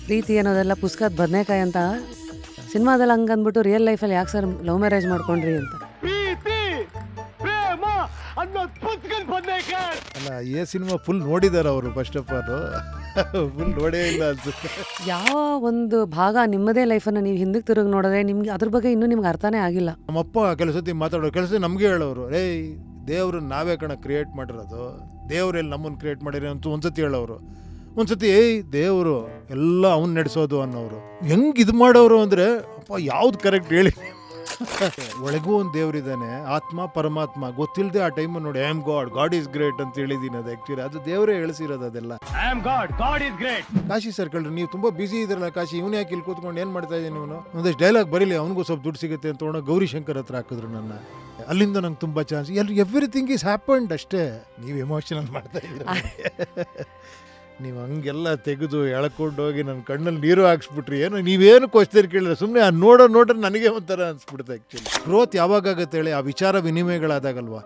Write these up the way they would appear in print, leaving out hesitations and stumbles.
ಪ್ರೀತಿ ಅನ್ನೋದೆಲ್ಲ ಪುಸ್ತಕದ ಬದನೆಕಾಯಿ ಅಂತ ಸಿನಿಮಾದಲ್ಲಿ ಹಂಗೆ ಅಂದ್ಬಿಟ್ಟು ರಿಯಲ್ ಲೈಫಲ್ಲಿ ಯಾಕೆ ಸರ್ ಲವ್ ಮ್ಯಾರೇಜ್ ಮಾಡ್ಕೊಂಡ್ರಿ ಅಂತ. ಅಲ್ಲ ಏ ಸಿನಿಮಾ ಫುಲ್ ನೋಡಿದಾರೆ ಅವರು. ಫಸ್ಟ್ ಆಫ್ ಆಲ್ ಫುಲ್ ನೋಡೇ ಇಲ್ಲ ಅನ್ಸುತ್ತೆ. ಯಾವ ಒಂದು ಭಾಗ ನಿಮ್ಮದೇ ಲೈಫನ್ನು ನೀವು ಹಿಂದಕ್ಕೆ ತಿರುಗಿ ನೋಡಿದ್ರೆ ನಿಮ್ಗೆ ಅದ್ರ ಬಗ್ಗೆ ಇನ್ನೂ ನಿಮ್ಗೆ ಅರ್ಥನೇ ಆಗಿಲ್ಲ. ನಮ್ಮಪ್ಪ ಕೆಲಸತಿ ಮಾತಾಡೋರು, ಕೆಲಸ ನಮಗೆ ಹೇಳೋರು, ಏಯ್ ದೇವ್ರು ನಾವೇ ಕಣ ಕ್ರಿಯೇಟ್ ಮಾಡಿರೋದು, ದೇವ್ರೆಲ್ಲಿ ನಮ್ಮನ್ನು ಕ್ರಿಯೇಟ್ ಮಾಡಿರಿ ಅಂತ ಒಂದ್ಸತಿ ಹೇಳೋರು. ಒಂದ್ಸತಿ ಏಯ್ ದೇವರು ಎಲ್ಲ ಅವ್ನು ನಡೆಸೋದು ಅನ್ನೋರು. ಹೆಂಗೆ ಇದು ಮಾಡೋರು ಅಂದರೆ ಅಪ್ಪ ಯಾವ್ದು ಕರೆಕ್ಟ್ ಹೇಳಿ. ಒಳಗೂ ಒಂದು ದೇವ್ರಿದ್ದಾನೆ, ಆತ್ಮ ಪರಮಾತ್ಮ ಗೊತ್ತಿಲ್ಲದೆ ಆ ಟೈಮ್ ನೋಡಿ I am god, god is great ಅಂತ ಹೇಳಿದೀನಿ. ಅದು ಆ್ಯಕ್ಚುಲಿ ಅದು ದೇವರೇ ಹೇಳಿಸಿರೋದು ಅದೆಲ್ಲ. I am god, god is great. Kashi sir ಕೇಳ್ರಿ, ನೀವು ತುಂಬ ಬಿಸಿ ಇದ್ರಲ್ಲ ಕಾಶಿ, ಇವನು ಯಾಕೆ ಇಲ್ಲಿ ಕೂತ್ಕೊಂಡು ಏನು ಮಾಡ್ತಾ ಇದ್ದೀನಿ, ಇವನು ಒಂದಷ್ಟು ಡೈಲಾಗ್ ಬರೀಲಿ ಅವನಿಗೂ ಸ್ವಲ್ಪ ದುಡ್ಡು ಸಿಗುತ್ತೆ ಅಂತ ತೊಗೊಂಡು ಗೌರಿ ಶಂಕರ್ ಹತ್ರ ಹಾಕಿದ್ರು ನನ್ನ. ಅಲ್ಲಿಂದ ನಂಗೆ ತುಂಬ ಚಾನ್ಸ್. ಎವ್ರಿಥಿಂಗ್ ಈಸ್ ಹ್ಯಾಪನ್ಡ್ ಅಷ್ಟೇ. ನೀವು ಎಮೋಷನಲ್ ಮಾಡ್ತಾ ಇದ್ದೀರ. ನೀವು ಹಂಗೆಲ್ಲ ತೆಗೆದು ಎಳ್ಕೊಂಡು ಹೋಗಿ ನನ್ನ ಕಣ್ಣಲ್ಲಿ ನೀರು ಹಾಕ್ಸ್ಬಿಟ್ರಿ. ಏನು ನೀವೇನು ಕ್ವಶ್ಚನ್ ಕೇಳಿದ್ರೆ ಸುಮ್ಮನೆ ಆ ನೋಡ್ರೆ ನನಗೆ ಒಂಥರ ಅನ್ಸ್ಬಿಡುತ್ತೆ. ಆ್ಯಕ್ಚುಲಿ ಗ್ರೋತ್ ಯಾವಾಗ ಆಗುತ್ತೆ ಹೇಳಿ, ಆ ವಿಚಾರ ವಿನಿಮಯಗಳಾದಾಗಲ್ವಾ.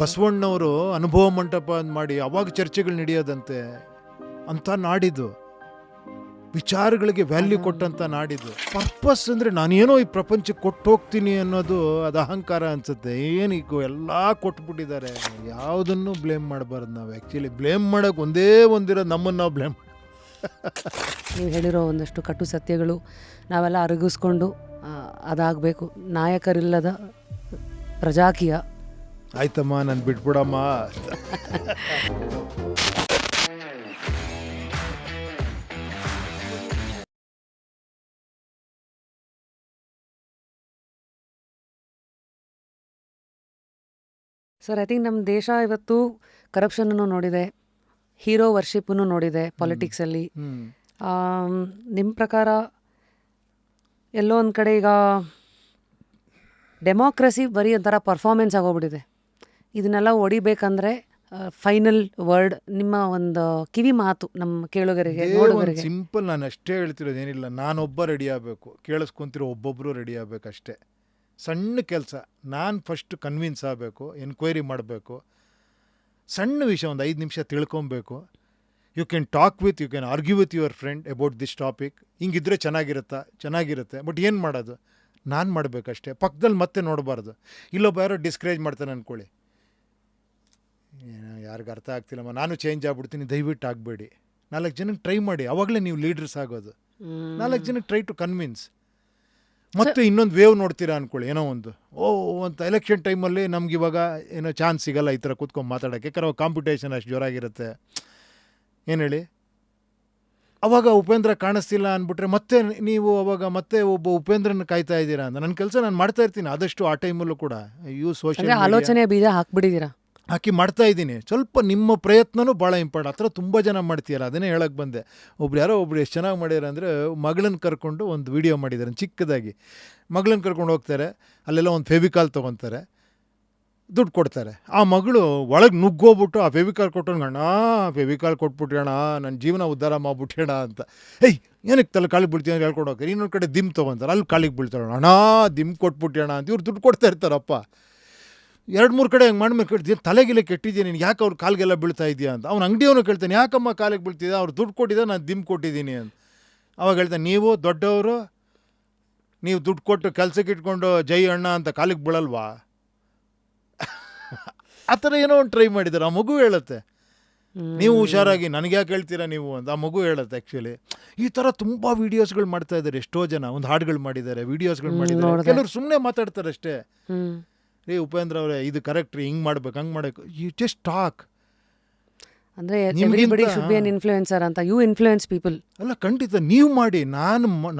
ಬಸವಣ್ಣವರು ಅನುಭವ ಮಂಟಪ ಅಂತ ಮಾಡಿ ಅವಾಗ ಚರ್ಚೆಗಳು ನಡೆಯೋದಂತೆ. ಅಂಥ ನಾಡಿದ್ದು, ವಿಚಾರಗಳಿಗೆ ವ್ಯಾಲ್ಯೂ ಕೊಟ್ಟಂಥ ನಾಡಿದ್ದು. ಪರ್ಪಸ್ ಅಂದರೆ ನಾನೇನೋ ಈ ಪ್ರಪಂಚಕ್ಕೆ ಕೊಟ್ಟು ಹೋಗ್ತೀನಿ ಅನ್ನೋದು ಅದು ಅಹಂಕಾರ ಅನ್ಸುತ್ತೆ. ಏನೀಗ ಎಲ್ಲ ಕೊಟ್ಬಿಟ್ಟಿದ್ದಾರೆ. ಯಾವುದನ್ನು ಬ್ಲೇಮ್ ಮಾಡಬಾರ್ದು ನಾವು. ಆ್ಯಕ್ಚುಲಿ ಬ್ಲೇಮ್ ಮಾಡೋಕೆ ಒಂದೇ ಒಂದಿರೋದು ನಮ್ಮನ್ನು ನಾವು ಬ್ಲೇಮ್. ನೀವು ಹೇಳಿರೋ ಒಂದಷ್ಟು ಕಟು ಸತ್ಯಗಳು ನಾವೆಲ್ಲ ಅರಗಿಸ್ಕೊಂಡು ಅದಾಗಬೇಕು. ನಾಯಕರಿಲ್ಲದ ಪ್ರಜಾಕೀಯ. ಆಯ್ತಮ್ಮ ನಾನು ಬಿಟ್ಬಿಡಮ್ಮ. ಸರ್, ಐ ಥಿಂಕ್ ನಮ್ಮ ದೇಶ ಇವತ್ತು ಕರಪ್ಷನನ್ನು ನೋಡಿದೆ, ಹೀರೋ ವರ್ಷಿಪ್ಪನ್ನು ನೋಡಿದೆ ಪಾಲಿಟಿಕ್ಸಲ್ಲಿ. ನಿಮ್ಮ ಪ್ರಕಾರ ಎಲ್ಲೋ ಒಂದು ಕಡೆ ಈಗ ಡೆಮೋಕ್ರಸಿ ಬರೀ ಒಂಥರ ಪರ್ಫಾರ್ಮೆನ್ಸ್ ಆಗೋಗ್ಬಿಟ್ಟಿದೆ. ಇದನ್ನೆಲ್ಲ ಹೊಡಿಬೇಕಂದ್ರೆ ಫೈನಲ್ ವರ್ಡ್, ನಿಮ್ಮ ಒಂದು ಕಿವಿ ಮಾತು ನಮ್ಮ ಕೇಳುಗರಿಗೆ, ನೋಡುಗರಿಗೆ. ಸಿಂಪಲ್, ನಾನು ಅಷ್ಟೇ ಹೇಳ್ತಿರೋದು, ಏನಿಲ್ಲ. ನಾನೊಬ್ಬ ರೆಡಿ ಆಗಬೇಕು, ಕೇಳಿಸ್ಕೊಂತಿರೋ ಒಬ್ಬೊಬ್ಬರು ರೆಡಿ ಆಗಬೇಕು ಅಷ್ಟೇ. ಸಣ್ಣ ಕೆಲಸ. ನಾನು ಫಸ್ಟ್ ಕನ್ವಿನ್ಸ್ ಆಗಬೇಕು, ಎನ್ಕ್ವೈರಿ ಮಾಡಬೇಕು. ಸಣ್ಣ ವಿಷಯ ಒಂದು 5 ನಿಮಿಷ ತಿಳ್ಕೊಬೇಕು. You can talk with, you can argue with your friend about this topic. ಹಿಂಗಿದ್ರೆ ಚೆನ್ನಾಗಿರುತ್ತೆ. ಬಟ್ ಏನು ಮಾಡೋದು, ನಾನು ಮಾಡಬೇಕಷ್ಟೇ. ಪಕ್ಕದಲ್ಲಿ ಮತ್ತೆ ನೋಡಬಾರ್ದು. ಇಲ್ಲೊಬ್ಬ ಯಾರೋ ಡಿಸ್ಕರೇಜ್ ಮಾಡ್ತಾನೆ ಅಂದ್ಕೊಳ್ಳಿ, ಯಾರಿಗೂ ಅರ್ಥ ಆಗ್ತಿಲ್ಲಮ್ಮ, ನಾನು ಚೇಂಜ್ ಆಗ್ಬಿಡ್ತೀನಿ, ದಯವಿಟ್ಟು ಆಗಬೇಡಿ. 4 ಜನಕ್ಕೆ ಟ್ರೈ ಮಾಡಿ, ಆವಾಗಲೇ ನೀವು ಲೀಡರ್ಸ್ ಆಗೋದು. 4 ಜನಕ್ಕೆ ಟ್ರೈ ಟು ಕನ್ವಿನ್ಸ್. ಮತ್ತೆ ಇನ್ನೊಂದು ವೇವ್ ನೋಡ್ತೀರಾ ಅಂದ್ಕೊಳ್ಳಿ, ಏನೋ ಒಂದು ಅಂತ ಎಲೆಕ್ಷನ್ ಟೈಮಲ್ಲಿ ನಮ್ಗೆ ಇವಾಗ ಏನೋ ಚಾನ್ಸ್ ಸಿಗಲ್ಲ ಈ ಥರ ಕೂತ್ಕೊಂಡು ಮಾತಾಡೋಕ್ಕೆ. ಯಾಕಂದ್ರೆ ಅವಾಗ ಕಾಂಪಿಟೇಷನ್ ಅಷ್ಟು ಜೋರಾಗಿರುತ್ತೆ. ಏನು ಹೇಳಿ, ಅವಾಗ ಉಪೇಂದ್ರ ಕಾಣಿಸ್ತಿಲ್ಲ ಅಂದ್ಬಿಟ್ರೆ ಮತ್ತೆ ನೀವು ಅವಾಗ ಮತ್ತೆ ಒಬ್ಬ ಉಪೇಂದ್ರನ ಕಾಯ್ತಾ ಇದ್ದೀರಾ ಅಂತ. ನನ್ನ ಕೆಲಸ ನಾನು ಮಾಡ್ತಾ ಇರ್ತೀನಿ ಆದಷ್ಟು ಆ ಟೈಮಲ್ಲೂ ಕೂಡ. ಸೋಷಿಯಲ್ ಆಲೋಚನೆ ಬೀಜ ಹಾಕ್ಬಿಟ್ಟಿದ್ದೀರಾ, ಹಾಕಿ ಮಾಡ್ತಾ ಇದ್ದೀನಿ. ಸ್ವಲ್ಪ ನಿಮ್ಮ ಪ್ರಯತ್ನನೂ ಭಾಳ ಇಂಪಾರ್ಟೆಂಟ್. ಆ ಥರ ತುಂಬ ಜನ ಮಾಡ್ತೀರ, ಅದನ್ನೇ ಹೇಳಕ್ಕೆ ಬಂದೆ. ಒಬ್ರು ಎಷ್ಟು ಚೆನ್ನಾಗಿ ಮಾಡ್ಯಾರ ಅಂದರೆ, ಮಗಳನ್ನ ಕರ್ಕೊಂಡು ಒಂದು ವಿಡಿಯೋ ಮಾಡಿದ್ದಾರೆ ಚಿಕ್ಕದಾಗಿ. ಮಗಳನ್ನ ಕರ್ಕೊಂಡು ಹೋಗ್ತಾರೆ, ಅಲ್ಲೆಲ್ಲ ಒಂದು ಫೆವಿಕಾಲ್ ತೊಗೊತಾರೆ, ದುಡ್ಡು ಕೊಡ್ತಾರೆ. ಆ ಮಗಳು ಒಳಗೆ ನುಗ್ಗೋಗ್ಬಿಟ್ಟು ಆ ಫೆವಿಕಾಲ್ ಕೊಟ್ಟೋಣ, ಅಣ್ಣ ಫೆವಿಕಾಲ್ ಕೊಟ್ಬಿಟ್ರಣ, ನನ್ನ ಜೀವನ ಉದ್ಧಾರ ಮಾಡ್ಬಿಟ್ಟೇಣ ಅಂತ. ಏಯ್ ಏನಕ್ಕೆ ತಲೆ ಕಾಲಿಗೆ ಬೀಳ್ತೀವಿ ಅಂತ ಹೇಳ್ಕೊಂಡು ಹೋಗ್ತಾರೆ. ಇನ್ನೊಂದು ಕಡೆ ದಿಮ್ ತೊಗೊತಾರೆ, ಅಲ್ಲಿ ಕಾಲಿಗೆ ಬೀಳ್ತಾಳೆ, ಅಣ್ಣ ದಿಮ್ ಕೊಟ್ಬಿಟ್ಟೇಣ ಅಂತ. ಇವ್ರು ದುಡ್ಡು ಕೊಡ್ತಾ ಇರ್ತಾರಪ್ಪ. 2-3 ಕಡೆ ಹಂಗೆ ಮಾಡ್ಮೇಲೆ ಕೇಳ್ತೀನಿ, ತಲೆಗಿಲೆ ಕೆಟ್ಟಿದ್ದೀನಿ, ನೀನು ಯಾಕೆ ಅವ್ರು ಕಾಲಿಗೆಲ್ಲ ಬೀಳ್ತಾ ಇದೆಯಾ ಅಂತ. ಅವ್ನು ಅಂಗಡಿಯವನು ಕೇಳ್ತಾನೆ, ಯಾಕಮ್ಮ ಕಾಲಿಗೆ ಬೀಳ್ತಿದ್ದೆ, ಅವ್ರು ದುಡ್ಡು ಕೊಟ್ಟಿದ್ದೆ, ನಾನು ದಿಮ್ ಕೊಟ್ಟಿದ್ದೀನಿ ಅಂತ. ಅವಾಗ ಹೇಳ್ತಾನೆ, ನೀವು ದೊಡ್ಡವರು, ನೀವು ದುಡ್ಡು ಕೊಟ್ಟು ಕೆಲಸಕ್ಕೆ ಇಟ್ಕೊಂಡು ಜೈ ಅಣ್ಣ ಅಂತ ಕಾಲಿಗೆ ಬೀಳಲ್ವಾ? ಆ ಥರ ಏನೋ ಒಂದು ಟ್ರೈ ಮಾಡಿದ್ದಾರೆ. ಆ ಮಗು ಹೇಳುತ್ತೆ, ನೀವು ಹುಷಾರಾಗಿ, ನನಗೆ ಯಾಕೆ ಹೇಳ್ತೀರಾ ನೀವು ಅಂತ. ಆ ಮಗು ಹೇಳುತ್ತೆ. ಆ್ಯಕ್ಚುಲಿ ಈ ಥರ ತುಂಬ ವೀಡಿಯೋಸ್ಗಳು ಮಾಡ್ತಾ ಇದ್ದಾರೆ. ಎಷ್ಟೋ ಜನ ಒಂದು ಹಾಡುಗಳು ಮಾಡಿದ್ದಾರೆ, ವೀಡಿಯೋಸ್ಗಳು ಮಾಡಿದ್ದಾರೆ. ಕೆಲವರು ಸುಮ್ಮನೆ ಮಾತಾಡ್ತಾರೆ ಅಷ್ಟೇ. ರೀ ಉಪೇಂದ್ರ ಅವರೇ, ಇದು ಕರೆಕ್ಟ್ ರೀ, ಹಿಂಗೆ ಮಾಡ್ಬೇಕು, ಹಂಗೆ ಮಾಡಬೇಕು. You just talk. ಅಂದರೆ everybody should be an influencer ಅಂತ. You influence people. ಅಲ್ಲ, ಖಂಡಿತ ನೀವು ಮಾಡಿ. ನಾನು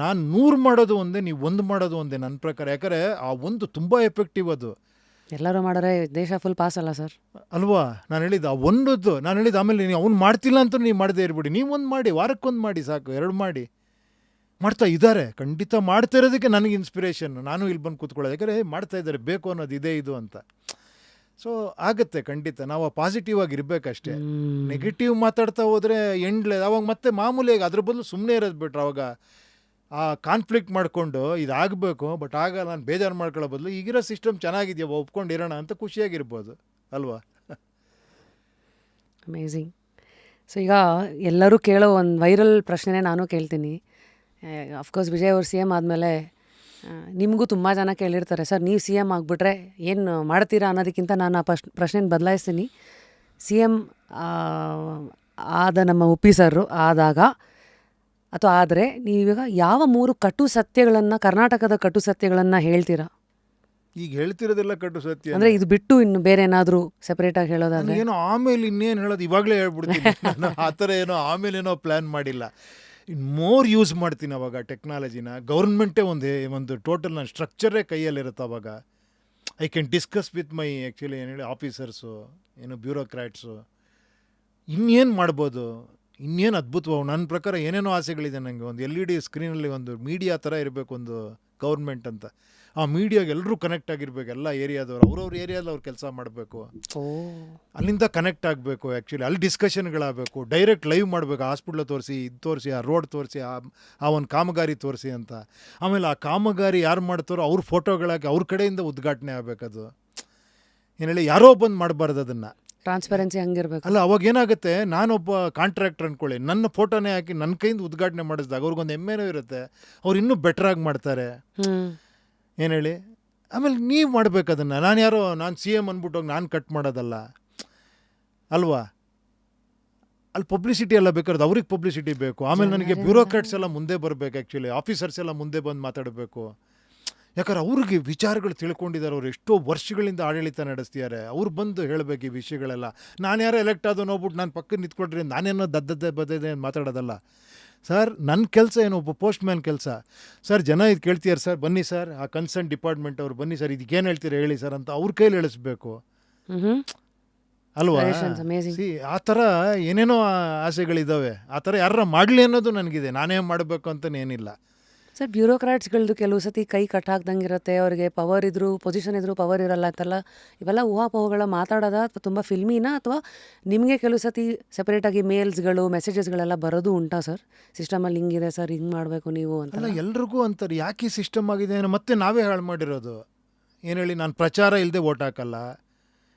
100 ಮಾಡೋದು ಒಂದೇ, ನೀವು 1 ಮಾಡೋದು ಒಂದೇ ನನ್ನ ಪ್ರಕಾರ. ಯಾಕಂದರೆ ಆ ಒಂದು ತುಂಬ ಎಫೆಕ್ಟಿವ್. ಅದು ಎಲ್ಲರೂ ಮಾಡಿದ್ರೆ ದೇಶ ಫುಲ್ ಪಾಸ್ ಅಲ್ಲ ಸರ್, ಅಲ್ವಾ? ನಾನು ಹೇಳಿದ್ದು ಆ ಒಂದದ್ದು. ನಾನು ಹೇಳಿದ್ದು ಆಮೇಲೆ ನೀವು ಅವ್ನು ಮಾಡ್ತಿಲ್ಲ ಅಂತ ನೀವು ಮಾಡದೇ ಇರ್ಬಿಡಿ. ನೀವು 1 ಮಾಡಿ, ವಾರಕ್ಕೊಂದು ಮಾಡಿ ಸಾಕು, 2 ಮಾಡಿ. ಮಾಡ್ತಾ ಇದ್ದಾರೆ, ಖಂಡಿತ ಮಾಡ್ತಾ ಇರೋದಕ್ಕೆ ನನಗೆ ಇನ್ಸ್ಪಿರೇಷನ್. ನಾನು ಇಲ್ಲಿ ಬಂದು ಕೂತ್ಕೊಳ್ಳೋದು, ಯಾಕಂದರೆ ಮಾಡ್ತಾ ಇದ್ದಾರೆ, ಬೇಕು ಅನ್ನೋದು ಇದೆ ಇದು ಅಂತ. ಸೊ ಆಗುತ್ತೆ ಖಂಡಿತ. ನಾವು ಪಾಸಿಟಿವ್ ಆಗಿರ್ಬೇಕಷ್ಟೇ. ನೆಗೆಟಿವ್ ಮಾತಾಡ್ತಾ ಹೋದರೆ ಎಂಡ್ಲೆ ಅವಾಗ ಮತ್ತೆ ಮಾಮೂಲಿಯಾಗಿ ಅದ್ರ ಬದಲು ಸುಮ್ಮನೆ ಇರೋದು ಬಿಟ್ರೆ, ಅವಾಗ ಆ ಕಾನ್ಫ್ಲಿಕ್ಟ್ ಮಾಡಿಕೊಂಡು ಇದಾಗಬೇಕು ಬಟ್ ಆಗ ನಾನು ಬೇಜಾರು ಮಾಡ್ಕೊಳ್ಳೋ ಬದಲು ಈಗಿರೋ ಸಿಸ್ಟಮ್ ಚೆನ್ನಾಗಿದೆಯಾ ಒಪ್ಕೊಂಡಿರೋಣ ಅಂತ ಖುಷಿಯಾಗಿರ್ಬೋದು ಅಲ್ವಾ? ಅಮೇಝಿಂಗ್. ಸೊ ಈಗ ಎಲ್ಲರೂ ಕೇಳೋ ಒಂದು ವೈರಲ್ ಪ್ರಶ್ನೆನೇ ನಾನು ಕೇಳ್ತೀನಿ. ಅಫ್ಕೋರ್ಸ್ ವಿಜಯ್ ಅವರು ಸಿ ಎಮ್ ಆದಮೇಲೆ ನಿಮಗೂ ತುಂಬ ಜನ ಕೇಳಿರ್ತಾರೆ, ಸರ್ ನೀವು ಸಿ ಎಮ್ ಆಗಿಬಿಟ್ರೆ ಏನು ಮಾಡ್ತೀರಾ ಅನ್ನೋದಕ್ಕಿಂತ ನಾನು ಆ ಪ್ರಶ್ನೆನ ಬದಲಾಯಿಸ್ತೀನಿ. ಸಿ ಎಮ್ ಆದ ನಮ್ಮ ಉಪ್ಪಿ ಸರ್ ಆದಾಗ ಅಥವಾ ಆದರೆ ನೀವೀಗ ಯಾವ 3 ಕಟು ಸತ್ಯಗಳನ್ನು, ಕರ್ನಾಟಕದ ಕಟು ಸತ್ಯಗಳನ್ನು ಹೇಳ್ತೀರಾ? ಈಗ ಹೇಳ್ತಿರೋದೆಲ್ಲ ಕಟ್ಟು ಸತ್ಯ. ಅಂದರೆ ಇದು ಬಿಟ್ಟು ಇನ್ನು ಬೇರೆ ಏನಾದರೂ ಸೆಪ್ರೇಟಾಗಿ ಹೇಳೋದಾದರೆ? ಏನೋ ಆಮೇಲೆ ಇನ್ನೇನು ಹೇಳೋದು ಇವಾಗಲೇ ಹೇಳ್ಬಿಡ್ತೀನಿ. ನಾನು ಆ ಥರ ಏನೋ ಆಮೇಲೆ ಏನೋ ಪ್ಲ್ಯಾನ್ ಮಾಡಿಲ್ಲ. ಇನ್ನು ಮೋರ್ ಯೂಸ್ ಮಾಡ್ತೀನಿ ಅವಾಗ ಟೆಕ್ನಾಲಜಿನ. ಗೌರ್ಮೆಂಟೇ ಒಂದು ಟೋಟಲ್ ನನ್ನ ಸ್ಟ್ರಕ್ಚರೇ ಕೈಯಲ್ಲಿರುತ್ತೆ ಅವಾಗ. I can discuss with my actually ಏನು ಹೇಳಿ ಆಫೀಸರ್ಸು, ಏನು ಬ್ಯೂರೋಕ್ರ್ಯಾಟ್ಸು, ಇನ್ನೇನು ಮಾಡ್ಬೋದು, ಇನ್ನೇನು ಅದ್ಭುತವ. ನನ್ನ ಪ್ರಕಾರ ಏನೇನೋ ಆಸೆಗಳಿದೆ ನನಗೆ. ಒಂದು LED ಸ್ಕ್ರೀನಲ್ಲಿ ಒಂದು ಮೀಡಿಯಾ ಥರ ಇರಬೇಕು ಒಂದು ಗೌರ್ಮೆಂಟ್ ಅಂತ. ಆ ಮೀಡಿಯಾಗೆ ಎಲ್ಲರೂ ಕನೆಕ್ಟ್ ಆಗಿರ್ಬೇಕು, ಎಲ್ಲ ಏರಿಯಾದವ್ರು ಅವ್ರವ್ರ ಏರಿಯಾದಲ್ಲಿ ಅವ್ರು ಕೆಲಸ ಮಾಡಬೇಕು, ಅಲ್ಲಿಂದ ಕನೆಕ್ಟ್ ಆಗಬೇಕು. ಆ್ಯಕ್ಚುಲಿ ಅಲ್ಲಿ ಡಿಸ್ಕಷನ್ಗಳಾಗಬೇಕು, ಡೈರೆಕ್ಟ್ ಲೈವ್ ಮಾಡಬೇಕು. ಹಾಸ್ಪಿಟ್ಲ್ ತೋರಿಸಿ, ಇದು ತೋರಿಸಿ, ಆ ರೋಡ್ ತೋರಿಸಿ, ಆ ಒಂದು ಕಾಮಗಾರಿ ತೋರಿಸಿ ಅಂತ. ಆಮೇಲೆ ಆ ಕಾಮಗಾರಿ ಯಾರು ಮಾಡ್ತಾರೋ ಅವ್ರ ಫೋಟೋಗಳಾಗಿ ಅವ್ರ ಕಡೆಯಿಂದ ಉದ್ಘಾಟನೆ ಆಗಬೇಕದು. ಏನು ಹೇಳಿ ಯಾರೋ ಬಂದು ಮಾಡಬಾರ್ದು ಅದನ್ನು. ಟ್ರಾನ್ಸ್ಪರೆನ್ಸಿ ಹಂಗಿರ್ಬೇಕು. ಅಲ್ಲ, ಅವಾಗ ಏನಾಗುತ್ತೆ, ನಾನೊಬ್ಬ ಕಾಂಟ್ರಾಕ್ಟರ್ ಅಂದ್ಕೊಳ್ಳಿ, ನನ್ನ ಫೋಟೋನೇ ಹಾಕಿ ನನ್ನ ಕೈಯಿಂದ ಉದ್ಘಾಟನೆ ಮಾಡಿಸಿದಾಗ ಅವ್ರಿಗೊಂದು ಹೆಮ್ಮೆನೂ ಇರುತ್ತೆ, ಅವ್ರು ಇನ್ನೂ ಬೆಟ್ರಾಗಿ ಮಾಡ್ತಾರೆ. ಏನು ಹೇಳಿ, ಆಮೇಲೆ ನೀವು ಮಾಡ್ಬೇಕು ಅದನ್ನು. ನಾನು ಸಿ ಎಮ್ ಅಂದ್ಬಿಟ್ಟೋಗಿ ನಾನು ಕಟ್ ಮಾಡೋದಲ್ಲ ಅಲ್ವಾ. ಅಲ್ಲಿ ಪಬ್ಲಿಸಿಟಿ ಎಲ್ಲ ಬೇಕಾದ್ರೆ ಅವ್ರಿಗೆ ಪಬ್ಲಿಸಿಟಿ ಬೇಕು. ಆಮೇಲೆ ನನಗೆ ಬ್ಯೂರೋಕ್ರಾಟ್ಸ್ ಎಲ್ಲ ಮುಂದೆ ಬರಬೇಕು, ಆ್ಯಕ್ಚುಲಿ ಆಫೀಸರ್ಸ್ ಎಲ್ಲ ಮುಂದೆ ಬಂದು ಮಾತಾಡಬೇಕು. ಯಾಕಂದ್ರೆ ಅವ್ರಿಗೆ ವಿಚಾರಗಳು ತಿಳ್ಕೊಂಡಿದ್ದಾರೆ, ಅವ್ರು ಎಷ್ಟೋ ವರ್ಷಗಳಿಂದ ಆಡಳಿತ ನಡೆಸ್ತಿದ್ದಾರೆ, ಅವ್ರು ಬಂದು ಹೇಳಬೇಕು ಈ ವಿಷಯಗಳೆಲ್ಲ. ನಾನು ಯಾರೋ ಎಲೆಕ್ಟ್ ಆದೋ ನೋಡ್ಬಿಟ್ಟು ನಾನು ಪಕ್ಕ ನಿಂತ್ಕೊಳ್ರಿ ನಾನೇನೋ ದದ್ದದ್ದೇ ಬದ್ದೆ ಮಾತಾಡೋದಲ್ಲ ಸರ್. ನನ್ನ ಕೆಲಸ ಏನು, ಒಬ್ಬ ಪೋಸ್ಟ್ ಮ್ಯಾನ್ ಕೆಲಸ. ಸರ್ ಜನ ಇದು ಕೇಳ್ತೀಯಾರ ಸರ್, ಬನ್ನಿ ಸರ್ ಆ ಕನ್ಸರ್ನ್ ಡಿಪಾರ್ಟ್ಮೆಂಟ್ ಅವ್ರು ಬನ್ನಿ ಸರ್, ಇದಕ್ಕೇನು ಹೇಳ್ತೀರಾ ಹೇಳಿ ಸರ್ ಅಂತ ಅವ್ರ ಕೈಲಿ ಹೇಳಿಸ್ಬೇಕು ಅಲ್ವಾ. ಸಿ ಆ ಥರ ಏನೇನೋ ಆಸೆಗಳಿದ್ದಾವೆ. ಆ ಥರ ಯಾರ ಮಾಡಲಿ ಅನ್ನೋದು ನನಗಿದೆ, ನಾನೇ ಮಾಡಬೇಕು ಅಂತನೇನಿಲ್ಲ. ಸರ್ ಬ್ಯೂರೋಕ್ರಾಟ್ಸ್ಗಳದ್ದು ಕೆಲವು ಸತಿ ಕೈ ಕಟ್ಟಾಕ್ದಂಗೆ ಇರುತ್ತೆ, ಅವ್ರಿಗೆ ಪವರ್ ಇದ್ದರೂ ಪೊಸಿಷನ್ ಇದ್ದರೂ ಪವರ್ ಇರಲ್ಲ ಅಂತಲ್ಲ, ಇವೆಲ್ಲ ಊಹಾಪೋಹಗಳ ಮಾತಾಡೋದ ತುಂಬ ಫಿಲ್ಮಿನ, ಅಥವಾ ನಿಮಗೆ ಕೆಲವು ಸತಿ ಸೆಪ್ರೇಟಾಗಿ ಮೇಲ್ಸ್ಗಳು ಮೆಸೇಜಸ್ಗಳೆಲ್ಲ ಬರೋದು ಉಂಟಾ ಸರ್? ಸಿಸ್ಟಮಲ್ಲಿ ಹಿಂಗಿದೆ ಸರ್, ಹಿಂಗೆ ಮಾಡಬೇಕು ನೀವು ಅಂತ. ಅಲ್ಲ, ಎಲ್ರಿಗೂ ಅಂತಾರೆ ಯಾಕೆ ಸಿಸ್ಟಮ್ ಆಗಿದೆ ಏನೋ, ಮತ್ತೆ ನಾವೇ ಹಾಳು ಮಾಡಿರೋದು. ಏನು ಹೇಳಿ, ನಾನು ಪ್ರಚಾರ ಇಲ್ಲದೆ ಓಟ್ ಹಾಕಲ್ಲ,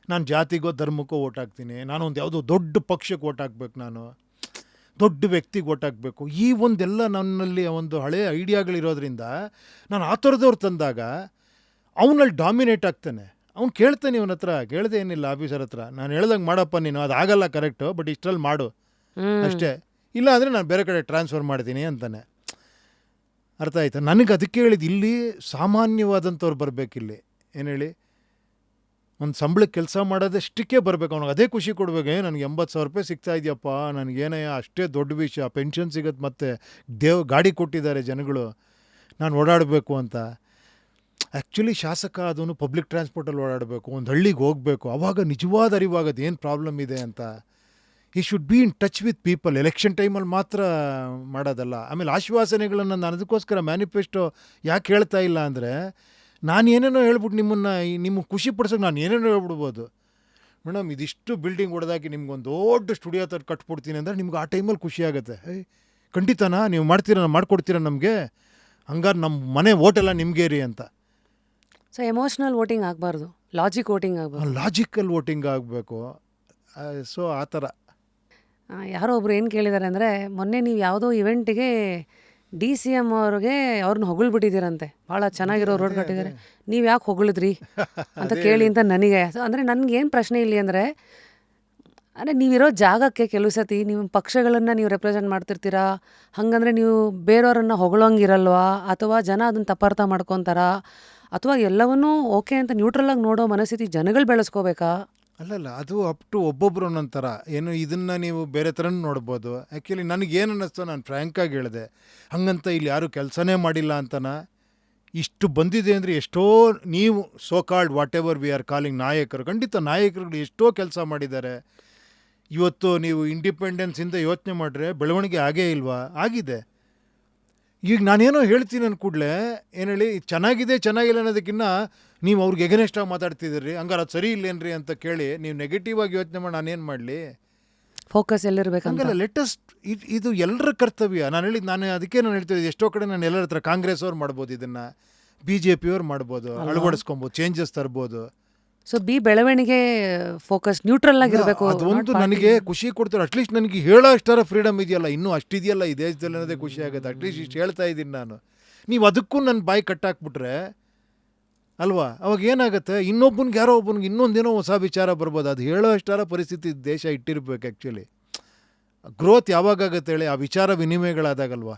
ನಾನು ಜಾತಿಗೋ ಧರ್ಮಕ್ಕೋ ಓಟ್ ಹಾಕ್ತೀನಿ, ನಾನು ಒಂದು ಯಾವುದೋ ದೊಡ್ಡ ಪಕ್ಷಕ್ಕೆ ಓಟ್ ಹಾಕ್ಬೇಕು, ನಾನು ದೊಡ್ಡ ವ್ಯಕ್ತಿಗೆ ಓಟ್ ಹಾಕಬೇಕು. ಈ ಒಂದೆಲ್ಲ ನನ್ನಲ್ಲಿ ಒಂದು ಹಳೆಯ ಐಡಿಯಾಗಳಿರೋದ್ರಿಂದ ನಾನು ಆ ಥರದವ್ರು ತಂದಾಗ ಅವನಲ್ಲಿ ಡಾಮಿನೇಟ್ ಆಗ್ತಾನೆ. ಅವ್ನು ಕೇಳ್ತಾನೆ, ಇವನ ಹತ್ರ ಕೇಳದೆ ಏನಿಲ್ಲ, ಆಫೀಸರ್ ಹತ್ರ ನಾನು ಹೇಳ್ದಂಗೆ ಮಾಡಪ್ಪ ನೀನು, ಅದಾಗಲ್ಲ ಕರೆಕ್ಟು, ಬಟ್ ಇಷ್ಟರಲ್ಲಿ ಮಾಡು ಅಷ್ಟೇ, ಇಲ್ಲ ಅಂದರೆ ನಾನು ಬೇರೆ ಕಡೆ ಟ್ರಾನ್ಸ್ಫರ್ ಮಾಡ್ತೀನಿ ಅಂತಾನೆ. ಅರ್ಥ ಆಯ್ತಾ? ನನಗೆ ಅದಕ್ಕೆ ಹೇಳಿದ್ದು, ಇಲ್ಲಿ ಸಾಮಾನ್ಯವಾದಂಥವ್ರು ಬರಬೇಕಿಲ್ಲಿ. ಏನು ಹೇಳಿ, ಒಂದು ಸಂಬಳಕ್ಕೆ ಕೆಲಸ ಮಾಡೋದಷ್ಟಕ್ಕೆ ಬರಬೇಕು, ಅವ್ನಿಗೆ ಅದೇ ಖುಷಿ ಕೊಡಬೇಕು. ನನಗೆ 80,000 ರೂಪಾಯಿ ಸಿಗ್ತಾ ಇದೆಯಪ್ಪ, ನನಗೇನೇ ಅಷ್ಟೇ ದೊಡ್ಡ ವಿಷಯ, ಪೆನ್ಷನ್ ಸಿಗುತ್ತೆ, ಮತ್ತು ಗಾಡಿ ಕೊಟ್ಟಿದ್ದಾರೆ ಜನಗಳು, ನಾನು ಓಡಾಡಬೇಕು ಅಂತ. ಆ್ಯಕ್ಚುಲಿ ಶಾಸಕ ಅದನ್ನು ಪಬ್ಲಿಕ್ ಟ್ರಾನ್ಸ್ಪೋರ್ಟಲ್ಲಿ ಓಡಾಡಬೇಕು, ಒಂದು ಹಳ್ಳಿಗೆ ಹೋಗಬೇಕು, ಆವಾಗ ನಿಜವಾದ ಅರಿವಾಗೋದು ಏನು ಪ್ರಾಬ್ಲಮ್ ಇದೆ ಅಂತ. ಈ should be in touch with people. Election ಟೈಮಲ್ಲಿ ಮಾತ್ರ ಮಾಡೋದಲ್ಲ. ಆಮೇಲೆ ಆಶ್ವಾಸನೆಗಳನ್ನು ನಾನು ಅದಕ್ಕೋಸ್ಕರ ಮ್ಯಾನಿಫೆಸ್ಟೋ ಯಾಕೆ ಹೇಳ್ತಾ ಇಲ್ಲ ಅಂದರೆ, ನಾನು ಏನೇನೋ ಹೇಳ್ಬಿಟ್ಟು ನಿಮಗೆ ಖುಷಿ ಪಡಿಸೋಕೆ ನಾನು ಏನೇನೋ ಹೇಳ್ಬಿಡ್ಬೋದು. ಮೇಡಮ್ ಇದಿಷ್ಟು ಬಿಲ್ಡಿಂಗ್ ಹೊಡೆದಾಕಿ ನಿಮ್ಗೊಂದು ದೊಡ್ಡ ಸ್ಟುಡಿಯೋ ಥರ ಕಟ್ಬಿಡ್ತೀನಿ ಅಂದರೆ ನಿಮ್ಗೆ ಆ ಟೈಮಲ್ಲಿ ಖುಷಿ ಆಗುತ್ತೆ. ಖಂಡಿತನಾ ನೀವು ಮಾಡ್ತೀರಾ, ಮಾಡ್ಕೊಡ್ತೀರಾ ನಮಗೆ, ಹಂಗಾರೆ ನಮ್ಮ ಮನೆ ಓಟೆಲ್ಲ ನಿಮಗೆ ರೀ ಅಂತ. ಸೊ ಎಮೋಷ್ನಲ್ ವೋಟಿಂಗ್ ಆಗಬಾರ್ದು, ಲಾಜಿಕ್ ವೋಟಿಂಗ್ ಆಗಬಾರ್ದು, ಲಾಜಿಕಲ್ ವೋಟಿಂಗ್ ಆಗಬೇಕು. ಸೊ ಆ ಥರ. ಯಾರೋ ಒಬ್ರು ಏನು ಕೇಳಿದ್ದಾರೆ ಅಂದರೆ, ಮೊನ್ನೆ ನೀವು ಯಾವುದೋ ಇವೆಂಟಿಗೆ DCM ಅವ್ರಿಗೆ ಅವ್ರನ್ನ ಹೊಗಳ್ಬಿಟ್ಟಿದ್ದೀರಂತೆ, ಭಾಳ ಚೆನ್ನಾಗಿರೋ ರೋಡ್ ಕಟ್ಟಿದ್ದಾರೆ, ನೀವು ಯಾಕೆ ಹೊಗಳಿದ್ರಿ ಅಂತ ಕೇಳಿ ಅಂತ ನನಗೆ. ಅಂದರೆ ನನಗೇನು ಪ್ರಶ್ನೆ ಇಲ್ಲಿ ಅಂದರೆ ನೀವಿರೋ ಜಾಗಕ್ಕೆ ಕೆಲವು ಸತಿ ನಿಮ್ಮ ಪಕ್ಷಗಳನ್ನು ನೀವು ರೆಪ್ರೆಸೆಂಟ್ ಮಾಡ್ತಿರ್ತೀರಾ, ಹಾಗಂದ್ರೆ ನೀವು ಬೇರೆಯವ್ರನ್ನ ಹೊಗಳೋಂಗಿರಲ್ವಾ, ಅಥವಾ ಜನ ಅದನ್ನು ತಪ್ಪಾರ್ಥ ಮಾಡ್ಕೊತಾರ, ಅಥವಾ ಎಲ್ಲವನ್ನೂ ಓಕೆ ಅಂತ ನ್ಯೂಟ್ರಲಾಗಿ ನೋಡೋ ಮನಸ್ಥಿತಿ ಜನಗಳು ಬೆಳೆಸ್ಕೋಬೇಕಾ? ಅಲ್ಲಲ್ಲ, ಅದು ಅಪ್ ಟು ಒಬ್ಬೊಬ್ರು ಒಂದೊಂದು ಥರ. ಏನು ಇದನ್ನು ನೀವು ಬೇರೆ ಥರನೂ ನೋಡ್ಬೋದು. ಆ್ಯಕ್ಚುಲಿ ನನಗೇನು ಅನ್ನಿಸ್ತು, ನಾನು ಫ್ರ್ಯಾಂಕಾಗಿ ಹೇಳಿದೆ, ಹಂಗಂತ ಇಲ್ಲಿ ಯಾರೂ ಕೆಲಸನೇ ಮಾಡಿಲ್ಲ ಅಂತನ. ಇಷ್ಟು ಬಂದಿದೆ ಅಂದರೆ ಎಷ್ಟೋ ನೀವು so called what ever we are calling ನಾಯಕರು, ಖಂಡಿತ ನಾಯಕರುಗಳು ಎಷ್ಟೋ ಕೆಲಸ ಮಾಡಿದ್ದಾರೆ. ಇವತ್ತು ನೀವು ಇಂಡಿಪೆಂಡೆನ್ಸಿಂದ ಯೋಚನೆ ಮಾಡಿದ್ರೆ ಬೆಳವಣಿಗೆ ಆಗೇ ಇಲ್ವಾ? ಆಗಿದೆ. ಈಗ ನಾನೇನೋ ಹೇಳ್ತೀನಿ ಅಂದ ಕೂಡಲೇ ಏನು ಹೇಳಿ, ಚೆನ್ನಾಗಿಲ್ಲ ಅನ್ನೋದಕ್ಕಿಂತ ನೀವು ಅವ್ರಿಗೆ ಎಗನೆಸ್ಟಾಗಿ ಮಾತಾಡ್ತಿದ್ದೀರಿ, ಹಂಗಾರೆ ಅದು ಸರಿ ಇಲ್ಲೇನ್ರಿ ಅಂತ ಕೇಳಿ ನೀವು ನೆಗೆಟಿವ್ ಆಗಿ ಯೋಚನೆ ಮಾಡಿ ನಾನೇನು ಮಾಡಲಿ? ಫೋಕಸ್ ಎಲ್ಲಿರ್ಬೇಕು? ಹಂಗಲ್ಲ, ಲೆಟೆಸ್ಟ್ ಇದು ಎಲ್ಲರ ಕರ್ತವ್ಯ. ನಾನು ಅದಕ್ಕೆ ನಾನು ಹೇಳ್ತಿದ್ದೆ, ಎಷ್ಟೋ ಕಡೆ ನಾನು ಎಲ್ಲರ ಹತ್ರ ಕಾಂಗ್ರೆಸ್ ಅವ್ರು ಮಾಡ್ಬೋದು, ಇದನ್ನು BJP ಅವ್ರು ಮಾಡ್ಬೋದು, ಅಳವಡಿಸ್ಕೊಬೋದು, ಚೇಂಜಸ್ ತರ್ಬೋದು. ಸೊ ಬಿ ಬೆಳವಣಿಗೆ ಫೋಕಸ್ ನ್ಯೂಟ್ರಲ್ ಆಗಿರಬೇಕು. ಅದೊಂದು ನನಗೆ ಖುಷಿ ಕೊಡ್ತಾರೆ. ಅಟ್ಲೀಸ್ಟ್ ನನಗೆ ಹೇಳೋ ಅಷ್ಟರ ಫ್ರೀಡಮ್ ಇದೆಯಲ್ಲ, ಇನ್ನೂ ಅಷ್ಟಿದೆಯಲ್ಲ ಈ ದೇಶದಲ್ಲಿ ಅನ್ನೋದೇ ಖುಷಿ ಆಗುತ್ತೆ. ಅಟ್ಲೀಸ್ಟ್ ಇಷ್ಟು ಹೇಳ್ತಾ ಇದ್ದೀನಿ ನಾನು. ನೀವು ಅದಕ್ಕೂ ನನ್ನ ಬಾಯಿ ಕಟ್ಟಾಕ್ಬಿಟ್ರೆ ಅಲ್ವಾ, ಅವಾಗ ಏನಾಗುತ್ತೆ, ಇನ್ನೊಬ್ಬನಿಗೆ ಯಾರೋ ಒಬ್ಬನಿಗೆ ಇನ್ನೊಂದೇನೋ ಹೊಸ ವಿಚಾರ ಬರ್ಬೋದು. ಅದು ಹೇಳೋ ಅಷ್ಟರ ಪರಿಸ್ಥಿತಿ ದೇಶ ಇಟ್ಟಿರ್ಬೇಕು. ಆ್ಯಕ್ಚುಲಿ ಗ್ರೋತ್ ಯಾವಾಗತ್ತೆ ಹೇಳಿ, ಆ ವಿಚಾರ ವಿನಿಮಯಗಳಾದಾಗಲ್ವಾ.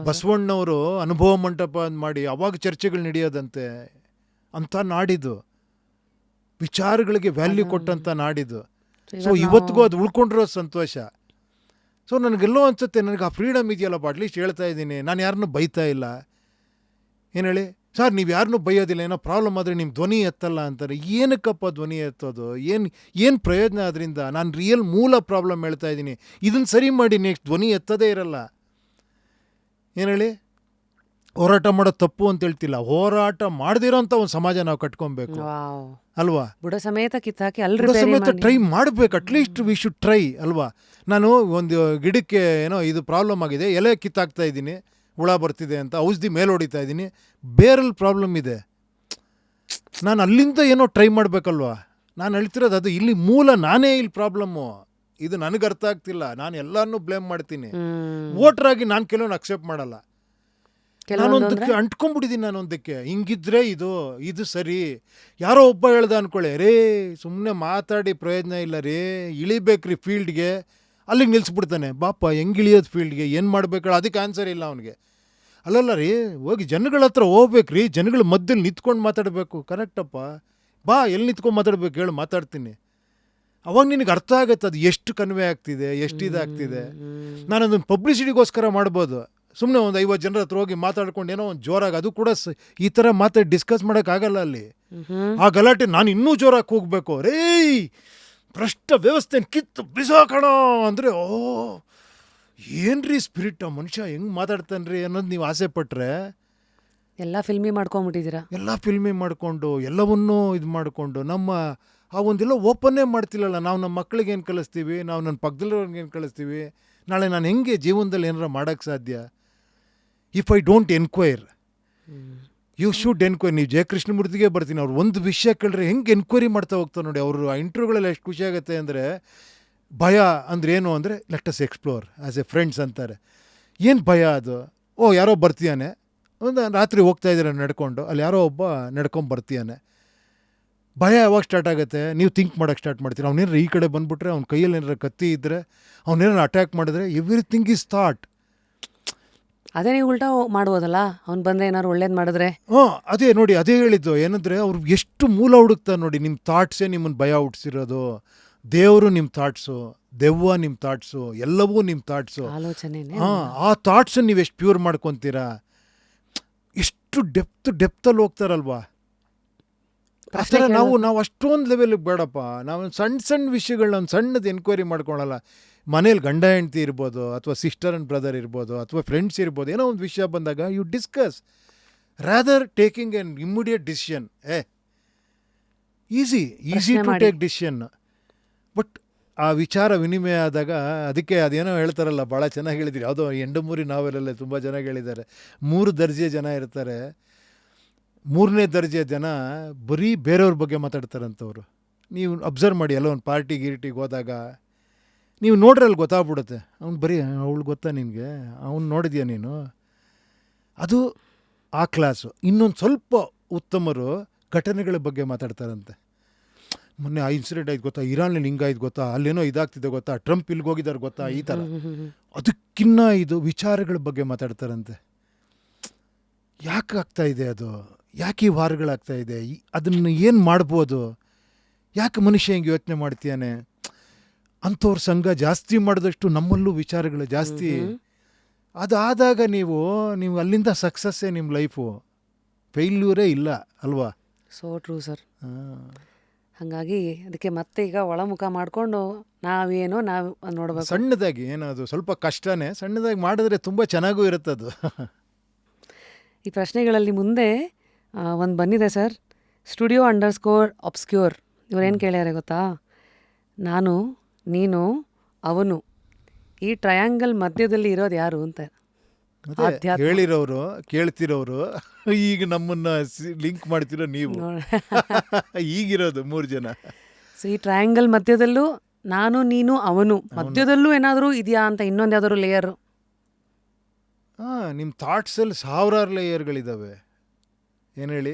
ಬಸವಣ್ಣವರು ಅನುಭವ ಮಂಟಪ ಮಾಡಿ ಅವಾಗ ಚರ್ಚೆಗಳು ನಡೆಯೋದಂತೆ. ಅಂಥ ನಾಡಿದ್ದು, ವಿಚಾರಗಳಿಗೆ ವ್ಯಾಲ್ಯೂ ಕೊಟ್ಟಂಥ ನಾಡಿದ್ದು. ಸೊ ಇವತ್ತಿಗೂ ಅದು ಉಳ್ಕೊಂಡಿರೋ ಸಂತೋಷ. ಸೊ ನನಗೆಲ್ಲೋ ಅನ್ಸುತ್ತೆ, ನನಗೆ ಆ ಫ್ರೀಡಮ್ ಇದೆಯಲ್ಲಪ್ಪ, ಅಟ್ಲೀಸ್ಟ್ ಹೇಳ್ತಾ ಇದ್ದೀನಿ. ನಾನು ಯಾರನ್ನೂ ಬೈತಾ ಇಲ್ಲ. ಏನು ಹೇಳಿ ಸರ್, ನೀವು ಯಾರನ್ನೂ ಬೈಯೋದಿಲ್ಲ, ಏನೋ ಪ್ರಾಬ್ಲಮ್ ಆದರೆ ನಿಮ್ಮ ಧ್ವನಿ ಎತ್ತಲ್ಲ ಅಂತಾರೆ. ಏನಕ್ಕಪ್ಪ ಧ್ವನಿ ಎತ್ತೋದು? ಏನು ಪ್ರಯೋಜನ ಅದರಿಂದ? ನಾನು ರಿಯಲ್ ಮೂಲ ಪ್ರಾಬ್ಲಮ್ ಹೇಳ್ತಾ ಇದ್ದೀನಿ. ಇದನ್ನು ಸರಿ ಮಾಡಿ ನೆಕ್ಸ್ಟ್ ಧ್ವನಿ ಎತ್ತದೇ ಇರಲ್ಲ. ಏನು ಹೇಳಿ, ಹೋರಾಟ ಮಾಡೋದು ತಪ್ಪು ಅಂತ ಹೇಳ್ತಿಲ್ಲ. ಹೋರಾಟ ಮಾಡದಿರೋ ಅಂತ ಒಂದು ಸಮಾಜ ನಾವು ಕಟ್ಕೊಬೇಕು ಅಲ್ವಾ. ಬುಡ ಸಮೇತ ಕಿತ್ತಾಕಿ ಸಮೇತ ಟ್ರೈ ಮಾಡಬೇಕು. ಅಟ್ಲೀಸ್ಟ್ ವಿ ಶುಡ್ ಟ್ರೈ ಅಲ್ವಾ. ನಾನು ಒಂದು ಗಿಡಕ್ಕೆ ಏನೋ ಇದು ಪ್ರಾಬ್ಲಮ್ ಆಗಿದೆ, ಎಲೆ ಕಿತ್ತಾಕ್ತಾ ಇದ್ದೀನಿ, ಹುಳ ಬರ್ತಿದೆ ಅಂತ ಔಷಧಿ ಮೇಲೆ ಹೊಡಿತಾ ಇದ್ದೀನಿ, ಬೇರಲ್ಲಿ ಪ್ರಾಬ್ಲಮ್ ಇದೆ. ನಾನು ಅಲ್ಲಿಂದ ಏನೋ ಟ್ರೈ ಮಾಡಬೇಕಲ್ವಾ. ನಾನು ಹೇಳ್ತಿರೋದು ಅದು. ಇಲ್ಲಿ ಮೂಲ ನಾನೇ ಇಲ್ಲಿ ಪ್ರಾಬ್ಲಮ್ಮು. ಇದು ನನಗೆ ಅರ್ಥ ಆಗ್ತಿಲ್ಲ. ನಾನು ಎಲ್ಲರನ್ನೂ ಬ್ಲೇಮ್ ಮಾಡ್ತೀನಿ. ವೋಟ್ರಾಗಿ ನಾನು ಕೆಲವೊಂದು ಅಕ್ಸೆಪ್ಟ್ ಮಾಡಲ್ಲ. ನಾನೊಂದಕ್ಕೆ ಅಂಟ್ಕೊಂಡ್ಬಿಟ್ಟಿದ್ದೀನಿ. ನಾನೊಂದಕ್ಕೆ ಹಿಂಗಿದ್ರೆ ಇದು ಸರಿ. ಯಾರೋ ಒಬ್ಬ ಹೇಳ್ದ ಅನ್ಕೊಳ್ಳಿ, ರೇ ಸುಮ್ಮನೆ ಮಾತಾಡಿ ಪ್ರಯೋಜನ ಇಲ್ಲ ರೀ, ಇಳಿಬೇಕ್ರಿ ಫೀಲ್ಡ್ಗೆ, ಅಲ್ಲಿಗೆ ನಿಲ್ಲಿಸ್ಬಿಡ್ತಾನೆ. ಬಾಪ ಹೆಂಗೆ ಇಳಿಯೋದು ಫೀಲ್ಡ್ಗೆ, ಏನು ಮಾಡ್ಬೇಕಲ್ಲ, ಅದಕ್ಕೆ ಆನ್ಸರ್ ಇಲ್ಲ ಅವನಿಗೆ. ಅಲ್ಲಲ್ಲ ರೀ, ಹೋಗಿ ಜನಗಳ ಹತ್ರ ಹೋಗ್ಬೇಕ್ರಿ, ಜನಗಳ ಮಧ್ಯದಲ್ಲಿ ನಿಂತ್ಕೊಂಡು ಮಾತಾಡಬೇಕು. ಕರೆಕ್ಟಪ್ಪ, ಬಾ ಎಲ್ಲಿ ನಿಂತ್ಕೊಂಡು ಮಾತಾಡ್ಬೇಕು ಹೇಳು, ಮಾತಾಡ್ತೀನಿ. ಅವಾಗ ನಿನಗೆ ಅರ್ಥ ಆಗುತ್ತೆ ಅದು ಎಷ್ಟು ಕನ್ವೆ ಆಗ್ತಿದೆ, ಎಷ್ಟು ಇದಾಗ್ತಿದೆ. ನಾನು ಅದನ್ನು ಪಬ್ಲಿಸಿಟಿಗೋಸ್ಕರ ಮಾಡ್ಬೋದು. ಸುಮ್ಮನೆ ಒಂದು 50 ಜನರ ಹತ್ರ ಹೋಗಿ ಮಾತಾಡ್ಕೊಂಡು ಏನೋ ಒಂದು ಜೋರಾಗಿ, ಅದು ಕೂಡ ಈ ಥರ ಮಾತಾಡಿ ಡಿಸ್ಕಸ್ ಮಾಡೋಕ್ಕಾಗಲ್ಲ ಅಲ್ಲಿ. ಆ ಗಲಾಟೆ ನಾನು ಇನ್ನೂ ಜೋರಾಗಿ ಹೋಗ್ಬೇಕು. ರೇ ಭ್ರಷ್ಟ ವ್ಯವಸ್ಥೆ ಕಿತ್ತು ಬಿಸಾಕೋಣ ಅಂದರೆ, ಓ ಏನ್ರಿ ಸ್ಪಿರಿಟ್, ಆ ಮನುಷ್ಯ ಹೆಂಗೆ ಮಾತಾಡ್ತಾನ್ರಿ ಅನ್ನೋದು ನೀವು ಆಸೆ ಪಟ್ಟರೆ ಎಲ್ಲ ಫಿಲ್ಮಿ ಮಾಡ್ಕೊಂಬಿಟ್ಟಿದ್ದೀರಾ. ಎಲ್ಲ ಫಿಲ್ಮಿ ಮಾಡಿಕೊಂಡು ಎಲ್ಲವನ್ನೂ ಇದು ಮಾಡಿಕೊಂಡು ನಮ್ಮ ಆ ಒಂದೆಲ್ಲ ಓಪನ್ನೇ ಮಾಡ್ತಿಲ್ಲಲ್ಲ. ನಾವು ನಮ್ಮ ಮಕ್ಕಳಿಗೆ ಏನು ಕಲಿಸ್ತೀವಿ, ನಾವು ನನ್ನ ಪಕ್ಕದಲ್ಲಿರೋರ್ಗೆ ಏನು ಕಲಿಸ್ತೀವಿ, ನಾಳೆ ನಾನು ಹೆಂಗೆ ಜೀವನದಲ್ಲಿ ಏನಾರ ಮಾಡೋಕ್ಕೆ ಸಾಧ್ಯ? If I don't enquire, you should enquire. ನೀವು ಜಯಕೃಷ್ಣಮೂರ್ತಿಗೆ ಬರ್ತೀನಿ, ಅವ್ರು ಒಂದು ವಿಷಯ ಕೇಳಿದ್ರೆ ಹೆಂಗೆ ಎನ್ಕ್ವೈರಿ ಮಾಡ್ತಾ ಹೋಗ್ತಾರೆ ನೋಡಿ. ಅವರು ಆ ಇಂಟರ್ವ್ಯೂಗಳೆಲ್ಲ ಎಷ್ಟು ಖುಷಿ ಆಗುತ್ತೆ ಅಂದರೆ, ಭಯ ಅಂದರೆ ಏನು ಅಂದರೆ let us explore as A friends ಅಂತಾರೆ. ಏನು ಭಯ ಅದು? ಓ ಯಾರೋ ಬರ್ತೀಯಾನೆ, ಒಂದು ರಾತ್ರಿ ಹೋಗ್ತಾ ಇದ್ದೀರ ನಡ್ಕೊಂಡು, ಅಲ್ಲಿ ಯಾರೋ ಒಬ್ಬ ನಡ್ಕೊಂಡು ಬರ್ತೀಯಾನೆ. ಭಯ ಯಾವಾಗ ಸ್ಟಾರ್ಟ್ ಆಗುತ್ತೆ? ನೀವು ಥಿಂಕ್ ಮಾಡೋಕ್ಕೆ ಸ್ಟಾರ್ಟ್ ಮಾಡ್ತೀರಿ. ಅವನೇನಾರು ಈ ಕಡೆ ಬಂದುಬಿಟ್ರೆ, ಅವ್ನ ಕೈಯಲ್ಲಿ ಏನಾರ ಕತ್ತಿ ಇದ್ದರೆ, ಅವನೇನಾರು ಅಟ್ಯಾಕ್ ಮಾಡಿದ್ರೆ, ಎವ್ರಿಥಿಂಗ್ ಈಸ್ ಥಾಟ್. ಅದೇ ನೀವು ಉಲ್ಟಾ ಮಾಡ್ಬೋದಲ್ಲ, ಅವ್ನು ಬಂದರೆ ಏನಾದ್ರು ಒಳ್ಳೇದು ಮಾಡಿದ್ರೆ. ಅದೇ ನೋಡಿ, ಅದೇ ಹೇಳಿದ್ದು ಏನಂದರೆ, ಅವ್ರು ಎಷ್ಟು ಮೂಲ ಹುಡುಕ್ತಾರೆ ನೋಡಿ. ನಿಮ್ಮ ಥಾಟ್ಸೇ ನಿಮ್ಮನ್ನು ಭಯ ಹುಟ್ಟಿಸಿರೋದು. ದೇವರು ನಿಮ್ಮ ಥಾಟ್ಸು, ದೆವ್ವ ನಿಮ್ಮ ಥಾಟ್ಸು, ಎಲ್ಲವೂ ನಿಮ್ಮ ಥಾಟ್ಸು, ಆಲೋಚನೆ. ಆ ಥಾಟ್ಸನ್ನು ನೀವು ಎಷ್ಟು ಪ್ಯೂರ್ ಮಾಡ್ಕೊತೀರಾ, ಎಷ್ಟು ಡೆಪ್ತಲ್ಲಿ ಹೋಗ್ತಾರಲ್ವಾ. ಆ ಥರ ನಾವು ಅಷ್ಟೊಂದು ಲೆವೆಲ್ಗೆ ಬೇಡಪ್ಪ. ನಾವು ಸಣ್ಣ ವಿಷಯಗಳನ್ನ ಒಂದು ಸಣ್ಣದು ಎನ್ಕ್ವೈರಿ ಮಾಡ್ಕೊಳಲ್ಲ. ಮನೇಲಿ ಗಂಡ ಹೆಂಡ್ತಿ ಇರ್ಬೋದು, ಅಥವಾ ಸಿಸ್ಟರ್ ಆ್ಯಂಡ್ ಬ್ರದರ್ ಇರ್ಬೋದು, ಅಥವಾ ಫ್ರೆಂಡ್ಸ್ ಇರ್ಬೋದು, ಏನೋ ಒಂದು ವಿಷಯ ಬಂದಾಗ you discuss rather taking an immediate decision. Easy to take decision. But ಆ ವಿಚಾರ ವಿನಿಮಯ ಆದಾಗ, ಅದಕ್ಕೆ ಅದೇನೋ ಹೇಳ್ತಾರಲ್ಲ, ಭಾಳ ಚೆನ್ನಾಗಿ ಹೇಳಿದಿರಿ. ಯಾವುದೋ ಎಂಡಮೂರಿ ನಾವೆಲ್ಲೇ ತುಂಬ ಚೆನ್ನಾಗಿ ಹೇಳಿದ್ದಾರೆ. 3 ದರ್ಜೆ ಜನ ಇರ್ತಾರೆ. 3ನೇ ದರ್ಜೆ ಜನ ಬರೀ ಬೇರೆಯವ್ರ ಬಗ್ಗೆ ಮಾತಾಡ್ತಾರಂಥವ್ರು. ನೀವು ಅಬ್ಸರ್ವ್ ಮಾಡಿ, ಎಲ್ಲ ಒಂದು ಪಾರ್ಟಿಗೆ ಹೋದಾಗ ನೀವು ನೋಡ್ರಲ್ಲಿ ಗೊತ್ತಾಗ್ಬಿಡುತ್ತೆ. ಅವ್ನು ಬರೀ ಅವಳು ಗೊತ್ತಾ ನಿನಗೆ, ಅವ್ನು ನೋಡಿದ್ಯಾ ನೀನು, ಅದು ಆ ಕ್ಲಾಸು. ಇನ್ನೊಂದು ಸ್ವಲ್ಪ ಉತ್ತಮರು ಘಟನೆಗಳ ಬಗ್ಗೆ ಮಾತಾಡ್ತಾರಂತೆ. ಮೊನ್ನೆ ಆ ಇನ್ಸಿಡೆಂಟ್ ಆಯ್ತು ಗೊತ್ತಾ, ಇರಾನಲ್ಲಿ ಹಿಂಗಾಯ್ತು ಗೊತ್ತಾ, ಅಲ್ಲೇನೋ ಇದಾಗ್ತಿದೆ ಗೊತ್ತಾ, ಟ್ರಂಪ್ ಇಲ್ಲಿಗೆ ಹೋಗಿದ್ದಾರೆ ಗೊತ್ತಾ, ಈ ಥರ. ಅದಕ್ಕಿನ್ನ ಇದು ವಿಚಾರಗಳ ಬಗ್ಗೆ ಮಾತಾಡ್ತಾರಂತೆ. ಯಾಕೆ ಆಗ್ತಾ ಇದೆ ಅದು? ಯಾಕೆ ಈ ವಾರಗಳಾಗ್ತಾ ಇದೆ? ಅದನ್ನು ಏನು ಮಾಡ್ಬೋದು? ಯಾಕೆ ಮನುಷ್ಯ ಹಿಂಗೆ ಯೋಚನೆ ಮಾಡ್ತೀಯಾನೆ? ಅಂಥವ್ರ ಸಂಘ ಜಾಸ್ತಿ ಮಾಡಿದಷ್ಟು ನಮ್ಮಲ್ಲೂ ವಿಚಾರಗಳು ಜಾಸ್ತಿ. ಅದಾದಾಗ ನೀವು ಅಲ್ಲಿಂದ ಸಕ್ಸಸ್ಸೇ ನಿಮ್ಮ ಲೈಫು, ಫೇಲ್ಯೂರೇ ಇಲ್ಲ ಅಲ್ವಾ. So true sir. ಹಾಗಾಗಿ ಅದಕ್ಕೆ ಮತ್ತೆ ಈಗ ಒಳಮುಖ ಮಾಡಿಕೊಂಡು ನಾವು ನೋಡಬೇಕು. ಸಣ್ಣದಾಗಿ ಏನದು ಸ್ವಲ್ಪ ಕಷ್ಟನೇ, ಸಣ್ಣದಾಗಿ ಮಾಡಿದ್ರೆ ತುಂಬ ಚೆನ್ನಾಗೂ ಇರುತ್ತದು. ಈ ಪ್ರಶ್ನೆಗಳಲ್ಲಿ ಮುಂದೆ ಒಂದು ಬಂದಿದೆ ಸರ್, Studio_Obscure. ಇವರೇನು ಕೇಳ್ಯಾರೆ ಗೊತ್ತಾ, ನಾನು, ನೀನು, ಅವನು, ಈ ಟ್ರಯಾಂಗಲ್ ಮಧ್ಯದಲ್ಲಿ ಇರೋದು ಯಾರು ಅಂತ. ಮತ್ತೆ ಆಧ್ಯಾತ್ಮ. ಹೇಳಿರೋರು ಕೇಳ್ತಿರೋರು ಈಗ ನಮ್ಮನ್ನ ಲಿಂಕ್ ಮಾಡ್ತಿರೋ ನೀವು ಈಗಿರೋದು 3 ಜನ. ಸೊ ಈ ಟ್ರಯಾಂಗಲ್ ಮಧ್ಯದಲ್ಲೂ ನಾನು ನೀನು ಅವನು ಮಧ್ಯದಲ್ಲೂ ಏನಾದರೂ ಇದೆಯಾ ಅಂತ ಇನ್ನೊಂದು ಯಾವ್ದಾದ್ರು ಲೇಯರ್. ನಿಮ್ಮ ಥಾಟ್ಸಲ್ಲಿ ಸಾವಿರಾರು ಲೇಯರ್ಗಳಿದ್ದಾವೆ. ಏನು ಹೇಳಿ,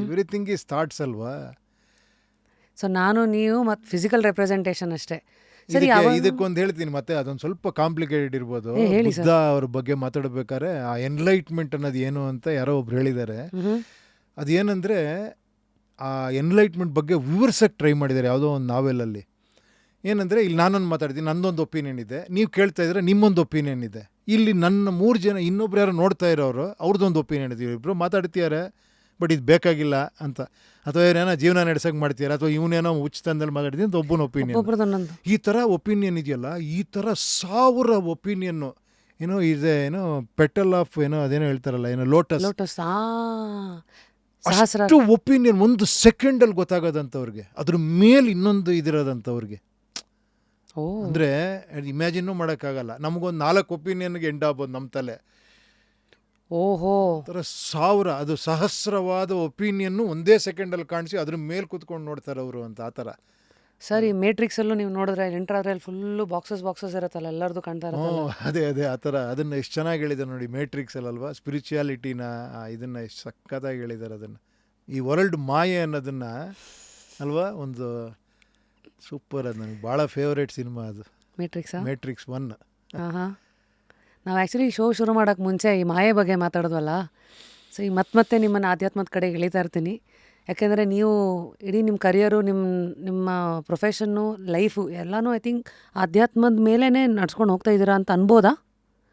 ಎವ್ರಿಥಿಂಗ್ ಈಸ್ ಥಾಟ್ಸ್ ಅಲ್ವಾ? ಸೊ ನಾನು ನೀವು ಮತ್ತು ಫಿಸಿಕಲ್ ರೆಪ್ರೆಸೆಂಟೇಷನ್ ಅಷ್ಟೇ. ಸರಿ, ಇದಕ್ಕೊಂದು ಹೇಳ್ತೀನಿ, ಮತ್ತೆ ಅದೊಂದು ಸ್ವಲ್ಪ ಕಾಂಪ್ಲಿಕೇಟೆಡ್ ಇರ್ಬೋದು. ಹೇಳಿ ಬುದ್ಧ ಅವ್ರ ಬಗ್ಗೆ ಮಾತಾಡ್ಬೇಕಾದ್ರೆ ಆ ಎನ್ಲೈಟ್ಮೆಂಟ್ ಅನ್ನೋದು ಏನು ಅಂತ ಯಾರೋ ಒಬ್ರು ಹೇಳಿದ್ದಾರೆ. ಅದೇನಂದರೆ ಆ ಎನ್ಲೈಟ್ಮೆಂಟ್ ಬಗ್ಗೆ ವಿವರಿಸೋಕ್ಕೆ ಟ್ರೈ ಮಾಡಿದ್ದಾರೆ ಯಾವುದೋ ಒಂದು ನಾವೆಲಲ್ಲಿ. ಏನಂದರೆ ಇಲ್ಲಿ ನಾನೊಂದು ಮಾತಾಡ್ತೀನಿ, ನನ್ನೊಂದು ಒಪಿನಿಯನ್ ಇದೆ, ನೀವು ಕೇಳ್ತಾ ಇದ್ರೆ ನಿಮ್ಮೊಂದು ಒಪಿನಿಯನ್ ಇದೆ. ಇಲ್ಲಿ ನನ್ನ 3 ಜನ ಇನ್ನೊಬ್ರು ಯಾರು ನೋಡ್ತಾ ಇರೋರು ಅವ್ರದ್ದೊಂದು ಒಪಿನಿಯನ್ ಇದೆ. ಇಬ್ಬರು ಮಾತಾಡ್ತಿದ್ದಾರೆ, ಬಟ್ ಇದು ಬೇಕಾಗಿಲ್ಲ ಅಂತ, ಅಥವಾ ಏನೇನೋ ಜೀವನ ನಡೆಸೋಕೆ ಮಾಡ್ತೀರಾ, ಅಥವಾ ಇವನೇನೋ ಉಚಿತದಲ್ಲಿ ಮಾತಾಡ್ತೀನಿ ಅಂತ ಒಬ್ಬನ ಒಪಿನಿಯನ್. ಈ ಥರ ಒಪಿನಿಯನ್ ಇದೆಯಲ್ಲ, ಈ ಥರ 1000 ಒಪಿನಿಯನ್ನು ಏನೋ ಇದೆ. ಏನೋ ಪೆಟಲ್ ಆಫ್ ಏನೋ ಅದೇನೋ ಹೇಳ್ತಾರಲ್ಲ, ಏನೋ ಲೋಟಸ್, ಅಷ್ಟು ಒಪಿನಿಯನ್ 1 ಸೆಕೆಂಡಲ್ಲಿ ಗೊತ್ತಾಗೋದಂಥವ್ರಿಗೆ, ಅದ್ರ ಮೇಲೆ ಇನ್ನೊಂದು ಇದಿರೋದಂಥವ್ರಿಗೆ. ಅಂದರೆ ಇಮ್ಯಾಜಿನ್ನೂ ಮಾಡೋಕ್ಕಾಗಲ್ಲ. ನಮಗೊಂದು 4 ಒಪಿನಿಯನ್ಗೆ ಎಂಡ್ ಆಗ್ಬೋದು ನಮ್ಮ ತಲೆ. ಓಹೋ, ಥರ 1000 ಅದು ಸಹಸ್ರವಾದ ಒಪಿನಿಯನ್ನು ಒಂದೇ ಸೆಕೆಂಡಲ್ಲಿ ಕಾಣಿಸಿ ಅದ್ರ ಮೇಲೆ ಕೂತ್ಕೊಂಡು ನೋಡ್ತಾರೆ ಅವರು ಅಂತ. ಆ ಥರ ಸರಿ. ಮೇಟ್ರಿಕ್ಸಲ್ಲೂ ನೀವು ನೋಡಿದ್ರೆ ಎಂಟ್ರಾದ್ರಲ್ಲಿ ಫುಲ್ಲು ಬಾಕ್ಸಸ್ ಇರುತ್ತಲ್ಲ, ಎಲ್ಲರದು ಕಾಣ್ತಾ ಇರೋದು. ಅದೇ ಆ ಥರ. ಅದನ್ನು ಎಷ್ಟು ಚೆನ್ನಾಗಿ ಹೇಳಿದ್ದಾರೆ ನೋಡಿ ಮ್ಯಾಟ್ರಿಕ್ಸಲ್ಲಲ್ವಾ, ಸ್ಪಿರಿಚುಯಾಲಿಟಿನ ಇದನ್ನು ಎಷ್ಟು ಸಖತ್ತಾಗಿ ಹೇಳಿದ್ದಾರೆ. ಅದನ್ನು ಈ ವರ್ಲ್ಡ್ ಮಾಯೆ ಅನ್ನೋದನ್ನು ಅಲ್ವಾ, ಒಂದು ಸೂಪರ್. ಅದು ನನಗೆ ಭಾಳ ಫೇವ್ರೇಟ್ ಸಿನಿಮಾ ಅದು ಮ್ಯಾಟ್ರಿಕ್ಸ್ 1. ಹಾಂ, ನಾವು ಆ್ಯಕ್ಚುಲಿ ಶೋ ಶುರು ಮಾಡೋಕ್ಕೆ ಮುಂಚೆ ಈ ಮಾಯೆ ಬಗ್ಗೆ ಮಾತಾಡೋದ್ವಲ್ಲ. ಸೊ ಈ ಮತ್ತೆ ನಿಮ್ಮನ್ನು ಆಧ್ಯಾತ್ಮದ ಕಡೆ ಎಳಿತಾ ಇರ್ತೀನಿ. ಯಾಕೆಂದರೆ ನೀವು ಇಡೀ ನಿಮ್ಮ ಕರಿಯರು, ನಿಮ್ಮ ಪ್ರೊಫೆಷನ್ನು, ಲೈಫು ಎಲ್ಲನೂ ಐ ಥಿಂಕ್ ಆಧ್ಯಾತ್ಮದ ಮೇಲೇ ನಡ್ಸ್ಕೊಂಡು ಹೋಗ್ತಾ ಇದ್ದೀರಾ ಅಂತ ಅನ್ಬೋದಾ?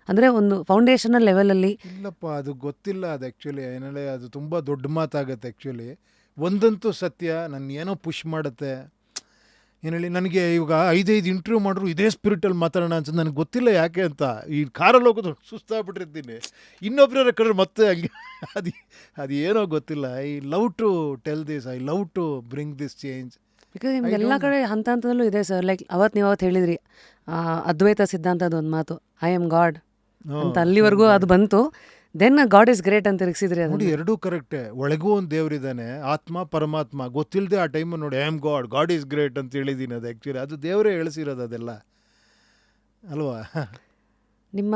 ಅಂದರೆ ಒಂದು ಫೌಂಡೇಶನಲ್ ಲೆವೆಲಲ್ಲಿ. ಇಲ್ಲಪ್ಪ, ಅದು ಗೊತ್ತಿಲ್ಲ. ಅದು ಆ್ಯಕ್ಚುಲಿ ಏನೇಳಿ ಅದು ತುಂಬ ದೊಡ್ಡ ಮಾತಾಗುತ್ತೆ. ಆ್ಯಕ್ಚುಲಿ ಒಂದಂತೂ ಸತ್ಯ, ನನ್ನ ಏನೋ ಪುಷ್ ಮಾಡುತ್ತೆ. ಏನು ಹೇಳಿ, ನನಗೆ ಇವಾಗ 5 ಇಂಟರ್ವ್ಯೂ ಮಾಡಿದ್ರು ಇದೇ ಸ್ಪಿರಿಟಲ್ಲಿ ಮಾತಾಡೋಣ ಅಂತ ನನಗೆ ಗೊತ್ತಿಲ್ಲ ಯಾಕೆ ಅಂತ. ಈ ಕಾರಲ್ಲಿ ಹೋಗೋದು ಸುಸ್ತಾಗ್ಬಿಟ್ಟಿರ್ತೀನಿ, ಇನ್ನೊಬ್ಬರ ಕಡೆ ಮತ್ತೆ ಹಂಗೆ ಅದು ಏನೋ ಗೊತ್ತಿಲ್ಲ. I love to tell this, I love to bring this change. Because ನಿಮ್ಗೆ ಎಲ್ಲ ಕಡೆ ಹಂತದಲ್ಲೂ ಇದೆ ಸರ್. ಲೈಕ್ ನೀವು ಅವತ್ತು ಹೇಳಿದ್ರಿ ಅದ್ವೈತ ಸಿದ್ಧಾಂತದ ಒಂದು ಮಾತು, ಐ ಆಮ್ ಗಾಡ್ ಅಂತ. ಅಲ್ಲಿವರೆಗೂ ಅದು ಬಂತು. ದೆನ್ ಗಾಡ್ ಇಸ್ ಗ್ರೇಟ್ ಅಂತ ತಿರುಗಿಸಿದ್ರಿ. ಅದು ನೋಡಿ, ಎರಡೂ ಕರೆಕ್ಟೇ. ಒಳಗೂ ಒಂದು ದೇವರಿದ್ದಾನೆ, ಆತ್ಮ ಪರಮಾತ್ಮ. ಗೊತ್ತಿಲ್ಲದೆ ಆ ಟೈಮ್ ನೋಡಿ I am god is great ಅಂತ ಹೇಳಿದ್ದೀನಿ. ಅದು ಆ್ಯಕ್ಚುಲಿ ಅದು ದೇವರೇ ಹೇಳಿಸಿರೋದು ಅದೆಲ್ಲ ಅಲ್ವಾ. ನಿಮ್ಮ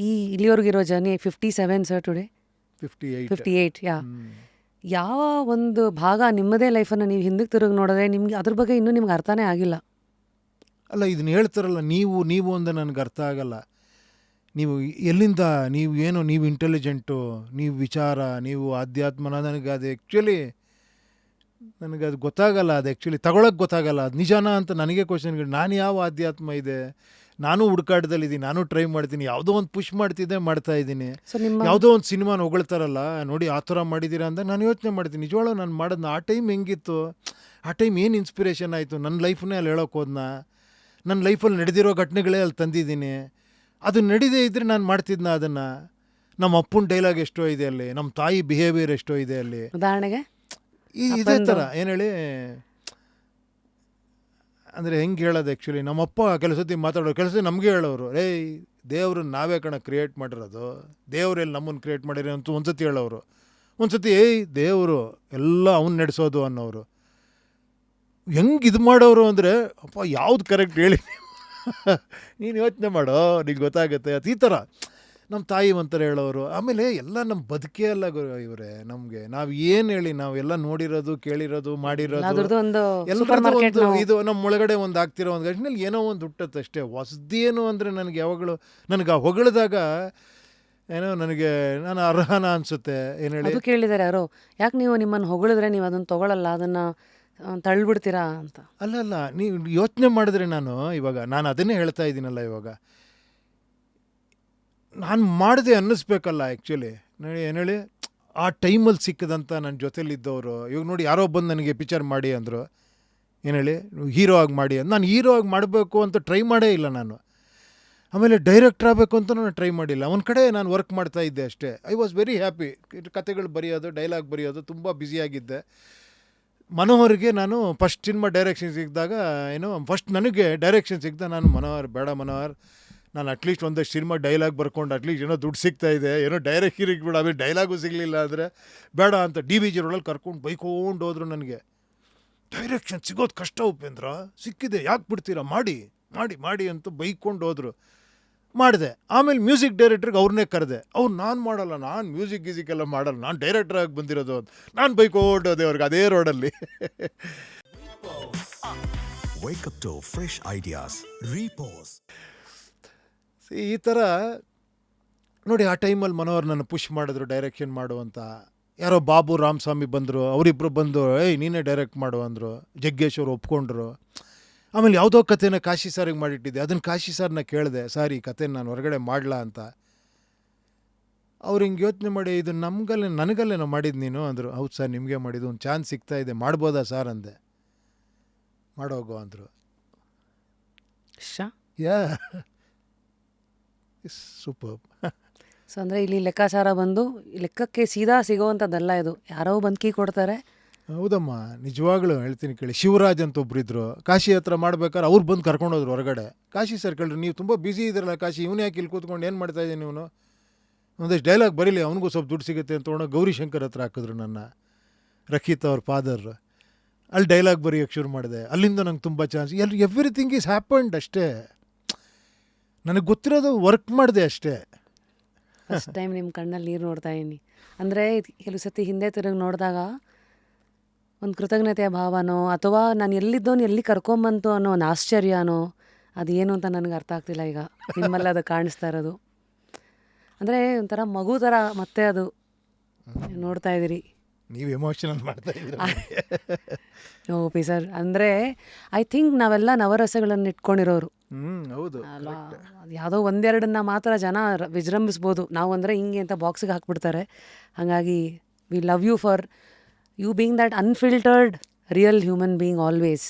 ಈ ಇಲ್ಲಿವರೆಗಿರೋ ಜರ್ನಿ 57 ಸರ್, ಟುಡೇ 58. ಯಾವ ಒಂದು ಭಾಗ ನಿಮ್ಮದೇ ಲೈಫನ್ನು ನೀವು ಹಿಂದಕ್ಕೆ ತಿರುಗಿ ನೋಡಿದ್ರೆ ನಿಮ್ಗೆ ಅದ್ರ ಬಗ್ಗೆ ಇನ್ನೂ ನಿಮ್ಗೆ ಅರ್ಥನೇ ಆಗಿಲ್ಲ? ಅಲ್ಲ, ಇದನ್ನ ಹೇಳ್ತಾರಲ್ಲ, ನೀವು ಅಂದ ನನಗೆ ಅರ್ಥ ಆಗಲ್ಲ. ನೀವು ಎಲ್ಲಿಂದ, ನೀವು ಇಂಟೆಲಿಜೆಂಟು, ನೀವು ವಿಚಾರ, ನೀವು ಆಧ್ಯಾತ್ಮನ, ನನಗೆ ಅದು ಆ್ಯಕ್ಚುಲಿ ನನಗದು ಗೊತ್ತಾಗಲ್ಲ. ಅದು ಆ್ಯಕ್ಚುಲಿ ತಗೊಳಕ್ಕೆ ಗೊತ್ತಾಗಲ್ಲ. ಅದು ನಿಜಾನ ಅಂತ ನನಗೆ ಕ್ವಶನ್ಗಳು. ನಾನು ಯಾವ ಆಧ್ಯಾತ್ಮ ಇದೆ, ನಾನು ಹುಡುಕಾಟದಲ್ಲಿದ್ದೀನಿ, ನಾನು ಟ್ರೈ ಮಾಡ್ತೀನಿ, ಯಾವುದೋ ಒಂದು ಪುಷ್ ಮಾಡ್ತಾಯಿದ್ದೀನಿ. ಯಾವುದೋ ಒಂದು ಸಿನಿಮಾನ ಹೊಗಳ್ತಾರಲ್ಲ, ನೋಡಿ ಆ ಥರ ಮಾಡಿದ್ದೀರಾ ಅಂತ ನಾನು ಯೋಚನೆ ಮಾಡ್ತೀನಿ, ನಿಜವಾಗ್ಲೂ ನಾನು ಮಾಡೋದನ್ನ ಆ ಟೈಮ್ ಹೆಂಗಿತ್ತು, ಆ ಟೈಮ್ ಏನು ಇನ್ಸ್ಪಿರೇಷನ್ ಆಯಿತು, ನನ್ನ ಲೈಫನ್ನೇ ಅಲ್ಲಿ ಹೇಳೋಕೆ ಹೋದ್ನ, ನನ್ನ ಲೈಫಲ್ಲಿ ನಡೆದಿರೋ ಘಟನೆಗಳೇ ಅಲ್ಲಿ ತಂದಿದ್ದೀನಿ. ಅದು ನಡೀದೇ ಇದ್ದರೆ ನಾನು ಮಾಡ್ತಿದ್ನ ಅದನ್ನು. ನಮ್ಮ ಅಪ್ಪನ ಡೈಲಾಗ್ ಎಷ್ಟೋ ಇದೆ ಅಲ್ಲಿ, ನಮ್ಮ ತಾಯಿ ಬಿಹೇವಿಯರ್ ಎಷ್ಟೋ ಇದೆ ಅಲ್ಲಿ. ಉದಾಹರಣೆಗೆ ಇದೇ ಥರ ಏನು ಹೇಳಿ, ಅಂದರೆ ಹೆಂಗೆ ಹೇಳೋದು, ಆ್ಯಕ್ಚುಲಿ ನಮ್ಮಪ್ಪ ಕೆಲಸತಿ ಮಾತಾಡೋರು, ಕೆಲಸ ನಮಗೆ ಹೇಳೋರು, ದೇವ್ರನ್ನ ನಾವೇ ಕ್ರಿಯೇಟ್ ಮಾಡಿರೋದು, ದೇವ್ರೆಲ್ಲಿ ನಮ್ಮನ್ನು ಕ್ರಿಯೇಟ್ ಮಾಡಿರೋ ಅಂತ ಒಂದ್ಸತಿ ಹೇಳೋರು. ಒಂದ್ಸತಿ ದೇವರು ಎಲ್ಲ ಅವ್ನು ನಡೆಸೋದು ಅನ್ನೋರು. ಹೆಂಗೆ ಇದು ಮಾಡೋರು ಅಂದರೆ, ಅಪ್ಪ ಯಾವ್ದು ಕರೆಕ್ಟ್ ಹೇಳಿ ನೀನು ಯೋಚನೆ ಮಾಡೋ, ನಿಂಗೆ ಗೊತ್ತಾಗುತ್ತೆ ಅದು. ಈ ಥರ ನಮ್ಮ ತಾಯಿ ಒಂಥರ ಹೇಳೋರು. ಆಮೇಲೆ ಎಲ್ಲ ನಮ್ಮ ಬದುಕೇ ಅಲ್ಲ ಇವರೇ ನಮಗೆ. ನಾವು ಏನು ಹೇಳಿ, ನಾವೆಲ್ಲ ನೋಡಿರೋದು, ಕೇಳಿರೋದು, ಮಾಡಿರೋದು ಎಲ್ಲರದ್ದು ಇದು ನಮ್ಮ ಒಳಗಡೆ ಒಂದು ಆಗ್ತಿರೋ ಒಂದು ಗಂಟೆನಲ್ಲಿ ಏನೋ ಒಂದು ಹುಟ್ಟತ್ತೆ ಅಷ್ಟೇ. ಹೊಸದೇನು ಅಂದರೆ ನನಗೆ ಯಾವಾಗಲೂ ನನಗೆ ಆ ಹೊಗಳಿದಾಗ ಏನೋ ನನಗೆ ನಾನು ಅರ್ಹನ ಅನಿಸುತ್ತೆ. ಏನು ಹೇಳಿ ಕೇಳಿದ್ದಾರೆ ಯಾರೋ, ಯಾಕೆ ನೀವು ನಿಮ್ಮನ್ನು ಹೊಗಳಿದ್ರೆ ನೀವು ಅದನ್ನು ತೊಗೊಳಲ್ಲ, ಅದನ್ನು ತಳ್ಳಿಬಿಡ್ತೀರಾ ಅಂತ. ಅಲ್ಲ, ನೀವು ಯೋಚನೆ ಮಾಡಿದ್ರೆ ನಾನು ಅದನ್ನೇ ಹೇಳ್ತಾ ಇದ್ದೀನಲ್ಲ, ಇವಾಗ ನಾನು ಮಾಡಿದೆ ಅನ್ನಿಸ್ಬೇಕಲ್ಲ ಆ್ಯಕ್ಚುಲಿ. ನೋಡಿ ಏನು ಹೇಳಿ, ಆ ಟೈಮಲ್ಲಿ ಸಿಕ್ಕದಂಥ ನನ್ನ ಜೊತೆಲಿದ್ದವರು, ಇವಾಗ ನೋಡಿ ಯಾರೋ ಬಂದು ನನಗೆ ಪಿಕ್ಚರ್ ಮಾಡಿ ಅಂದರು, ಏನು ಹೇಳಿ ಹೀರೋ ಆಗಿ ಮಾಡಿ ಅಂತ. ನಾನು ಹೀರೋ ಆಗಿ ಮಾಡಬೇಕು ಅಂತ ಟ್ರೈ ಮಾಡೇ ಇಲ್ಲ ನಾನು. ಆಮೇಲೆ ಡೈರೆಕ್ಟ್ರ್ ಆಗಬೇಕು ಅಂತ ನಾನು ಟ್ರೈ ಮಾಡಿಲ್ಲ. ಒಂದು ಕಡೆ ನಾನು ವರ್ಕ್ ಮಾಡ್ತಾ ಇದ್ದೆ ಅಷ್ಟೇ. I was very happy. ಕತೆಗಳು ಬರೆಯೋದು, ಡೈಲಾಗ್ ಬರೆಯೋದು, ತುಂಬ ಬ್ಯುಸಿಯಾಗಿದ್ದೆ. ಮನೋಹರ್ಗೆ ನಾನು ಫಸ್ಟ್ ಸಿನಿಮಾ ಡೈರೆಕ್ಷನ್ ಸಿಕ್ಕಿದಾಗ ಫಸ್ಟ್ ನನಗೆ ಡೈರೆಕ್ಷನ್ ಸಿಕ್ಕಿದ ನಾನು, ಮನೋಹರ್ ಬೇಡ ಮನೋಹರ್, ನಾನು ಅಟ್ಲೀಸ್ಟ್ ಒಂದಷ್ಟು ಸಿನಿಮಾ ಡೈಲಾಗ್ ಬರ್ಕೊಂಡು ಅಟ್ಲೀಸ್ಟ್ ಏನೋ ದುಡ್ಡು ಸಿಗ್ತಾ ಇದೆ, ಏನೋ ಡೈರೆಕ್ಟ್ ಬಿಡು, ಆಮೇಲೆ ಡೈಲಾಗು ಸಿಗಲಿಲ್ಲ ಅಂದರೆ ಬೇಡ ಅಂತ DVG ರೋಡಲ್ಲಿ ಕರ್ಕೊಂಡು ಬೈಕೊಂಡು ಹೋದ್ರು. ನನಗೆ ಡೈರೆಕ್ಷನ್ ಸಿಗೋದು ಕಷ್ಟ ಉಪೇಂದ್ರ, ಸಿಕ್ಕಿದೆ ಯಾಕೆ ಬಿಡ್ತೀರಾ, ಮಾಡಿ ಮಾಡಿ ಮಾಡಿ ಅಂತ ಬೈಕೊಂಡು ಹೋದರು. ಮಾಡಿದೆ. ಆಮೇಲೆ ಮ್ಯೂಸಿಕ್ ಡೈರೆಕ್ಟ್ರಿಗೆ ಅವ್ರನ್ನೇ ಕರೆದೆ. ಅವ್ರು ನಾನು ಮಾಡಲ್ಲ, ನಾನು ಮ್ಯೂಸಿಕ್ ಎಲ್ಲ ಮಾಡಲ್ಲ, ನಾನು ಡೈರೆಕ್ಟ್ರಾಗಿ ಬಂದಿರೋದು ಅಂತ ನಾನು ಬೈಕೊಂಡೋದೆ ಅವ್ರಿಗೆ ಅದೇ ರೋಡಲ್ಲಿ. Wake up to fresh ideas. Repose. ಈ ಥರ ನೋಡಿ, ಆ ಟೈಮಲ್ಲಿ ಮನೋಹರ್ ನನ್ನ ಪುಷ್ ಮಾಡಿದ್ರು ಡೈರೆಕ್ಷನ್ ಮಾಡು ಅಂತ. ಯಾರೋ ಬಾಬು ರಾಮಸ್ವಾಮಿ ಬಂದರು, ಅವರಿಬ್ಬರು ಬಂದು ಏಯ್ ನೀನೇ ಡೈರೆಕ್ಟ್ ಮಾಡು ಅಂದರು. ಜಗ್ಗೇಶ್ ಅವರು ಒಪ್ಕೊಂಡ್ರು. ಆಮೇಲೆ ಯಾವುದೋ ಕಥೆನ ಕಾಶಿ ಸಾರಿಗೆ ಮಾಡಿಟ್ಟಿದ್ದೆ, ಅದನ್ನು ಕಾಶಿ ಸಾರ್ನ ಕೇಳಿದೆ, ಸರ್ ಈ ಕಥೆನ ನಾನು ಹೊರಗಡೆ ಮಾಡಲಾ ಅಂತ. ಅವ್ರು ಹಿಂಗೆ ಯೋಚನೆ ಮಾಡಿ, ಇದು ನನಗಲ್ಲೇನೋ ಮಾಡಿದ್ದು ನೀನು ಅಂದರು. ಹೌದು ಸರ್ ನಿಮಗೆ ಮಾಡಿದ್ದು, ಒಂದು ಚಾನ್ಸ್ ಸಿಗ್ತಾ ಇದೆ, ಮಾಡ್ಬೋದಾ ಸರ್ ಅಂದೆ. ಮಾಡೋಗೋ ಅಂದರು. ಯಾ ಸೂಪರ್. ಸೊ ಅಂದರೆ ಇಲ್ಲಿ ಲೆಕ್ಕಾಚಾರ ಬಂದು ಲೆಕ್ಕಕ್ಕೆ ಸೀದಾ ಸಿಗೋವಂಥದ್ದಲ್ಲ ಇದು, ಯಾರೋ ಬಂದು ಕೀ ಕೊಡ್ತಾರೆ. ಹೌದಮ್ಮ, ನಿಜವಾಗ್ಲೂ ಹೇಳ್ತೀನಿ ಕೇಳಿ. ಶಿವರಾಜ್ ಅಂತ ಒಬ್ಬರಿದ್ರು, ಕಾಶಿ ಹತ್ರ ಮಾಡ್ಬೇಕಾದ್ರೆ ಅವ್ರು ಬಂದು ಕರ್ಕೊಂಡೋದ್ರು ಹೊರಗಡೆ. ಕಾಶಿ ಸರ್ ಕೇಳ್ರಿ, ನೀವು ತುಂಬ ಬ್ಯುಸಿ ಇದ್ರಲ್ಲ ಕಾಶಿ, ಇವನು ಯಾಕೆ ಇಲ್ಲಿ ಕೂತ್ಕೊಂಡು ಏನು ಮಾಡ್ತಾಯಿದ್ದೀನಿ ಇವನು, ಒಂದಷ್ಟು ಡೈಲಾಗ್ ಬರೀಲಿ ಅವನಿಗೂ ಸ್ವಲ್ಪ ದುಡ್ಡು ಸಿಗುತ್ತೆ ಅಂತ ತೊಗೊಂಡು ಗೌರಿಶಂಕರ್ ಹತ್ರ ಹಾಕಿದ್ರು ನನ್ನ, ರಕ್ಷಿತ್ ಅವ್ರ ಫಾದರ್. ಅಲ್ಲಿ ಡೈಲಾಗ್ ಬರೆಯೋಕ್ಕೆ ಶುರು ಮಾಡಿದೆ. ಅಲ್ಲಿಂದ ನಂಗೆ ತುಂಬ ಚಾನ್ಸ್, ಎವ್ರಿಥಿಂಗ್ ಈಸ್ ಹ್ಯಾಪನ್ಡ್ ಅಷ್ಟೇ. ನನಗೆ ಗೊತ್ತಿರೋದು ವರ್ಕ್ ಮಾಡಿದೆ ಅಷ್ಟೇ. ಫಸ್ಟ್ ಟೈಮ್ ನಿಮ್ಮ ಕಣ್ಣಲ್ಲಿ ನೀರು ನೋಡ್ತಾ ಇದ್ದೀನಿ. ಅಂದರೆ ಕೆಲವು ಸತಿ ಹಿಂದೆ ತಿರುಗಿ ನೋಡಿದಾಗ ಒಂದು ಕೃತಜ್ಞತೆಯ ಭಾವನೋ ಅಥವಾ ನಾನು ಎಲ್ಲಿದ್ದೋನು ಎಲ್ಲಿ ಕರ್ಕೊಂಬಂತು ಅನ್ನೋ ಒಂದು ಆಶ್ಚರ್ಯನೋ ಅದೇನು ಅಂತ ನನಗೆ ಅರ್ಥ ಆಗ್ತಿಲ್ಲ ಈಗ ನಿಮ್ಮಲ್ಲಿ ಅದು ಕಾಣಿಸ್ತಾ ಇರೋದು. ಅಂದರೆ ಒಂಥರ ಮಗು ಥರ ಮತ್ತೆ ಅದು ನೋಡ್ತಾ ಇದ್ದೀರಿ. ನೀವು ಎಮೋಷನಲ್ ಮಾಡ್ತಾ ಇದ್ದೀರಿ. ಓಪಿ ಸರ್, ಅಂದರೆ ಐ ಥಿಂಕ್ ನಾವೆಲ್ಲ ನವರಸಗಳನ್ನು ಇಟ್ಕೊಂಡಿರೋರು. ಹೌದು. ಅಲ್ಲ, ಯಾವುದೋ ಒಂದೆರಡನ್ನ ಮಾತ್ರ ಜನ ವಿಜೃಂಭಿಸ್ಬೋದು. ನಾವು ಅಂದರೆ ಹಿಂಗೆ ಅಂತ ಬಾಕ್ಸಿಗೆ ಹಾಕ್ಬಿಡ್ತಾರೆ. ಹಾಗಾಗಿ we love you for you being that unfiltered real human being always.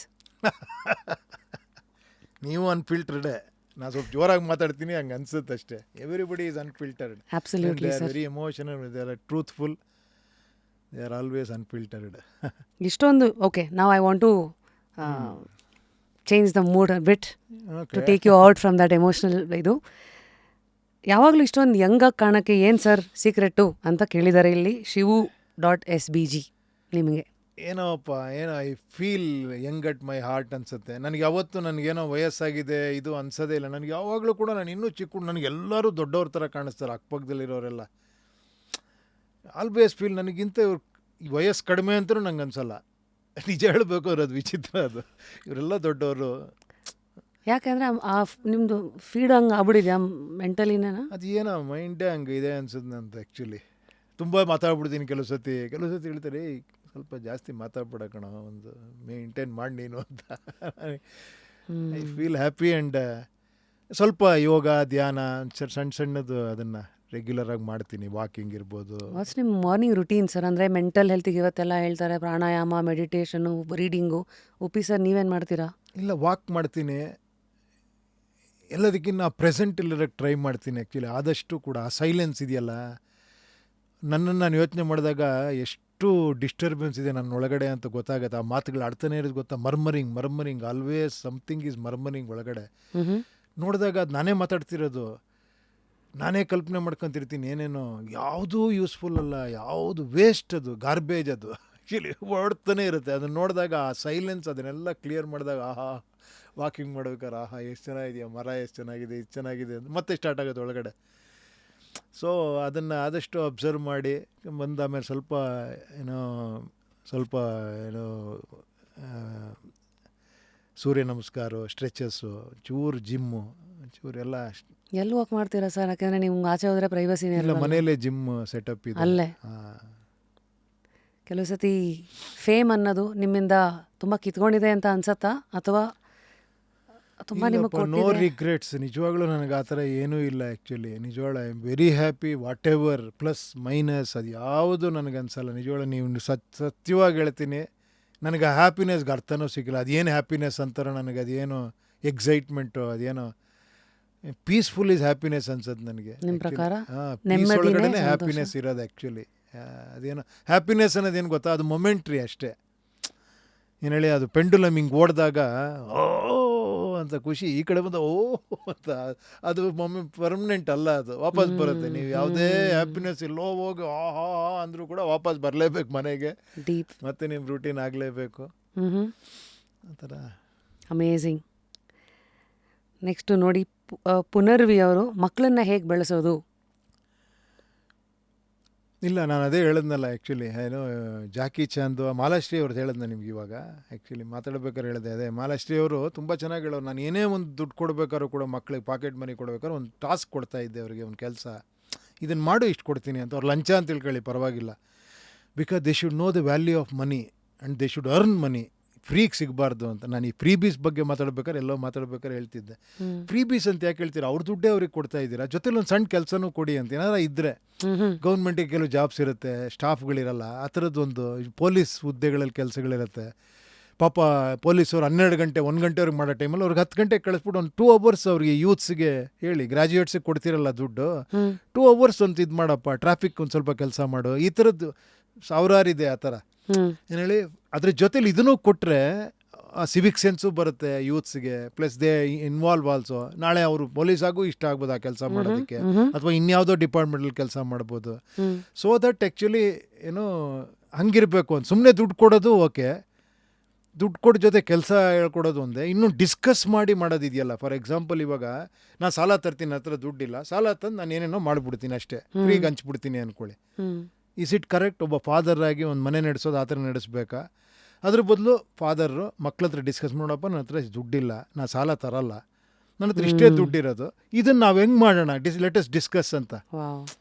ನೀವು ಅನ್ಫಿಲ್ಟರ್ಡೇ. ನಾನು ಸ್ವಲ್ಪ ಜೋರಾಗಿ ಮಾತಾಡ್ತೀನಿ, ಹಂಗೆ ಅನ್ಸುತ್ತೆ ಅಷ್ಟೇ. Everybody is unfiltered. Absolutely, sir. Very emotional, they are truthful, they are always unfiltered. ಇಷ್ಟೊಂದು ಓಕೆ, ನಾವು I want to change the mood bit to take you out from that emotional ಇದು. ಯಾವಾಗಲೂ ಇಷ್ಟೊಂದು ಯಂಗಾಗಿ ಕಾಣೋಕ್ಕೆ ಏನು ಸರ್ ಸೀಕ್ರೆಟು ಅಂತ ಕೇಳಿದ್ದಾರೆ ಇಲ್ಲಿ shivu.sbg. ನಿಮಗೆ ಏನೋಪ್ಪ, ಏನೋ I feel Young at my heart ಅನ್ಸುತ್ತೆ. ನನಗೆ ಯಾವತ್ತೂ ನನಗೇನೋ ವಯಸ್ಸಾಗಿದೆ ಇದು ಅನ್ಸೋದೇ ಇಲ್ಲ. ನನಗೆ ಯಾವಾಗಲೂ ಕೂಡ ನಾನು ಇನ್ನೂ ಚಿಕ್ಕ, ನನಗೆಲ್ಲರೂ ದೊಡ್ಡವ್ರ ಥರ ಕಾಣಿಸ್ತಾರೆ ಅಕ್ಕಪಕ್ಕದಲ್ಲಿರೋರೆಲ್ಲ. ಆಲ್ವೇಸ್ ಫೀಲ್ ನನಗಿಂತ ಇವ್ರು ವಯಸ್ಸು ಕಡಿಮೆ ಅಂತಲೂ ನಂಗೆ ಅನ್ಸಲ್ಲ. ನಿಜ ಹೇಳಬೇಕು ಅದು ವಿಚಿತ್ರ, ಅದು ಇವರೆಲ್ಲ ದೊಡ್ಡವರು. ಯಾಕೆಂದರೆ ನಿಮ್ಮದು ಫೀಡ್ ಹಂಗೆ ಆಗ್ಬಿಟ್ಟಿದ್ಯಾ ಮೆಂಟಲಿನ? ಅದು ಏನೋ ಮೈಂಡೇ ಹಂಗೆ ಇದೆ ಅನ್ಸುತ್ತೆ ನಂದು. ಆ್ಯಕ್ಚುಲಿ ತುಂಬ ಮಾತಾಡ್ಬಿಡ್ತೀನಿ ಕೆಲವು ಸತಿ ಹೇಳ್ತಾರೆ, ಸ್ವಲ್ಪ ಜಾಸ್ತಿ ಮಾತಾಡ್ಬಿಡ ಕಣ, ಒಂದು ಮೇಂಟೈನ್ ಮಾಡಿ ನೀನು ಅಂತ. ಐ ಫೀಲ್ ಹ್ಯಾಪಿ ಆ್ಯಂಡ್ ಸ್ವಲ್ಪ ಯೋಗ ಧ್ಯಾನ ಸಣ್ಣದು ಅದನ್ನು ರೆಗ್ಯುಲರಾಗಿ ಮಾಡ್ತೀನಿ. ವಾಕಿಂಗ್ ಇರ್ಬೋದು. ವಾಟ್ಸ್ ನಿಮ್ಮ ಮಾರ್ನಿಂಗ್ ರುಟೀನ್ ಸರ್? ಅಂದರೆ ಮೆಂಟಲ್ ಹೆಲ್ತಿಗೆ ಇವತ್ತೆಲ್ಲ ಹೇಳ್ತಾರೆ ಪ್ರಾಣಾಯಾಮ, ಮೆಡಿಟೇಷನು, ರೀಡಿಂಗು. ಉಪಿ ಸರ್ ನೀವೇನು ಮಾಡ್ತೀರಾ? ಇಲ್ಲ, ವಾಕ್ ಮಾಡ್ತೀನಿ. ಎಲ್ಲದಕ್ಕಿಂತ ಪ್ರೆಸೆಂಟ್ ಇಲ್ಲರಕ್ಕೆ ಟ್ರೈ ಮಾಡ್ತೀನಿ. ಆ್ಯಕ್ಚುಲಿ ಆದಷ್ಟು ಕೂಡ ಆ ಸೈಲೆನ್ಸ್ ಇದೆಯಲ್ಲ, ನನ್ನನ್ನು ನಾನು ಯೋಚನೆ ಮಾಡಿದಾಗ ಎಷ್ಟು ಡಿಸ್ಟರ್ಬೆನ್ಸ್ ಇದೆ ನನ್ನ ಒಳಗಡೆ ಅಂತ ಗೊತ್ತಾಗುತ್ತೆ. ಆ ಮಾತುಗಳು ಆಡ್ತಾನೆ ಇರೋದು ಗೊತ್ತಾ, ಮರ್ಮರಿಂಗ್ ಆಲ್ವೇಸ್ ಸಮಥಿಂಗ್ ಈಸ್ ಮರ್ಮರಿಂಗ್ ಒಳಗಡೆ. ನೋಡಿದಾಗ ಅದು ನಾನೇ ಮಾತಾಡ್ತಿರೋದು, ನಾನೇ ಕಲ್ಪನೆ ಮಾಡ್ಕೊತಿರ್ತೀನಿ ಏನೇನೋ. ಯಾವುದೂ ಯೂಸ್ಫುಲ್ ಅಲ್ಲ, ಯಾವುದು ವೇಸ್ಟ್, ಅದು ಗಾರ್ಬೇಜ್, ಅದು ಆ್ಯಕ್ಚುಲಿ ಓಡ್ತಾನೆ ಇರುತ್ತೆ. ಅದನ್ನು ನೋಡಿದಾಗ ಆ ಸೈಲೆನ್ಸ್ ಅದನ್ನೆಲ್ಲ ಕ್ಲಿಯರ್ ಮಾಡಿದಾಗ ಆಹಾ, ವಾಕಿಂಗ್ ಮಾಡ್ಬೇಕಾದ್ರೆ ಆಹಾ ಎಷ್ಟು ಚೆನ್ನಾಗಿದೆಯಾ, ಮರ ಎಷ್ಟು ಚೆನ್ನಾಗಿದೆ, ಇದು ಚೆನ್ನಾಗಿದೆ ಅಂತ ಮತ್ತೆ ಸ್ಟಾರ್ಟ್ ಆಗುತ್ತೆ ಒಳಗಡೆ. ಸೊ ಅದನ್ನು ಆದಷ್ಟು ಅಬ್ಸರ್ವ್ ಮಾಡಿ ಬಂದು ಆಮೇಲೆ ಸ್ವಲ್ಪ ಸೂರ್ಯ ನಮಸ್ಕಾರ, ಸ್ಟ್ರೆಚಸ್ಸು, ಚೂರು ಜಿಮ್ಮು, ಚೂರೆಲ್ಲ. ಎಲ್ಲಿ ವಾಕ್ ಮಾಡ್ತೀರಾ ಸರ್? ಯಾಕೆಂದರೆ ನೀವು ಆಚೆ ಹೋದರೆ ಪ್ರೈವಸಿನೇ ಇಲ್ಲ, ಇಲ್ಲ. ಮನೇಲೇ ಜಿಮ್ ಸೆಟಪ್ ಇದೆ ಅಲ್ಲೇ ಕೆಲವು ಸತಿ ಫೇಮ್ ಅನ್ನೋದು ನಿಮ್ಮಿಂದ ತುಂಬ ಕಿತ್ಕೊಂಡಿದೆ ಅಂತ ಅನ್ಸತ್ತಾ, ಅಥವಾ ತುಂಬ ನಿಮಗೆ ನೋ ರಿಗ್ರೆಟ್ಸ್. ನಿಜವಾಗ್ಲೂ ನನಗೆ ಆ ಥರ ಏನೂ ಇಲ್ಲ. ಆ್ಯಕ್ಚುಲಿ ನಿಜವಾಗ್ಲೂ I am very happy. What ever plus minus ಅದು ಯಾವುದು ನನಗೆ ಅನ್ಸಲ್ಲ. ನಿಜವಾಗ್ಲೂ ನೀವು ಸತ್ಯವಾಗಿ ಹೇಳ್ತೀನಿ, ನನಗೆ ಆ ಹ್ಯಾಪಿನೆಸ್ಗೆ ಅರ್ಥನೂ ಸಿಕ್ಕಿಲ್ಲ. ಅದೇನು ಹ್ಯಾಪಿನೆಸ್ ಅಂತಾರೋ ನನಗೆ, ಅದೇನು ಎಕ್ಸೈಟ್ಮೆಂಟು, ಅದೇನೋ ಪೀಸ್ಫುಲ್ ಈಸ್ ಹ್ಯಾಪಿನೆಸ್ ಅನ್ಸತ್ತೆ ನನಗೆ. ನಿಮ್ಮ ಪ್ರಕಾರ ಪೀಸ್ ಒಳಗಡೆ ಹ್ಯಾಪಿನೆಸ್ ಇರೋದು ಆ್ಯಕ್ಚುಲಿ. ಅದೇನು ಹ್ಯಾಪಿನೆಸ್ ಅನ್ನೋದೇನು ಗೊತ್ತಾ, ಅದು ಮೊಮೆಂಟ್ರಿ ಅಷ್ಟೇ. ಏನು ಹೇಳಿ, ಅದು ಪೆಂಡುಲಮ್ ಹಿಂಗೆ ಓಡಿದಾಗ ಓ ಅಂತ ಖುಷಿ, ಈ ಕಡೆ ಬಂದ ಓ ಅಂತ. ಅದು ಒಮ್ಮೆ ಪರ್ಮನೆಂಟ್ ಅಲ್ಲ, ಅದು ವಾಪಸ್ ಬರುತ್ತೆ. ನೀವು ಯಾವುದೇ ಹ್ಯಾಪಿನೆಸ್ ಇಲ್ಲೋ ಹೋಗಿ ಆಹಾ ಅಂದರೂ ಕೂಡ ವಾಪಸ್ ಬರಲೇಬೇಕು ಮನೆಗೆ, ಡೀಪ್. ಮತ್ತೆ ನಿಮ್ಮ ರೂಟೀನ್ ಆಗಲೇಬೇಕು ಆ ಥರ. ಅಮೇಝಿಂಗ್. ನೆಕ್ಸ್ಟು ನೋಡಿ, ಪುನರ್ವಿ ಅವರು ಮಕ್ಕಳನ್ನ ಹೇಗೆ ಬೆಳೆಸೋದು? ಇಲ್ಲ, ನಾನು ಅದೇ ಹೇಳಿದ್ನಲ್ಲ ಆ್ಯಕ್ಚುಲಿ, ಏನೋ ಜಾಕಿ ಚಾಂದು ಮಾಲಾಶ್ರೀ ಅವ್ರದ್ದು ಹೇಳಿದ್ನ ನಿಮ್ಗೆ ಇವಾಗ. ಆ್ಯಕ್ಚುಲಿ ಮಾತಾಡ್ಬೇಕಾದ್ರೆ ಹೇಳಿದೆ, ಅದೇ ಮಾಲಾಶ್ರೀ ಅವರು ತುಂಬ ಚೆನ್ನಾಗಿ ಹೇಳೋರು. ನಾನು ಏನೇ ಒಂದು ದುಡ್ಡು ಕೊಡ್ಬೇಕಾದ್ರೂ ಕೂಡ ಮಕ್ಳಿಗೆ ಪಾಕೆಟ್ ಮನಿ ಕೊಡ್ಬೇಕಾದ್ರೆ ಒಂದು ಟಾಸ್ಕ್ ಕೊಡ್ತಾ ಇದ್ದೆ ಅವರಿಗೆ, ಒಂದು ಕೆಲಸ, ಇದನ್ನು ಮಾಡು ಇಷ್ಟು ಕೊಡ್ತೀನಿ ಅಂತ. ಅವ್ರು ಲಂಚ ಅಂತ ತಿಳ್ಕೊಳ್ಳಿ ಪರವಾಗಿಲ್ಲ, because they should know the value of money and they should earn money. ಫ್ರೀಗೆ ಸಿಗಬಾರ್ದು ಅಂತ. ನಾನು ಈ ಫ್ರೀ ಬೀಸ್ ಬಗ್ಗೆ ಮಾತಾಡ್ಬೇಕಾದ್ರೆ ಎಲ್ಲೋ ಮಾತಾಡ್ಬೇಕಾದ್ರೆ ಹೇಳ್ತಿದ್ದೆ. ಫ್ರೀ ಬೀಸ್ ಅಂತ ಯಾಕೆ ಹೇಳ್ತೀರಾ? ಅವ್ರ ದುಡ್ಡೇ ಅವ್ರಿಗೆ ಕೊಡ್ತಾ ಇದ್ದೀರಾ, ಜೊತೆಲಿ ಒಂದು ಸಣ್ಣ ಕೆಲಸನೂ ಕೊಡಿ ಅಂತ. ಏನಾರ ಇದ್ದರೆ ಗೌರ್ಮೆಂಟಿಗೆ ಕೆಲವು ಜಾಬ್ಸ್ ಇರುತ್ತೆ, ಸ್ಟಾಫ್ಗಳಿರಲ್ಲ, ಆ ಥರದ್ದೊಂದು ಪೊಲೀಸ್ ಹುದ್ದೆಗಳಲ್ಲಿ ಕೆಲಸಗಳಿರುತ್ತೆ. ಪಾಪ ಪೊಲೀಸವ್ರು 12 ಗಂಟೆ 1 ಗಂಟೆವರೆಗೆ ಮಾಡೋ ಟೈಮಲ್ಲಿ ಅವ್ರಿಗೆ 10 ಗಂಟೆಗೆ ಕಳಿಸ್ಬಿಟ್ಟು ಒಂದು 2 ಅವರ್ಸ್ ಅವ್ರಿಗೆ ಯೂತ್ಸ್ಗೆ ಹೇಳಿ, ಗ್ರ್ಯಾಜುಯೇಟ್ಸಿಗೆ ಕೊಡ್ತಿರಲ್ಲ ದುಡ್ಡು, 2 ಅವರ್ಸ್ ಅಂತ ಇದು ಮಾಡಪ್ಪ, ಟ್ರಾಫಿಕ್ ಒಂದು ಸ್ವಲ್ಪ ಕೆಲಸ ಮಾಡು. ಈ ಥರದ್ದು ಸಾವಿರಾರಿದೆ ಆ ಥರ. ಏನು ಹೇಳಿ, ಅದ್ರ ಜೊತೆಲಿ ಇದನ್ನೂ ಕೊಟ್ಟರೆ ಸಿವಿಕ್ ಸೆನ್ಸು ಬರುತ್ತೆ ಯೂತ್ಸ್ಗೆ, ಪ್ಲಸ್ ದೇ ಇನ್ವಾಲ್ವ್ ಆಲ್ಸೋ. ನಾಳೆ ಅವರು ಪೊಲೀಸಾಗೂ ಇಷ್ಟ ಆಗ್ಬೋದು ಆ ಕೆಲಸ ಮಾಡೋದಕ್ಕೆ, ಅಥವಾ ಇನ್ಯಾವುದೋ ಡಿಪಾರ್ಟ್ಮೆಂಟಲ್ಲಿ ಕೆಲಸ ಮಾಡ್ಬೋದು. ಸೊ ದಟ್ ಆ್ಯಕ್ಚುಲಿ ಏನೋ ಹಂಗಿರಬೇಕು ಅಂತ. ಸುಮ್ಮನೆ ದುಡ್ಡು ಕೊಡೋದು ಓಕೆ, ದುಡ್ಡು ಕೊಡೋ ಜೊತೆ ಕೆಲಸ ಹೇಳ್ಕೊಡೋದು ಒಂದೇ. ಇನ್ನೂ ಡಿಸ್ಕಸ್ ಮಾಡಿ ಮಾಡೋದಿದೆಯಲ್ಲ. ಫಾರ್ ಎಕ್ಸಾಂಪಲ್, ಇವಾಗ ನಾನು ಸಾಲ ತರ್ತೀನಿ, ಹತ್ರ ದುಡ್ಡಿಲ್ಲ, ಸಾಲ ತಂದು ನಾನು ಏನೇನೋ ಮಾಡಿಬಿಡ್ತೀನಿ ಅಷ್ಟೇ, ಫ್ರೀಗೆ ಹಂಚ್ಬಿಡ್ತೀನಿ ಅಂದ್ಕೊಳ್ಳಿ. Is it correct? ಒಬ್ಬ ಫಾದರ್ ಆಗಿ ಒಂದು ಮನೆ ನಡೆಸೋದು ಆ ಥರ ನಡೆಸ್ಬೇಕಾ? ಅದ್ರ ಬದಲು ಫಾದರು ಮಕ್ಳ ಹತ್ರ ಡಿಸ್ಕಸ್ ಮಾಡಪ್ಪ, ನನ್ನ ಹತ್ರ ದುಡ್ಡಿಲ್ಲ, ನಾನು ಸಾಲ ತರಲ್ಲ, ನನ್ನ ಹತ್ರ ಇಷ್ಟೇ ದುಡ್ಡಿರೋದು, ಇದನ್ನು ನಾವು ಹೆಂಗೆ ಮಾಡೋಣ, ಲೆಟಸ್ ಡಿಸ್ಕಸ್ ಅಂತ.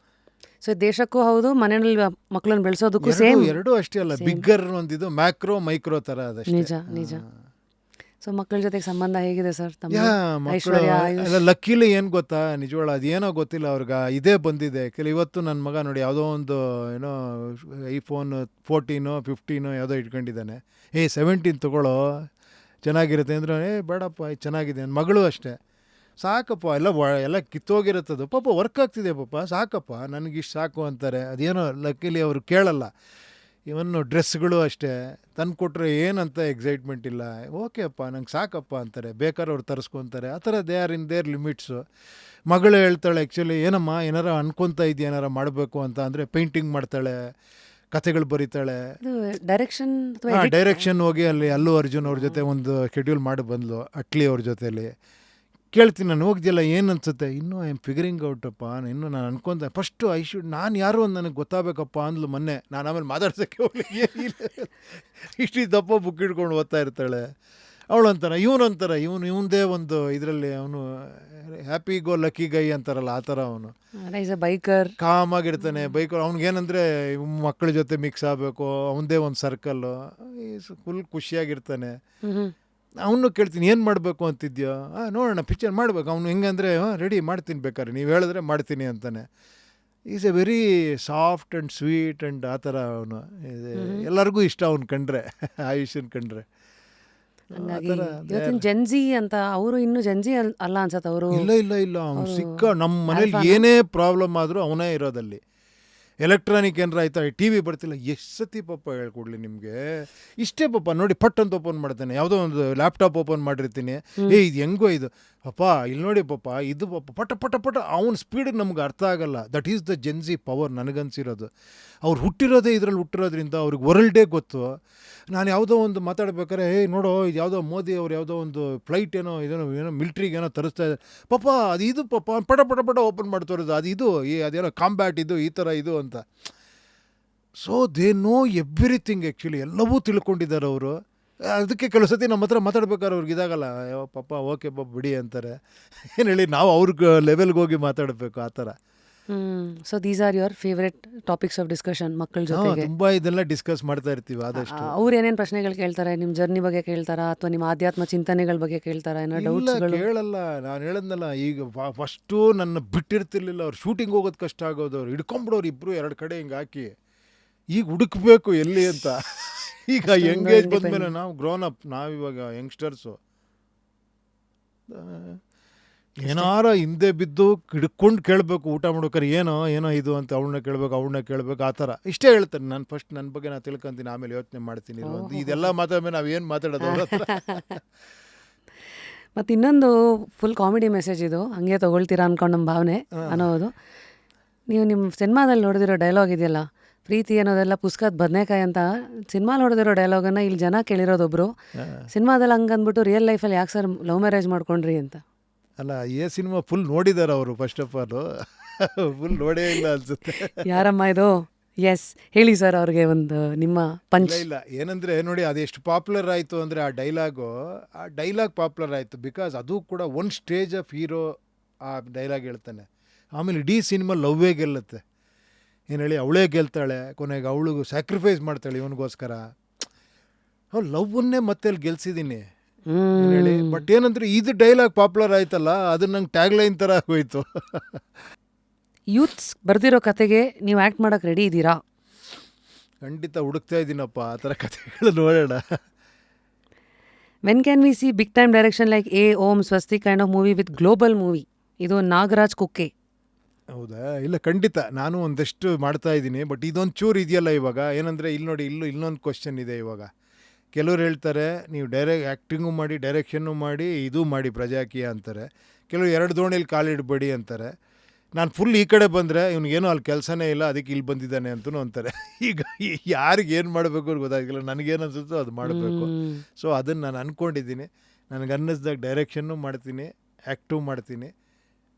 ಸೊ ದೇಶಕ್ಕೂ ಹೌದು, ಮನೆಯಲ್ಲಿ ಮಕ್ಕಳನ್ನ ಬೆಳೆಸೋದಕ್ಕೂ ಸೇಮ್. ಎರಡೂ ಅಷ್ಟೇ ಅಲ್ಲ, ಬಿಗ್ಗರ್ ಒಂದಿದು ಮ್ಯಾಕ್ರೋ ಮೈಕ್ರೋ ಥರ ಅದಷ್ಟೇ. ನಿಜ ನಿಜ. ಸೊ ಮಕ್ಕಳ ಜೊತೆಗೆ ಸಂಬಂಧ ಹೇಗಿದೆ ಸರ್? ಮಕ್ಕಳು ಲಕ್ಕಿಲಿ ಏನು ಗೊತ್ತಾ, ನಿಜವಾಳ ಅದೇನೋ ಗೊತ್ತಿಲ್ಲ ಅವ್ರಿಗೆ ಇದೇ ಬಂದಿದೆ. ಇವತ್ತು ನನ್ನ ಮಗ ನೋಡಿ ಯಾವುದೋ ಒಂದು ಏನೋ ಐಫೋನ್ 14 15 ಯಾವುದೋ ಇಟ್ಕೊಂಡಿದ್ದಾನೆ. 17 ತೊಗೊಳ್ಳೋ ಚೆನ್ನಾಗಿರುತ್ತೆ ಅಂದರೆ, ಬೇಡಪ್ಪ ಇದು ಚೆನ್ನಾಗಿದೆ. ನನ್ನ ಮಗಳು ಅಷ್ಟೇ, ಸಾಕಪ್ಪ ಎಲ್ಲ ಕಿತ್ತೋಗಿರುತ್ತದು, ಪಾಪ ವರ್ಕ್ ಆಗ್ತಿದೆ ಪಾಪ, ಸಾಕಪ್ಪ ನನಗಿಷ್ಟು ಸಾಕು ಅಂತಾರೆ. ಅದೇನೋ ಲಕ್ಕಿಲಿ ಅವರು ಕೇಳಲ್ಲ. ಇವನ್ನು ಡ್ರೆಸ್ಗಳು ಅಷ್ಟೇ, ತಂದು ಕೊಟ್ಟರೆ ಏನಂತ ಎಕ್ಸೈಟ್ಮೆಂಟ್ ಇಲ್ಲ, ಓಕೆ ಅಪ್ಪ ನಂಗೆ ಸಾಕಪ್ಪ ಅಂತಾರೆ. ಬೇಕಾದ್ರೆ ಅವ್ರು ತರಿಸ್ಕೊತಾರೆ. ಆ ಥರ they are in their limits. ಮಗಳು ಹೇಳ್ತಾಳೆ ಆ್ಯಕ್ಚುಲಿ, ಏನಮ್ಮ ಏನಾರ ಅನ್ಕೊತಾ ಇದೆಯಾ ಏನಾರ ಮಾಡಬೇಕು ಅಂತ ಅಂದರೆ, ಪೇಂಟಿಂಗ್ ಮಾಡ್ತಾಳೆ, ಕಥೆಗಳು ಬರೀತಾಳೆ. ಡೈರೆಕ್ಷನ್ ಹೋಗಿ ಅಲ್ಲಿ ಅಲ್ಲು ಅರ್ಜುನ್ ಅವ್ರ ಜೊತೆ ಒಂದು ಶೆಡ್ಯೂಲ್ ಮಾಡಿ ಬಂದ್ಲು, ಅಟ್ಲಿ ಅವ್ರ ಜೊತೆಯಲ್ಲಿ. ಕೇಳ್ತೀನಿ ನಾನು, ಹೋಗ್ದಿಲ್ಲ ಏನು ಅನ್ಸುತ್ತೆ? ಇನ್ನೂ ಐ ಆಮ್ ಫಿಗರಿಂಗ್ ಔಟಪ್ಪ, ಇನ್ನೂ ನಾನು ಅನ್ಕೊಂತ ಫಸ್ಟು ನಾನು ಯಾರು ಅಂತ ನನಗೆ ಗೊತ್ತಾಗಬೇಕಪ್ಪ ಅಂದ್ಲು ಮೊನ್ನೆ. ನಾನು ಆಮೇಲೆ ಮಾತಾಡ್ಸೋಕ್ಕೆ ಹೋಗ್ಲಿ, ಇಷ್ಟು ದಪ್ಪ ಬುಕ್ ಹಿಡ್ಕೊಂಡು ಓದ್ತಾ ಇರ್ತಾಳೆ ಅವಳು. ಅಂತಾನೆ ಇವನೊಂಥರ, ಇವಂದೇ ಒಂದು ಇದರಲ್ಲಿ ಅವನು ಹ್ಯಾಪಿ ಗೋ ಲಕ್ಕಿ ಗೈ ಅಂತಾರಲ್ಲ ಆ ಥರ. ಅವನು ಬೈಕರ್, ಕಾಮಾಗಿರ್ತಾನೆ. ಬೈಕರ್ ಅವ್ನಿಗೇನಂದರೆ ಮಕ್ಕಳ ಜೊತೆ ಮಿಕ್ಸ್ ಆಗಬೇಕು, ಅವನದೇ ಒಂದು ಸರ್ಕಲ್ಲು, ಫುಲ್ ಖುಷಿಯಾಗಿರ್ತಾನೆ. ಅವನು ಕೇಳ್ತೀನಿ, ಏನು ಮಾಡಬೇಕು ಅಂತಿದ್ಯೋ? ನೋಡೋಣ ಪಿಕ್ಚರ್ ಮಾಡಬೇಕು. ಅವ್ನು ಹೆಂಗಂದರೆ, ರೆಡಿ ಮಾಡ್ತೀನಿ, ಬೇಕಾದ್ರೆ ನೀವು ಹೇಳಿದ್ರೆ ಮಾಡ್ತೀನಿ ಅಂತಾನೆ. Is A very soft and sweet and ಆ ಥರ ಅವನು. ಎಲ್ಲರಿಗೂ ಇಷ್ಟ ಅವ್ನು ಕಂಡ್ರೆ, ಆಯುಷನ್ ಕಂಡ್ರೆ. ಜೆನ್ಜಿ ಅಂತ ಅವರು ಇನ್ನೂ ಜೆನ್ಜಿ ಅಲ್ಲ ಅನ್ಸತ್ತೆ ಅವರು. ಇಲ್ಲ ಅವ್ನು ಸಿಕ್ಕ ನಮ್ಮ ಮನೇಲಿ ಏನೇ ಪ್ರಾಬ್ಲಮ್ ಆದರೂ ಅವನೇ ಇರೋದಲ್ಲಿ. ಎಲೆಕ್ಟ್ರಾನಿಕ್ ಏನಾರ ಆಯ್ತಾ, ಟಿ ವಿ ಬರ್ತಿಲ್ಲ, ಎಷ್ಟು ಸತಿ ಪಾಪ ಹೇಳ್ಕೊಡ್ಲಿ ನಿಮಗೆ, ಇಷ್ಟೇ ಪಾಪ ನೋಡಿ ಪಟ್ ಅಂತ ಓಪನ್ ಮಾಡ್ತಾನೆ. ಯಾವುದೋ ಒಂದು ಲ್ಯಾಪ್ಟಾಪ್ ಓಪನ್ ಮಾಡಿರ್ತೀನಿ, ಇದು ಹೆಂಗೋ ಇದು ಪಾಪ, ಇಲ್ಲಿ ನೋಡಿ ಪಾಪ ಇದು ಪಾಪ ಪಟ ಪಟ ಪಟ. ಅವ್ನ ಸ್ಪೀಡಿಗೆ ನಮ್ಗೆ ಅರ್ಥ ಆಗಲ್ಲ. That is the Gen Z power ನನಗನ್ಸಿರೋದು. ಅವ್ರು ಹುಟ್ಟಿರೋದೇ ಇದರಲ್ಲಿ ಹುಟ್ಟಿರೋದ್ರಿಂದ ಅವ್ರಿಗೆ ವರ್ಲ್ಡೇ ಗೊತ್ತು. ನಾನು ಯಾವುದೋ ಒಂದು ಮಾತಾಡ್ಬೇಕಾದ್ರೆ, ನೋಡೋ ಇದು ಯಾವುದೋ ಮೋದಿ ಅವ್ರು ಯಾವುದೋ ಒಂದು ಫ್ಲೈಟ್ ಏನೋ ಮಿಲ್ಟ್ರಿಗೆ ಏನೋ ತರಿಸ್ತಾ ಇದ್ದಾರೆ ಪಾಪ, ಅದು ಇದು ಪಾಪ ಪಟ ಪಟ ಪಟ ಓಪನ್ ಮಾಡ್ತೋರೋದು, ಅದು ಇದು ಅದೇನೋ ಕಾಂಬ್ಯಾಟ್ ಇದು ಈ ಥರ ಇದು ಅಂತ. So they know everything actually, ಎಲ್ಲವೂ ತಿಳ್ಕೊಂಡಿದ್ದಾರೆ ಅವರು. ಅದಕ್ಕೆ ಕೆಲವು ಸತಿ ನಮ್ಮ ಹತ್ರ ಮಾತಾಡ್ಬೇಕಾದ್ರೆ ಅವ್ರಿಗೆ ಇದಾಗಲ್ಲ, ಪಾಪ ಓಕೆ ಪಾಪ ಬಿಡಿ ಅಂತಾರೆ. ಏನು ಹೇಳಿ, ನಾವು ಅವ್ರಿಗೆ ಲೆವೆಲ್ಗೆ ಹೋಗಿ ಮಾತಾಡಬೇಕು ಆ ಥರ. So these are your favourite topics of discussion ಮಕ್ಕಳ ಜೊತೆಗೆ? ತುಂಬ ಇದೆಲ್ಲ ಡಿಸ್ಕಸ್ ಮಾಡ್ತಾ ಇರ್ತೀವಿ ಆದಷ್ಟು. ಅವ್ರು ಏನೇನು ಪ್ರಶ್ನೆಗಳು ಕೇಳ್ತಾರೆ? ನಿಮ್ಮ ಜರ್ನಿ ಬಗ್ಗೆ ಕೇಳ್ತಾರಾ, ಅಥವಾ ನಿಮ್ಮ ಆಧ್ಯಾತ್ಮ ಚಿಂತನೆಗಳ ಬಗ್ಗೆ ಕೇಳ್ತಾರಾ? ಏನೋ ಡೌಟ್ಸ್ಗಳು? ಕೇಳಲ್ಲ. ನಾನು ಹೇಳದ್ನಲ್ಲ, ಈಗ ಫಸ್ಟು ನನ್ನ ಬಿಟ್ಟಿರ್ತಿರ್ಲಿಲ್ಲ. ಅವ್ರು ಶೂಟಿಂಗ್ ಹೋಗೋದು ಕಷ್ಟ ಆಗೋದು, ಅವ್ರು ಹಿಡ್ಕೊಂಬಿಡೋರು ಇಬ್ಬರು 2 ಕಡೆ ಹಿಂಗೆ ಹಾಕಿ. ಈಗ ಹುಡುಕ್ಬೇಕು ಎಲ್ಲಿ ಅಂತ. ಈಗ ಎಂಗೇಜ್ ಬಂದಮೇಲೆ ನಾವು ಗ್ರೋನ್ ಅಪ್, ನಾವಿವಾಗ ಯಂಗ್ಸ್ಟರ್ಸು, ಏನಾರ ಹಿಂದೆ ಬಿದ್ದು ಹಿಡ್ಕೊಂಡು ಕೇಳಬೇಕು. ಊಟ ಮಾಡ್ಬೇಕಾರೆ ಏನೋ ಇದು ಅಂತ ಅವಳನ್ನ ಕೇಳಬೇಕು ಆ ಥರ. ಇಷ್ಟೇ ಹೇಳ್ತಾರೆ. ನಾನು ಫಸ್ಟ್ ನನ್ನ ಬಗ್ಗೆ ನಾನು ತಿಳ್ಕೊಂತೀನಿ, ಆಮೇಲೆ ಯೋಚನೆ ಮಾಡ್ತೀನಿ. ಇದೆಲ್ಲ ಮಾತಾಡ್ಮೇಲೆ ನಾವೇನು ಮಾತಾಡೋದು ಅವ್ರ ಹತ್ರ. ಮತ್ತು ಇನ್ನೊಂದು ಫುಲ್ ಕಾಮಿಡಿ ಮೆಸೇಜ್ ಇದು, ಹಂಗೆ ತೊಗೊಳ್ತೀರಾ ಅನ್ಕೊಂಡು ನಮ್ಮ ಭಾವನೆ ಅನ್ನೋದು. ನೀವು ನಿಮ್ಮ ಸಿನಿಮಾದಲ್ಲಿ ನೋಡಿದಿರೋ ಡೈಲಾಗ್ ಇದೆಯಲ್ಲ, ಪ್ರೀತಿ ಅನ್ನೋದೆಲ್ಲ ಪುಸ್ತಕದ ಬದನೆಕಾಯಿ ಅಂತ, ಸಿನಿಮಾ ನೋಡಿದಿರೋ ಡೈಲಾಗನ್ನು ಇಲ್ಲಿ ಜನ ಕೇಳಿರೋದೊಬ್ರು, ಸಿನಿಮಾದಲ್ಲಿ ಹಂಗೆ ಅಂದ್ಬಿಟ್ಟು ರಿಯಲ್ ಲೈಫಲ್ಲಿ ಯಾಕೆ ಸರ್ ಲವ್ ಮ್ಯಾರೇಜ್ ಮಾಡ್ಕೊಂಡ್ರಿ ಅಂತ. ಅಲ್ಲ, ಈ ಸಿನಿಮಾ ಫುಲ್ ನೋಡಿದ್ದಾರೆ ಅವರು. ಫಸ್ಟ್ ಆಫ್ ಆಲ್ ಫುಲ್ ನೋಡೇ ಇಲ್ಲ ಅನ್ಸುತ್ತೆ. ಯಾರಮ್ಮ ಇದು? ಎಸ್, ಹೇಳಿ ಸರ್ ಅವ್ರಿಗೆ ಒಂದು ನಿಮ್ಮ ಪಂಚ್. ಇಲ್ಲ ಏನಂದರೆ ನೋಡಿ, ಅದೆಷ್ಟು ಪಾಪ್ಯುಲರ್ ಆಯಿತು ಅಂದರೆ ಆ ಡೈಲಾಗ್ ಪಾಪ್ಯುಲರ್ ಆಯಿತು ಬಿಕಾಸ್ ಅದು ಕೂಡ ಒಂದು ಸ್ಟೇಜ್ ಆಫ್ ಹೀರೋ ಆ ಡೈಲಾಗ್ ಹೇಳ್ತಾನೆ. ಆಮೇಲೆ ಇಡೀ ಸಿನಿಮಾ ಲವ್ವೇ ಗೆಲ್ಲುತ್ತೆ. ಏನು ಹೇಳಿ, ಅವಳೇ ಗೆಲ್ತಾಳೆ, ಕೊನೆಗೆ ಅವಳಿಗೂ ಸ್ಯಾಕ್ರಿಫೈಸ್ ಮಾಡ್ತಾಳೆ ಇವನಿಗೋಸ್ಕರ. ಅವ್ಳು ಲವ್ವನ್ನೇ ಮತ್ತೆ ಅಲ್ಲಿ ಗೆಲ್ಸಿದ್ದೀನಿ ಹೇಳಿ. ಬಟ್ ಏನಂದ್ರೆ ಇದು ಡೈಲಾಗ್ ಪಾಪ್ಯುಲರ್ ಆಯ್ತಲ್ಲ, ಅದು ನಂಗೆ ಟ್ಯಾಗ್ ಲೈನ್ ಥರ ಆಗೋಯ್ತು. ಯೂತ್ಸ್ ಬರ್ದಿರೋ ಕತೆಗೆ ನೀವು ಆ್ಯಕ್ಟ್ ಮಾಡೋಕ್ಕೆ ರೆಡಿ ಇದ್ದೀರಾ? ಖಂಡಿತ ಹುಡುಕ್ತಾ ಇದ್ದೀನಪ್ಪ ಆ ಥರ ಕಥೆಗಳು, ನೋಡೋಣ. When can we see big time direction like Om, Swasti kind of movie with global movie? ಇದು ನಾಗರಾಜ್ ಕುಕ್ಕೆ. ಹೌದಾ? ಇಲ್ಲ, ಖಂಡಿತ ನಾನು ಒಂದಷ್ಟು ಮಾಡ್ತಾ ಇದ್ದೀನಿ. ಬಟ್ ಇದೊಂದು ಚೂರು ಇದೆಯಲ್ಲ ಇವಾಗ, ಏನಂದರೆ ಇಲ್ಲಿ ನೋಡಿ, ಇನ್ನೊಂದು ಕ್ವಶನ್ ಇದೆ ಇವಾಗ. ಕೆಲವ್ರು ಹೇಳ್ತಾರೆ ನೀವು ಆ್ಯಕ್ಟಿಂಗು ಮಾಡಿ, ಡೈರೆಕ್ಷನ್ನು ಮಾಡಿ, ಇದು ಮಾಡಿ ಪ್ರಜಾಕೀಯ ಅಂತಾರೆ. ಕೆಲವರು 2 ದೋಣಿಯಲ್ಲಿ ಕಾಲಿಡಬೇಡಿ ಅಂತಾರೆ. ನಾನು ಫುಲ್ ಈ ಕಡೆ ಬಂದರೆ ಇವ್ನಿಗೇನೋ ಅಲ್ಲಿ ಕೆಲಸನೇ ಇಲ್ಲ, ಅದಕ್ಕೆ ಇಲ್ಲಿ ಬಂದಿದ್ದಾನೆ ಅಂತಲೂ ಅಂತಾರೆ. ಈಗ ಯಾರಿಗೆ ಏನು ಮಾಡಬೇಕು ಅಂತ ಗೊತ್ತಾಗಿಲ್ಲ. ನನಗೇನು ಅನಿಸುತ್ತೋ ಅದು ಮಾಡಬೇಕು. ಸೊ ಅದನ್ನು ನಾನು ಅಂದ್ಕೊಂಡಿದ್ದೀನಿ. ನನಗೆ ಅನ್ನಿಸ್ದಾಗ ಡೈರೆಕ್ಷನ್ನು ಮಾಡ್ತೀನಿ, ಆ್ಯಕ್ಟು ಮಾಡ್ತೀನಿ.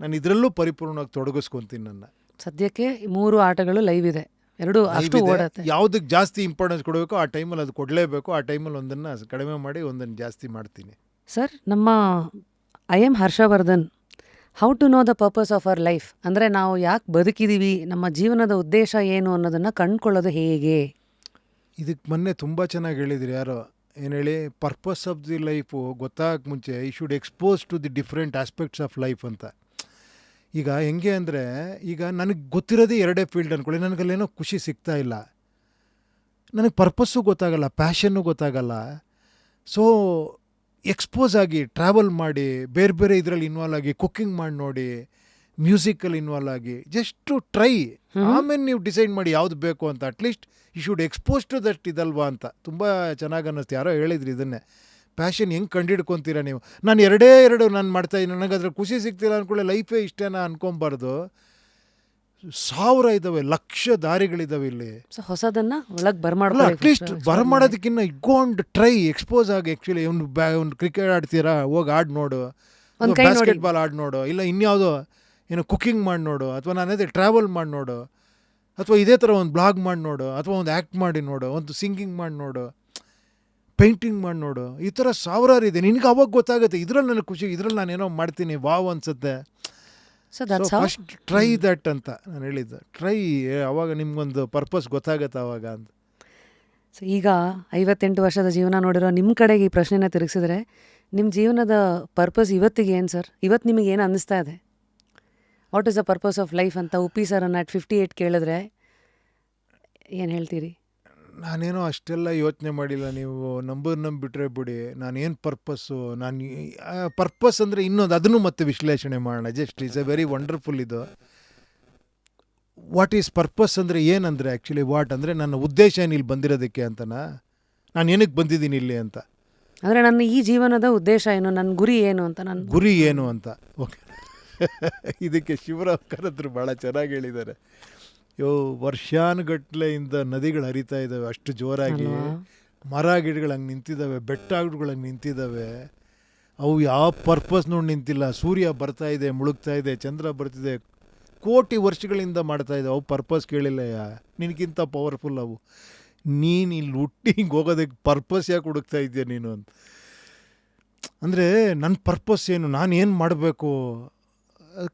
ನಾನು ಇದರಲ್ಲೂ ಪರಿಪೂರ್ಣವಾಗಿ ತೊಡಗಿಸ್ಕೊತೀನಿ ನನ್ನ. ಸದ್ಯಕ್ಕೆ 3 ಆಟಗಳು ಲೈವ್ ಇದೆ, 2 ಅಷ್ಟು ಓಡತ್ತೆ. ಯಾವುದಕ್ಕೆ ಜಾಸ್ತಿ ಇಂಪಾರ್ಟೆನ್ಸ್ ಕೊಡಬೇಕು ಆ ಟೈಮಲ್ಲಿ ಅದು ಕೊಡಲೇಬೇಕು. ಆ ಟೈಮಲ್ಲಿ ಒಂದನ್ನು ಕಡಿಮೆ ಮಾಡಿ ಒಂದನ್ನು ಜಾಸ್ತಿ ಮಾಡ್ತೀನಿ. ಸರ್, ನಮ್ಮ I am Harshavardhan, how to know the purpose of our life ಅಂದರೆ ನಾವು ಯಾಕೆ ಬದುಕಿದ್ದೀವಿ, ನಮ್ಮ ಜೀವನದ ಉದ್ದೇಶ ಏನು ಅನ್ನೋದನ್ನು ಕಂಡುಕೊಳ್ಳೋದು ಹೇಗೆ? ಇದಕ್ಕೆ ಮೊನ್ನೆ ತುಂಬ ಚೆನ್ನಾಗಿ ಹೇಳಿದ್ರಿ ಯಾರೋ. ಏನು ಹೇಳಿ, ಪರ್ಪಸ್ ಆಫ್ ದಿ ಲೈಫು ಗೊತ್ತಾಗಕ್ಕೆ ಮುಂಚೆ ಈ should expose to the different aspects of life ಅಂತ. ಈಗ ಹೆಂಗೆ ಅಂದರೆ, ಈಗ ನನಗೆ ಗೊತ್ತಿರೋದೇ 2 ಫೀಲ್ಡ್ ಅಂದ್ಕೊಳ್ಳಿ, ನನಗಲ್ಲೇನೋ ಖುಷಿ ಸಿಗ್ತಾ ಇಲ್ಲ, ನನಗೆ ಪರ್ಪಸ್ಸು ಗೊತ್ತಾಗಲ್ಲ, ಪ್ಯಾಷನ್ನು ಗೊತ್ತಾಗಲ್ಲ. ಸೊ ಎಕ್ಸ್ಪೋಸ್ ಆಗಿ ಟ್ರಾವೆಲ್ ಮಾಡಿ, ಬೇರೆ ಬೇರೆ ಇದರಲ್ಲಿ ಇನ್ವಾಲ್ವ್ ಆಗಿ, ಕುಕ್ಕಿಂಗ್ ಮಾಡಿ ನೋಡಿ, ಮ್ಯೂಸಿಕಲ್ಲಿ ಇನ್ವಾಲ್ವ್ ಆಗಿ, ಜಸ್ಟ್ ಟ್ರೈ. ಆಮೇಲೆ ನೀವು ಡಿಸೈಡ್ ಮಾಡಿ ಯಾವುದು ಬೇಕು ಅಂತ. At least you should expose to that ಇದಲ್ವಾ ಅಂತ. ತುಂಬ ಚೆನ್ನಾಗಿ ಅನ್ನಿಸ್ತು. ಯಾರೋ ಹೇಳಿದ್ರಿ ಇದನ್ನೇ, ಪ್ಯಾಷನ್ ಹೆಂಗೆ ಕಂಡಿಡ್ಕೊತೀರಾ ನೀವು. ನಾನು 2 ನಾನು ಮಾಡ್ತಾಯಿದ್ದೀನಿ, ನನಗೆ ಅದ್ರ ಖುಷಿ ಸಿಗ್ತಿಲ್ಲ ಅಂದ್ಕೊಳ್ಳಿ, ಲೈಫೇ ಇಷ್ಟೇನಾ ಅನ್ಕೊಬಾರ್ದು. 1000 ಇದ್ದಾವೆ, ಲಕ್ಷ ದಾರಿಗಳಿದ್ದಾವೆ ಇಲ್ಲಿ. ಸೊ ಹೊಸದನ್ನು ಒಳಗೆ ಅಟ್ಲೀಸ್ಟ್ ಬರಮಾಡೋದಕ್ಕಿಂತ ಇಟ್ಕೊಂಡು ಟ್ರೈ, ಎಕ್ಸ್ಪೋಸ್ ಆಗಿ. ಆ್ಯಕ್ಚುಲಿ ಒಂದು ಕ್ರಿಕೆಟ್ ಆಡ್ತೀರಾ, ಹೋಗಿ ಆಡಿ ನೋಡು, ಬಾಸ್ಕೆಟ್ಬಾಲ್ ಆಡಿ ನೋಡು, ಇಲ್ಲ ಇನ್ಯಾವುದೋ ಏನೋ ಕುಕ್ಕಿಂಗ್ ಮಾಡಿ ನೋಡು, ಅಥವಾ ನಾನದೇ ಟ್ರಾವೆಲ್ ಮಾಡಿ ನೋಡು, ಅಥವಾ ಇದೇ ಥರ ಒಂದು ಬ್ಲಾಗ್ ಮಾಡಿ ನೋಡು, ಅಥವಾ ಒಂದು ಆ್ಯಕ್ಟ್ ಮಾಡಿ ನೋಡು, ಒಂದು ಸಿಂಗಿಂಗ್ ಮಾಡಿ ನೋಡು, ಪೇಂಟಿಂಗ್ ಮಾಡಿ ನೋಡು. ಈ ಥರ 1000 ಇದೆ. ನಿನಗೆ ಅವಾಗ ಗೊತ್ತಾಗುತ್ತೆ, ಇದರಲ್ಲಿ ನನಗೆ ಖುಷಿ, ಇದರಲ್ಲಿ ನಾನೇನೋ ಮಾಡ್ತೀನಿ, ವಾವ್ ಅನ್ಸುತ್ತೆ. ಸೊ ಫಸ್ಟ್ ಟ್ರೈ ದಟ್ ಅಂತ ನಾನು ಹೇಳಿದ್ದು. ಟ್ರೈ, ಅವಾಗ ನಿಮ್ಗೊಂದು ಪರ್ಪಸ್ ಗೊತ್ತಾಗತ್ತೆ ಅವಾಗ ಅಂತ. ಸೊ ಈಗ 58 ವರ್ಷದ ಜೀವನ ನೋಡಿರೋ ನಿಮ್ಮ ಕಡೆಗೆ ಈ ಪ್ರಶ್ನೆನ ತಿರುಗಿಸಿದ್ರೆ, ನಿಮ್ಮ ಜೀವನದ ಪರ್ಪಸ್ ಇವತ್ತಿಗೆ ಏನು ಸರ್? ಇವತ್ತು ನಿಮಗೆ ಏನು ಅನ್ನಿಸ್ತಾ ಇದೆ? What is the purpose of life ಅಂತ ಉಪ್ಪಿ ಸರನ್ನು ಅಟ್ 58 ಕೇಳಿದ್ರೆ ಏನು ಹೇಳ್ತೀರಿ? ನಾನೇನೋ ಅಷ್ಟೆಲ್ಲ ಯೋಚನೆ ಮಾಡಿಲ್ಲ. ನೀವು ನಂಬಿಬಿಟ್ರೆ ಬಿಡಿ. ನಾನೇನು ಪರ್ಪಸ್ಸು, ಪರ್ಪಸ್ ಅಂದರೆ ಇನ್ನೊಂದು, ಅದನ್ನು ಮತ್ತೆ ವಿಶ್ಲೇಷಣೆ ಮಾಡೋಣ. Just it's A very wonderful ಇದು. ವಾಟ್ ಈಸ್ ಪರ್ಪಸ್ ಅಂದರೆ ಏನಂದರೆ, ಆ್ಯಕ್ಚುಲಿ ವಾಟ್ ಅಂದರೆ ನನ್ನ ಉದ್ದೇಶ ಏನು ಇಲ್ಲಿ ಬಂದಿರೋದಕ್ಕೆ ಅಂತನಾ, ನಾನು ಏನಕ್ಕೆ ಬಂದಿದ್ದೀನಿ ಇಲ್ಲಿ ಅಂತ. ಅಂದರೆ ನನ್ನ ಈ ಜೀವನದ ಉದ್ದೇಶ ಏನು, ನನ್ನ ಗುರಿ ಏನು ಅಂತ. ನನ್ನ ಗುರಿ ಏನು ಅಂತ. ಓಕೆ, ಇದಕ್ಕೆ ಶಿವರಾವ್ ಕರದ್ರು ಭಾಳ ಚೆನ್ನಾಗಿ ಹೇಳಿದ್ದಾರೆ. ವರ್ಷಾನುಗಟ್ಲೆಯಿಂದ ನದಿಗಳು ಹರಿತಾ ಇದ್ದಾವೆ ಅಷ್ಟು ಜೋರಾಗಿ, ಮರ ಗಿಡಗಳು ಹಂಗೆ ನಿಂತಿದ್ದಾವೆ, ಬೆಟ್ಟಗಳು ಹಂಗೆ ನಿಂತಿದ್ದಾವೆ. ಅವು ಯಾವ ಪರ್ಪಸ್ ನೋಡಿ ನಿಂತಿಲ್ಲ. ಸೂರ್ಯ ಬರ್ತಾ ಇದೆ, ಮುಳುಗ್ತಾ ಇದೆ, ಚಂದ್ರ ಬರ್ತಿದೆ, ಕೋಟಿ ವರ್ಷಗಳಿಂದ ಮಾಡ್ತಾ ಇದ್ದಾವೆ. ಅವು ಪರ್ಪಸ್ ಕೇಳಿಲ್ಲ. ನಿನಗಿಂತ ಪವರ್ಫುಲ್ ಅವು. ನೀನು ಇಲ್ಲಿ ಹುಟ್ಟಿ ಹಿಂಗೆ ಹೋಗೋದಕ್ಕೆ ಪರ್ಪಸ್ ಯಾಕೆ ಹುಡುಕ್ತಾ ಇದೆಯಾ ನೀನು ಅಂತ. ಅಂದರೆ ನನ್ನ ಪರ್ಪಸ್ ಏನು, ನಾನು ಏನು ಮಾಡಬೇಕು,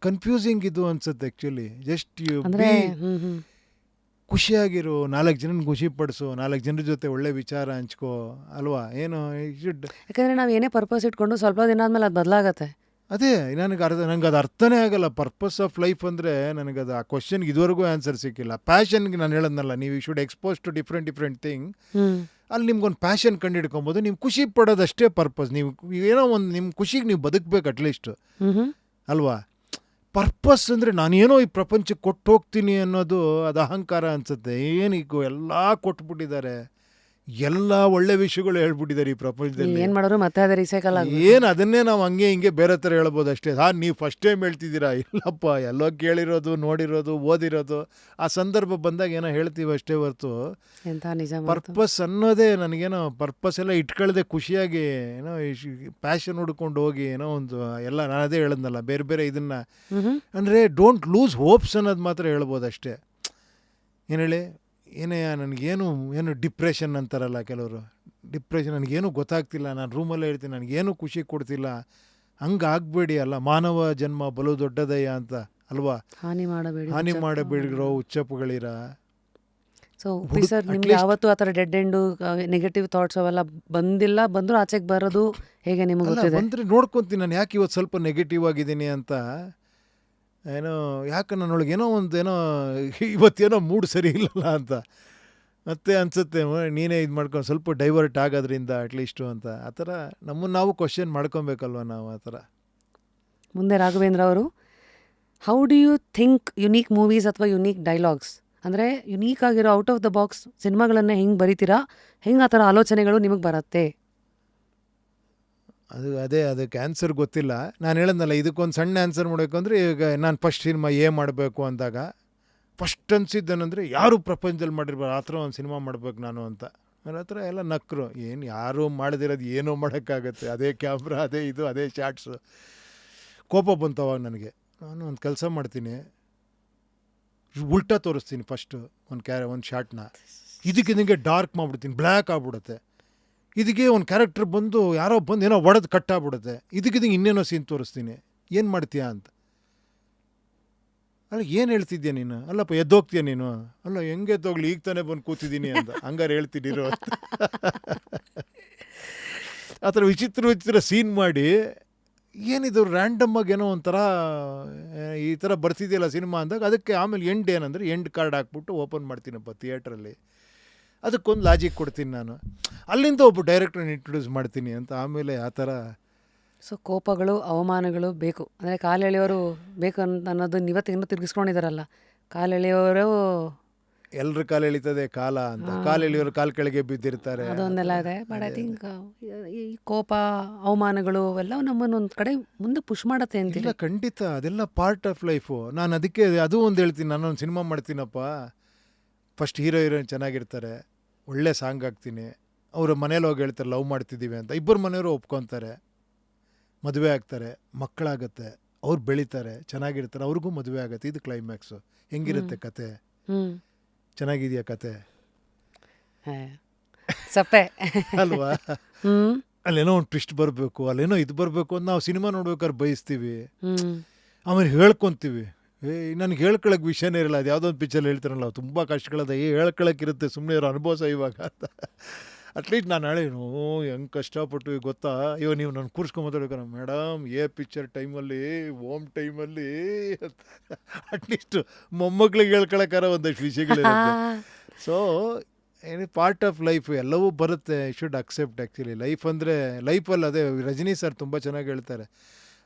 ಕನ್ಫ್ಯೂಸಿಂಗ್ ಇದು ಅನ್ಸುತ್ತೆ ಆ್ಯಕ್ಚುಲಿ. ಜಸ್ಟ್ ಖುಷಿಯಾಗಿರು, 4 ಜನನ ಖುಷಿ ಪಡಿಸು, 4 ಜನರ ಜೊತೆ ಒಳ್ಳೆ ವಿಚಾರ ಹಂಚ್ಕೋ ಅಲ್ವಾ. ಏನು ಯಾಕಂದರೆ ನಾವು ಏನೇ ಪರ್ಪಸ್ ಇಟ್ಕೊಂಡು ಸ್ವಲ್ಪ ದಿನ ಆದಮೇಲೆ ಅದು ಬದಲಾಗತ್ತೆ. ಅದೇ ನನಗೆ ಅದು ಅರ್ಥನೇ ಆಗಲ್ಲ. ಪರ್ಪಸ್ ಆಫ್ ಲೈಫ್ ಅಂದರೆ ನನಗದು ಆ ಕ್ವಶನ್ಗೆ ಇದುವರೆಗೂ ಆನ್ಸರ್ ಸಿಕ್ಕಿಲ್ಲ. ಪ್ಯಾಷನ್ಗೆ ನಾನು ಹೇಳೋದ್ನಲ್ಲ, ನೀವು should expose to different thing. ಅಲ್ಲಿ ನಿಮ್ಗೊಂದು ಪ್ಯಾಷನ್ ಕಂಡು ನೀವು ಖುಷಿ ಪಡೋದಷ್ಟೇ ಪರ್ಪಸ್. ನೀವು ಏನೋ ಒಂದು ನಿಮ್ಮ ಖುಷಿಗೆ ನೀವು ಬದುಕಬೇಕು ಅಟ್ಲೀಸ್ಟ್ ಅಲ್ವಾ. ಪರ್ಪಸ್ ಅಂದರೆ ನಾನೇನೋ ಈ ಪ್ರಪಂಚಕ್ಕೆ ಕೊಟ್ಟು ಹೋಗ್ತೀನಿ ಅನ್ನೋದು ಅದು ಅಹಂಕಾರ ಅನಿಸುತ್ತೆ. ಏನೀಗ ಎಲ್ಲ ಕೊಟ್ಬಿಟ್ಟಿದ್ದಾರೆ, ಎಲ್ಲ ಒಳ್ಳೆ ವಿಷಯಗಳು ಹೇಳ್ಬಿಟ್ಟಿದ್ದಾರೆ ಈ ಪ್ರಪಂಚದಲ್ಲಿ. ಏನು ಮಾಡೋರು ಮತ್ತೆ ಅದೇ ರಿಸೈಕಲ್ ಆಗಿ ಏನು ಅದನ್ನೇ ನಾವು ಹಂಗೆ ಹಿಂಗೆ ಬೇರೆ ಥರ ಹೇಳ್ಬೋದು ಅಷ್ಟೇ. ನೀವು ಫಸ್ಟ್ ಟೈಮ್ ಹೇಳ್ತಿದ್ದೀರಾ, ಇಲ್ಲಪ್ಪ ಎಲ್ಲೋ ಕೇಳಿರೋದು, ನೋಡಿರೋದು, ಓದಿರೋದು, ಆ ಸಂದರ್ಭ ಬಂದಾಗ ಏನೋ ಹೇಳ್ತೀವಿ ಅಷ್ಟೇ ಹೊರ್ತು ಎಂಥ ನಿಜ ಮಾತು. ಪರ್ಪಸ್ ಅನ್ನೋದೇ ನನಗೇನೋ ಪರ್ಪಸ್ ಎಲ್ಲ ಇಟ್ಕೊಳ್ಳದೆ ಖುಷಿಯಾಗಿ ಏನೋ ಪ್ಯಾಷನ್ ಹುಡ್ಕೊಂಡು ಹೋಗಿ ಏನೋ ಒಂದು ಎಲ್ಲ ನಾನು ಅದೇ ಹೇಳಿದ್ನಲ್ಲ, ಬೇರೆ ಬೇರೆ ಇದನ್ನು ಅಂದರೆ ಡೋಂಟ್ ಲೂಸ್ ಹೋಪ್ಸ್ ಅನ್ನೋದು ಮಾತ್ರ ಹೇಳ್ಬೋದು ಅಷ್ಟೇ. ಏನು ಹೇಳಿ, ಏನೇ ನನಗೇನು ಡಿಪ್ರೆಷನ್ ಅಂತಾರಲ್ಲ ಕೆಲವರು, ಡಿಪ್ರೆಷನ್ ನನಗೇನು ಗೊತ್ತಾಗ್ತಿಲ್ಲ, ನಾನು ರೂಮಲ್ಲೇ ಹೇಳ್ತೀನಿ, ನನಗೇನು ಖುಷಿ ಕೊಡ್ತಿಲ್ಲ, ಹಂಗೆ ಆಗಬೇಡಿ. ಅಲ್ಲ, ಮಾನವ ಜನ್ಮ ಬಲು ದೊಡ್ಡದಯ್ಯ ಅಂತ ಅಲ್ವಾ, ಹಾನಿ ಮಾಡಬೇಡಿರೋ ಉಚ್ಚಪ್ಪುಗಳಿರ. ಸೊ ಸರ್, ನಿಮ್ಗೆ ಯಾವತ್ತೂ ಆ ಥರ ಡೆಡ್ ಎಂಡು ನೆಗೆಟಿವ್ ಥಾಟ್ಸ್ ಅವೆಲ್ಲ ಬಂದರೂ ಆಚೆಗೆ ಬರೋದು ಹೇಗೆ ನಿಮಗೆ ಗೊತ್ತಿದೆ? ಬಂದರೆ ನೋಡ್ಕೊತೀನಿ ನಾನು, ಯಾಕೆ ಇವತ್ತು ಸ್ವಲ್ಪ ನೆಗೆಟಿವ್ ಆಗಿದ್ದೀನಿ ಅಂತ. ಏನೋ ಯಾಕೆ ನನ್ನೊಳಗೆ ಏನೋ ಇವತ್ತೇನೋ ಮೂಡ್ ಸರಿ ಇಲ್ಲಲ್ಲ ಅಂತ ಮತ್ತೆ ಅನಿಸುತ್ತೆ. ನೀನೇ ಇದು ಮಾಡ್ಕೊಂಡು ಸ್ವಲ್ಪ ಡೈವರ್ಟ್ ಆಗೋದ್ರಿಂದ ಅಟ್ಲೀಸ್ಟು ಅಂತ. ಆ ಥರ ನಮ್ಮನ್ನು ನಾವು ಕ್ವಶನ್ ಮಾಡ್ಕೊಬೇಕಲ್ವ ನಾವು ಆ ಥರ. ಮುಂದೆ ರಾಘವೇಂದ್ರ ಅವರು, how do you think unique movies ಅಥವಾ ಯುನೀಕ್ ಡೈಲಾಗ್ಸ್, ಅಂದರೆ ಯುನೀಕ್ ಆಗಿರೋ ಔಟ್ ಆಫ್ ದ ಬಾಕ್ಸ್ ಸಿನಿಮಾಗಳನ್ನ ಹೆಂಗೆ ಬರೀತೀರಾ, ಹೆಂಗೆ ಆ ಥರ ಆಲೋಚನೆಗಳು ನಿಮಗೆ ಬರುತ್ತೆ? ಅದಕ್ಕೆ ಆನ್ಸರ್ ಗೊತ್ತಿಲ್ಲ. ನಾನು ಹೇಳದ್ನಲ್ಲ, ಇದಕ್ಕೊಂದು ಸಣ್ಣ ಆನ್ಸರ್ ಮಾಡಬೇಕು ಅಂದರೆ, ಈಗ ನಾನು ಫಸ್ಟ್ ಸಿನಿಮಾ ಮಾಡಬೇಕು ಅಂದಾಗ ಫಸ್ಟ್ ಅನಿಸಿದ್ದೇನೆಂದರೆ, ಯಾರು ಪ್ರಪಂಚದಲ್ಲಿ ಮಾಡಿರ್ಬಾರ್ದು ಆ ಥರ ಒಂದು ಸಿನಿಮಾ ಮಾಡಬೇಕು ನಾನು ಅಂತ. ನನ್ನ ಹತ್ರ ಎಲ್ಲ ನಕ್ಕರು, ಏನು ಯಾರೂ ಮಾಡದಿರೋದು ಏನೋ ಮಾಡೋಕ್ಕಾಗತ್ತೆ, ಅದೇ ಕ್ಯಾಮ್ರಾ, ಅದೇ ಇದು, ಅದೇ ಶಾರ್ಟ್ಸು. ಕೋಪ ಬಂತವಾಗ ನನಗೆ. ನಾನು ಒಂದು ಕೆಲಸ ಮಾಡ್ತೀನಿ, ಉಲ್ಟಾ ತೋರಿಸ್ತೀನಿ ಫಸ್ಟು ಒಂದು ಶಾರ್ಟ್ನ, ಇದಕ್ಕೆ ಡಾರ್ಕ್ ಮಾಡಿಬಿಡ್ತೀನಿ, ಬ್ಲ್ಯಾಕ್ ಆಗ್ಬಿಡುತ್ತೆ. ಇದಕ್ಕೆ ಒಂದು ಕ್ಯಾರೆಕ್ಟರ್ ಬಂದು ಯಾರೋ ಬಂದು ಏನೋ ಒಡೆದು ಕಟ್ಟಾಗ್ಬಿಡುತ್ತೆ, ಇದಕ್ಕೆ ಇನ್ನೇನೋ ಸೀನ್ ತೋರಿಸ್ತೀನಿ, ಏನು ಮಾಡ್ತೀಯಾ ಅಂತ. ಅಲ್ಲ, ಏನು ಹೇಳ್ತಿದ್ಯಾ ನೀನು? ಅಲ್ಲಪ್ಪ ಎದ್ದೋಗ್ತೀಯ ನೀನು? ಅಲ್ಲ, ಹೆಂಗೆ ಎದ್ದೋಗ್ಲಿ, ಈಗ ತಾನೇ ಬಂದು ಕೂತಿದ್ದೀನಿ ಅಂತ. ಹಂಗಾರೆ ಹೇಳ್ತಿದ್ದೀರೋ ಅಂತ. ಆ ಥರ ವಿಚಿತ್ರ ಸೀನ್ ಮಾಡಿ, ಏನಿದು ರ್ಯಾಂಡಮ್ ಆಗಿ ಏನೋ ಒಂಥರ ಈ ಥರ ಬರ್ತಿದೆಯಲ್ಲ ಸಿನಿಮಾ ಅಂದಾಗ, ಅದಕ್ಕೆ ಆಮೇಲೆ ಏನಂದರೆ ಎಂಡ್ ಕಾರ್ಡ್ ಹಾಕ್ಬಿಟ್ಟು ಓಪನ್ ಮಾಡ್ತೀನಪ್ಪ ಥಿಯೇಟ್ರಲ್ಲಿ. ಅದಕ್ಕೊಂದು ಲಾಜಿಕ್ ಕೊಡ್ತೀನಿ ನಾನು, ಅಲ್ಲಿಂದ ಒಬ್ಬ ಡೈರೆಕ್ಟ್ರನ್ನ ಇಂಟ್ರೊಡ್ಯೂಸ್ ಮಾಡ್ತೀನಿ ಅಂತ. ಆಮೇಲೆ ಆ ಥರ. ಸೊ ಕೋಪಗಳು, ಅವಮಾನಗಳು ಬೇಕು, ಅಂದರೆ ಕಾಲೆಳೆಯೋರು ಬೇಕು ಅನ್ನೋದನ್ನ ಇವತ್ತಿಗೂ ತಿರುಗಿಸ್ಕೊಂಡಿದ್ದಾರಲ್ಲ. ಕಾಲೆಳೆಯೋರು ಎಲ್ಲರ ಕಾಲು ಎಳಿತದೆ ಕಾಲ ಅಂತ, ಕಾಲು ಎಳೆಯೋರು ಕಾಲು ಕೆಳಗೆ ಬಿದ್ದಿರ್ತಾರೆ, ಅದೊಂದೆಲ್ಲ ಇದೆ. ಬಟ್ ಐ ಥಿಂಕ್ ಈ ಕೋಪ, ಅವಮಾನಗಳು ಅವೆಲ್ಲ ನಮ್ಮನ್ನು ಒಂದು ಕಡೆ ಮುಂದೆ ಪುಷ್ ಮಾಡತ್ತೆ ಅಂತಿಲ್ಲ. ಇಲ್ಲ, ಖಂಡಿತ ಅದೆಲ್ಲ ಪಾರ್ಟ್ ಆಫ್ ಲೈಫು. ನಾನು ಅದಕ್ಕೆ ಅದು ಒಂದು ಹೇಳ್ತೀನಿ, ನಾನೊಂದು ಸಿನಿಮಾ ಮಾಡ್ತೀನಪ್ಪ, ಫಸ್ಟ್ ಹೀರೋಯಿನ್ ಚೆನ್ನಾಗಿರ್ತಾರೆ, ಒಳ್ಳೆ ಸಾಂಗ್ ಹಾಕ್ತೀನಿ, ಅವರ ಮನೇಲಿ ಹೋಗಿ ಹೇಳ್ತಾರೆ ಲವ್ ಮಾಡ್ತಿದ್ದೀವಿ ಅಂತ, ಇಬ್ಬರು ಮನೆಯವರು ಒಪ್ಕೊತಾರೆ, ಮದುವೆ ಆಗ್ತಾರೆ, ಮಕ್ಕಳಾಗತ್ತೆ, ಅವ್ರು ಬೆಳೀತಾರೆ, ಚೆನ್ನಾಗಿರ್ತಾರೆ, ಅವ್ರಿಗೂ ಮದುವೆ ಆಗುತ್ತೆ. ಇದು ಕ್ಲೈಮ್ಯಾಕ್ಸು. ಹೆಂಗಿರುತ್ತೆ ಕತೆ? ಚೆನ್ನಾಗಿದೆಯಾ ಕತೆ? ಸಪ್ಪೆ ಅಲ್ವಾ? ಅಲ್ಲೇನೋ ಒಂದು ಟ್ವಿಸ್ಟ್ ಬರಬೇಕು, ಅಲ್ಲೇನೋ ಇದು ಬರಬೇಕು ಅಂತ ನಾವು ಸಿನಿಮಾ ನೋಡ್ಬೇಕಾದ್ರೆ ಬಯಸ್ತೀವಿ, ಆಮೇಲೆ ಹೇಳ್ಕೊತೀವಿ. ನನಗೆ ಹೇಳ್ಕೊಳಕ್ಕೆ ವಿಷಯನೇ ಇರಲ್ಲ. ಅದು ಯಾವುದೋ ಒಂದು ಪಿಕ್ಚರ್ ಹೇಳ್ತಾರಲ್ಲ, ತುಂಬ ಕಷ್ಟಗಳದ, ಹೇಳ್ಕೊಳಕ್ಕಿರುತ್ತೆ, ಸುಮ್ಮನೆ ಇರೋ ಅನುಭವ ಇವಾಗ ಅಂತ. ಅಟ್ಲೀಸ್ಟ್ ನಾನು ಹೇಳೇನು ಹೆಂಗೆ ಕಷ್ಟಪಟ್ಟು ಗೊತ್ತಾ, ಇವಾಗ ನೀವು ನಾನು ಕೂರಿಸ್ಕೊಂಬತ್ತಾಡ್ಬೇಕಾರ ಮೇಡಮ್, ಪಿಕ್ಚರ್ ಟೈಮಲ್ಲಿ, ಹೋಮ್ ಟೈಮಲ್ಲಿ ಅಂತ. ಅಟ್ಲೀಸ್ಟ್ ಮೊಮ್ಮಕ್ಳಿಗೆ ಹೇಳ್ಕೊಳಕ್ಕಾರ ಒಂದಷ್ಟು ವಿಷಯಗಳಿರುತ್ತೆ. ಸೊ ಪಾರ್ಟ್ ಆಫ್ ಲೈಫ್, ಎಲ್ಲವೂ ಬರುತ್ತೆ. Should accept. ಆ್ಯಕ್ಚುಲಿ ಲೈಫ್ ಅಂದರೆ, ಲೈಫಲ್ಲಿ ಅದೇ ರಜನಿ ಸರ್ ತುಂಬ ಚೆನ್ನಾಗಿ ಹೇಳ್ತಾರೆ,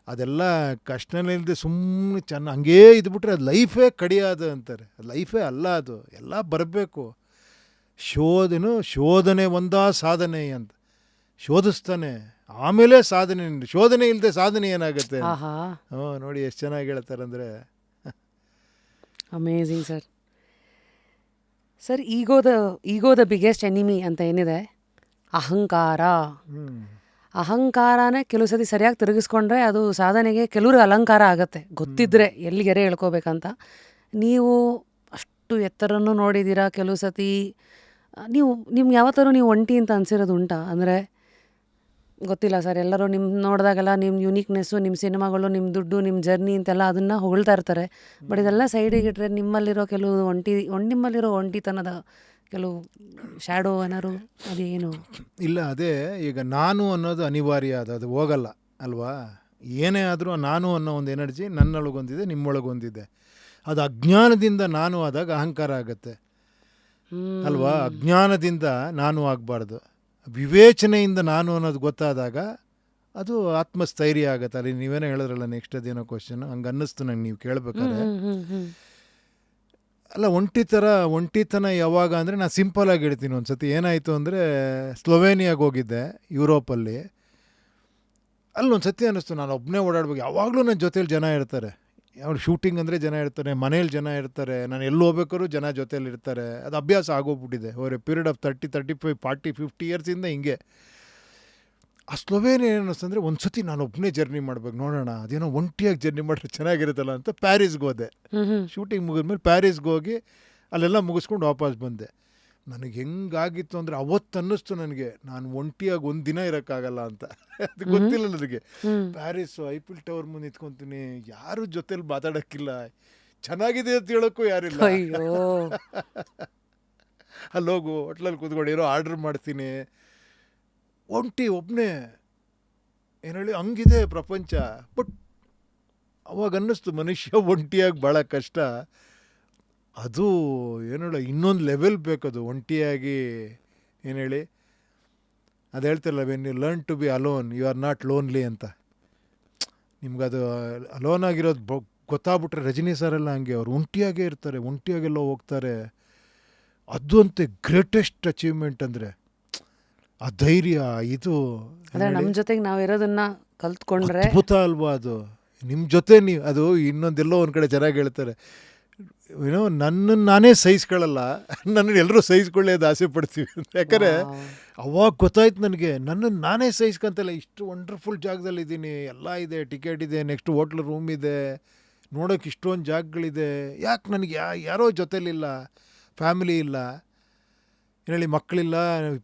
ಅದೆಲ್ಲ ಕಷ್ಟನೇ ಇಲ್ಲದೆ ಸುಮ್ಮನೆ ಹಂಗೇ ಇದ್ಬಿಟ್ರೆ ಅದು ಲೈಫೇ ಕಡಿಯಾದ ಅಂತಾರೆ. ಲೈಫೇ ಅಲ್ಲ, ಅದು ಎಲ್ಲ ಬರಬೇಕು. ಶೋಧನೆ ಒಂದಾ ಸಾಧನೆ ಅಂತ, ಶೋಧಿಸ್ತಾನೆ ಆಮೇಲೆ ಸಾಧನೆ. ಶೋಧನೆ ಇಲ್ಲದೆ ಸಾಧನೆ ಏನಾಗುತ್ತೆ? ನೋಡಿ ಎಷ್ಟು ಚೆನ್ನಾಗಿ ಹೇಳ್ತಾರೆ ಅಂದರೆ. Amazing sir. ಸರ್, ಈಗೋದ ಬಿಗ್ಗೆಸ್ಟ್ ಎನಿಮಿ ಅಂತ ಏನಿದೆ, ಅಹಂಕಾರ. ಅಹಂಕಾರನೇ ಕೆಲವು ಸತಿ ಸರಿಯಾಗಿ ತಿರುಗಿಸ್ಕೊಂಡ್ರೆ ಅದು ಸಾಧನೆಗೆ ಕೆಲವ್ರಿಗೆ ಅಲಂಕಾರ ಆಗುತ್ತೆ, ಗೊತ್ತಿದ್ರೆ ಎಲ್ಲಿಗೆರೆ ಹೇಳ್ಕೋಬೇಕಂತ. ನೀವು ಅಷ್ಟು ಎತ್ತರನ್ನು ನೋಡಿದ್ದೀರಾ, ಕೆಲವು ಸತಿ ನಿಮ್ಗೆ ಯಾವತ್ತಾರು ನೀವು ಒಂಟಿ ಅಂತ ಅನಿಸಿರೋದು ಉಂಟಾ? ಅಂದರೆ ಗೊತ್ತಿಲ್ಲ ಸರ್, ಎಲ್ಲರೂ ನಿಮ್ಮ ನೋಡಿದಾಗೆಲ್ಲ ನಿಮ್ಮ ಯುನೀಕ್ನೆಸ್ಸು, ನಿಮ್ಮ ಸಿನಿಮಾಗಳು, ನಿಮ್ಮ ದುಡ್ಡು, ನಿಮ್ಮ ಜರ್ನಿ ಅಂತೆಲ್ಲ ಅದನ್ನು ಹೊಗಳ್ತಾ ಇರ್ತಾರೆ. ಬಟ್ ಇದೆಲ್ಲ ಸೈಡಿಗಿಟ್ರೆ ನಿಮ್ಮಲ್ಲಿರೋ ನಿಮ್ಮಲ್ಲಿರೋ ಒಂಟಿತನದ ಕೆಲವು ಶ್ಯಾಡೋ ಏನಾರು ಅದೇನು? ಇಲ್ಲ, ಅದೇ ಈಗ ನಾನು ಅನ್ನೋದು ಅನಿವಾರ್ಯ, ಅದು ಹೋಗಲ್ಲ ಅಲ್ವಾ? ಏನೇ ಆದರೂ ನಾನು ಅನ್ನೋ ಒಂದು ಎನರ್ಜಿ ನನ್ನೊಳಗೊಂದಿದೆ, ನಿಮ್ಮೊಳಗೊಂದಿದೆ. ಅದು ಅಜ್ಞಾನದಿಂದ ನಾನು ಆದಾಗ ಅಹಂಕಾರ ಆಗುತ್ತೆ ಅಲ್ವಾ? ಅಜ್ಞಾನದಿಂದ ನಾನು ಆಗಬಾರ್ದು, ವಿವೇಚನೆಯಿಂದ ನಾನು ಅನ್ನೋದು ಗೊತ್ತಾದಾಗ ಅದು ಆತ್ಮಸ್ಥೈರ್ಯ ಆಗುತ್ತೆ. ಅಲ್ಲಿ ನೀವೇನೋ ಹೇಳಿದ್ರಲ್ಲ ನೆಕ್ಸ್ಟ್ ಅದೇನೋ ಕ್ವಶನ್, ಹಂಗೆ ಅನ್ನಿಸ್ತು ನಂಗೆ ನೀವು ಕೇಳಬೇಕಾದ್ರೆ. ಅಲ್ಲ ಒಂಟಿತನ ಯಾವಾಗ ಅಂದರೆ ನಾನು ಸಿಂಪಲಾಗಿ ಹೇಳ್ತೀನಿ. ಒಂದು ಸತಿ ಏನಾಯಿತು ಅಂದರೆ ಸ್ಲೊವೇನಿಯಾಗೆ ಹೋಗಿದ್ದೆ ಯುರೋಪಲ್ಲಿ. ಅಲ್ಲಿ ಒಂದು ಸತಿ ಅನ್ನಿಸ್ತು ನಾನು ಒಬ್ಬನೇ ಓಡಾಡ್ಬೇಕು. ಯಾವಾಗಲೂ ನನ್ನ ಜೊತೇಲಿ ಜನ ಇರ್ತಾರೆ. ಅವ್ರು ಶೂಟಿಂಗ್ ಅಂದರೆ ಜನ ಇರ್ತಾರೆ, ಮನೇಲಿ ಜನ ಇರ್ತಾರೆ, ನಾನು ಎಲ್ಲಿ ಹೋಗ್ಬೇಕಾದ್ರೂ ಜನ ಜೊತೇಲಿ ಇರ್ತಾರೆ. ಅದು ಅಭ್ಯಾಸ ಆಗೋಗ್ಬಿಟ್ಟಿದೆ ಓವರ್ ಎ ಪೀರಿಯಡ್ ಆಫ್ 30, 35, 40, 50 ಇಯರ್ಸಿಂದ ಹಿಂಗೆ. ಆ ಸ್ಲೊವೇನಿಯಾ ಏನು ಅನ್ನಿಸ್ತಂದರೆ ಒಂದು ಸತಿ ನಾನು ಒಬ್ಬನೇ ಜರ್ನಿ ಮಾಡ್ಬೇಕು, ನೋಡೋಣ ಅದೇನೋ ಒಂಟಿಯಾಗಿ ಜರ್ನಿ ಮಾಡಿದ್ರೆ ಚೆನ್ನಾಗಿರುತ್ತಲ್ಲ ಅಂತ ಪ್ಯಾರಿಸ್ಗೆ ಹೋದೆ. ಶೂಟಿಂಗ್ ಮುಗಿದ್ಮೇಲೆ ಪ್ಯಾರಿಸ್ಗೆ ಹೋಗಿ ಅಲ್ಲೆಲ್ಲ ಮುಗಿಸ್ಕೊಂಡು ವಾಪಸ್ ಬಂದೆ. ನನಗೆ ಹೆಂಗಾಗಿತ್ತು ಅಂದರೆ ಅವತ್ತು ಅನ್ನಿಸ್ತು ನನಗೆ ನಾನು ಒಂಟಿಯಾಗಿ ಒಂದು ದಿನ ಇರೋಕ್ಕಾಗಲ್ಲ ಅಂತ. ಅದು ಗೊತ್ತಿಲ್ಲ ನನಗೆ. ಪ್ಯಾರಿಸ್ಸು ಐಫಿಲ್ ಟವರ್ ಮುಂದೆ ನಿಂತ್ಕೊತೀನಿ, ಯಾರು ಜೊತೇಲಿ ಮಾತಾಡೋಕ್ಕಿಲ್ಲ, ಚೆನ್ನಾಗಿದೆ ಅಂತ ಹೇಳೋಕ್ಕೂ ಯಾರಿಲ್ಲ. ಅಯ್ಯೋ ಅಲ್ಲೋಗು ಹೋಟ್ಲಲ್ಲಿ ಕೂತ್ಕೊಂಡು ಏನೋ ಆರ್ಡ್ರ್ ಮಾಡ್ತೀನಿ, ಒಂಟಿ ಒಬ್ಬನೇ ಏನು ಹೇಳಿ ಹಂಗಿದೆ ಪ್ರಪಂಚ. ಬಟ್ ಅವಾಗ ಅನ್ನಿಸ್ತು ಮನುಷ್ಯ ಒಂಟಿಯಾಗಿ ಭಾಳ ಕಷ್ಟ. ಅದು ಏನು ಹೇಳ ಇನ್ನೊಂದು ಲೆವೆಲ್ ಬೇಕದು ಒಂಟಿಯಾಗಿ. ಏನು ಹೇಳಿ ಅದು ಹೇಳ್ತಿರಲ್ಲ, when you learn to be alone you are not lonely ಅಂತ. ನಿಮ್ಗದು ಅಲೋನ್ ಆಗಿರೋದು ಗೊತ್ತಾಗ್ಬಿಟ್ರೆ, ರಜನಿ ಸರೆಲ್ಲ ಹಂಗೆ, ಅವ್ರು ಒಂಟಿಯಾಗೇ ಇರ್ತಾರೆ, ಒಂಟಿಯಾಗೆಲ್ಲ ಹೋಗ್ತಾರೆ. ಅದು ಅಂತೆ ಗ್ರೇಟೆಸ್ಟ್ ಅಚೀವ್ಮೆಂಟ್ ಅಂದರೆ ಆ ಧೈರ್ಯ. ಇದು ಅಂದ್ರೆ ನಮ್ಮ ಜೊತೆಗೆ ನಾವು ಇರೋದನ್ನ ಕಲ್ತ್ಕೊಂಡ್ರೆ ಅದ್ಭುತ ಅಲ್ವಾ ಅದು. ನಿಮ್ಮ ಜೊತೆ ನೀವು ಅದು ಇನ್ನೊಂದೆಲ್ಲೋ ಒಂದು ಕಡೆ ಚೆನ್ನಾಗಿ ಹೇಳ್ತಾರೆ, ಏನೋ ನನ್ನನ್ನು ನಾನೇ ಸಹಿಸ್ಕೊಳ್ಳಲ್ಲ, ನನ್ನನ್ನು ಎಲ್ಲರೂ ಸಹಿಸ್ಕೊಳ್ಳೋದು ಆಸೆ ಪಡ್ತೀವಿ ಅಂತ. ಯಾಕಂದರೆ ಅವಾಗ ಗೊತ್ತಾಯ್ತು ನನಗೆ, ನನ್ನನ್ನು ನಾನೇ ಸಹಿಸ್ಕೊಂತಲ್ಲ. ಇಷ್ಟು ವಂಡರ್ಫುಲ್ ಜಾಗದಲ್ಲಿ ಇದ್ದೀನಿ, ಎಲ್ಲ ಇದೆ, ಟಿಕೆಟ್ ಇದೆ, ನೆಕ್ಸ್ಟ್ ಹೋಟ್ಲ್ ರೂಮ್ ಇದೆ, ನೋಡೋಕೆ ಇಷ್ಟೊಂದು ಜಾಗಗಳಿದೆ. ಯಾಕೆ ನನಗೆ ಯಾರೋ ಜೊತೆಲಿಲ್ಲ, ಫ್ಯಾಮಿಲಿ ಇಲ್ಲ, ಹೇಳಿ ಮಕ್ಕಳಿಲ್ಲ,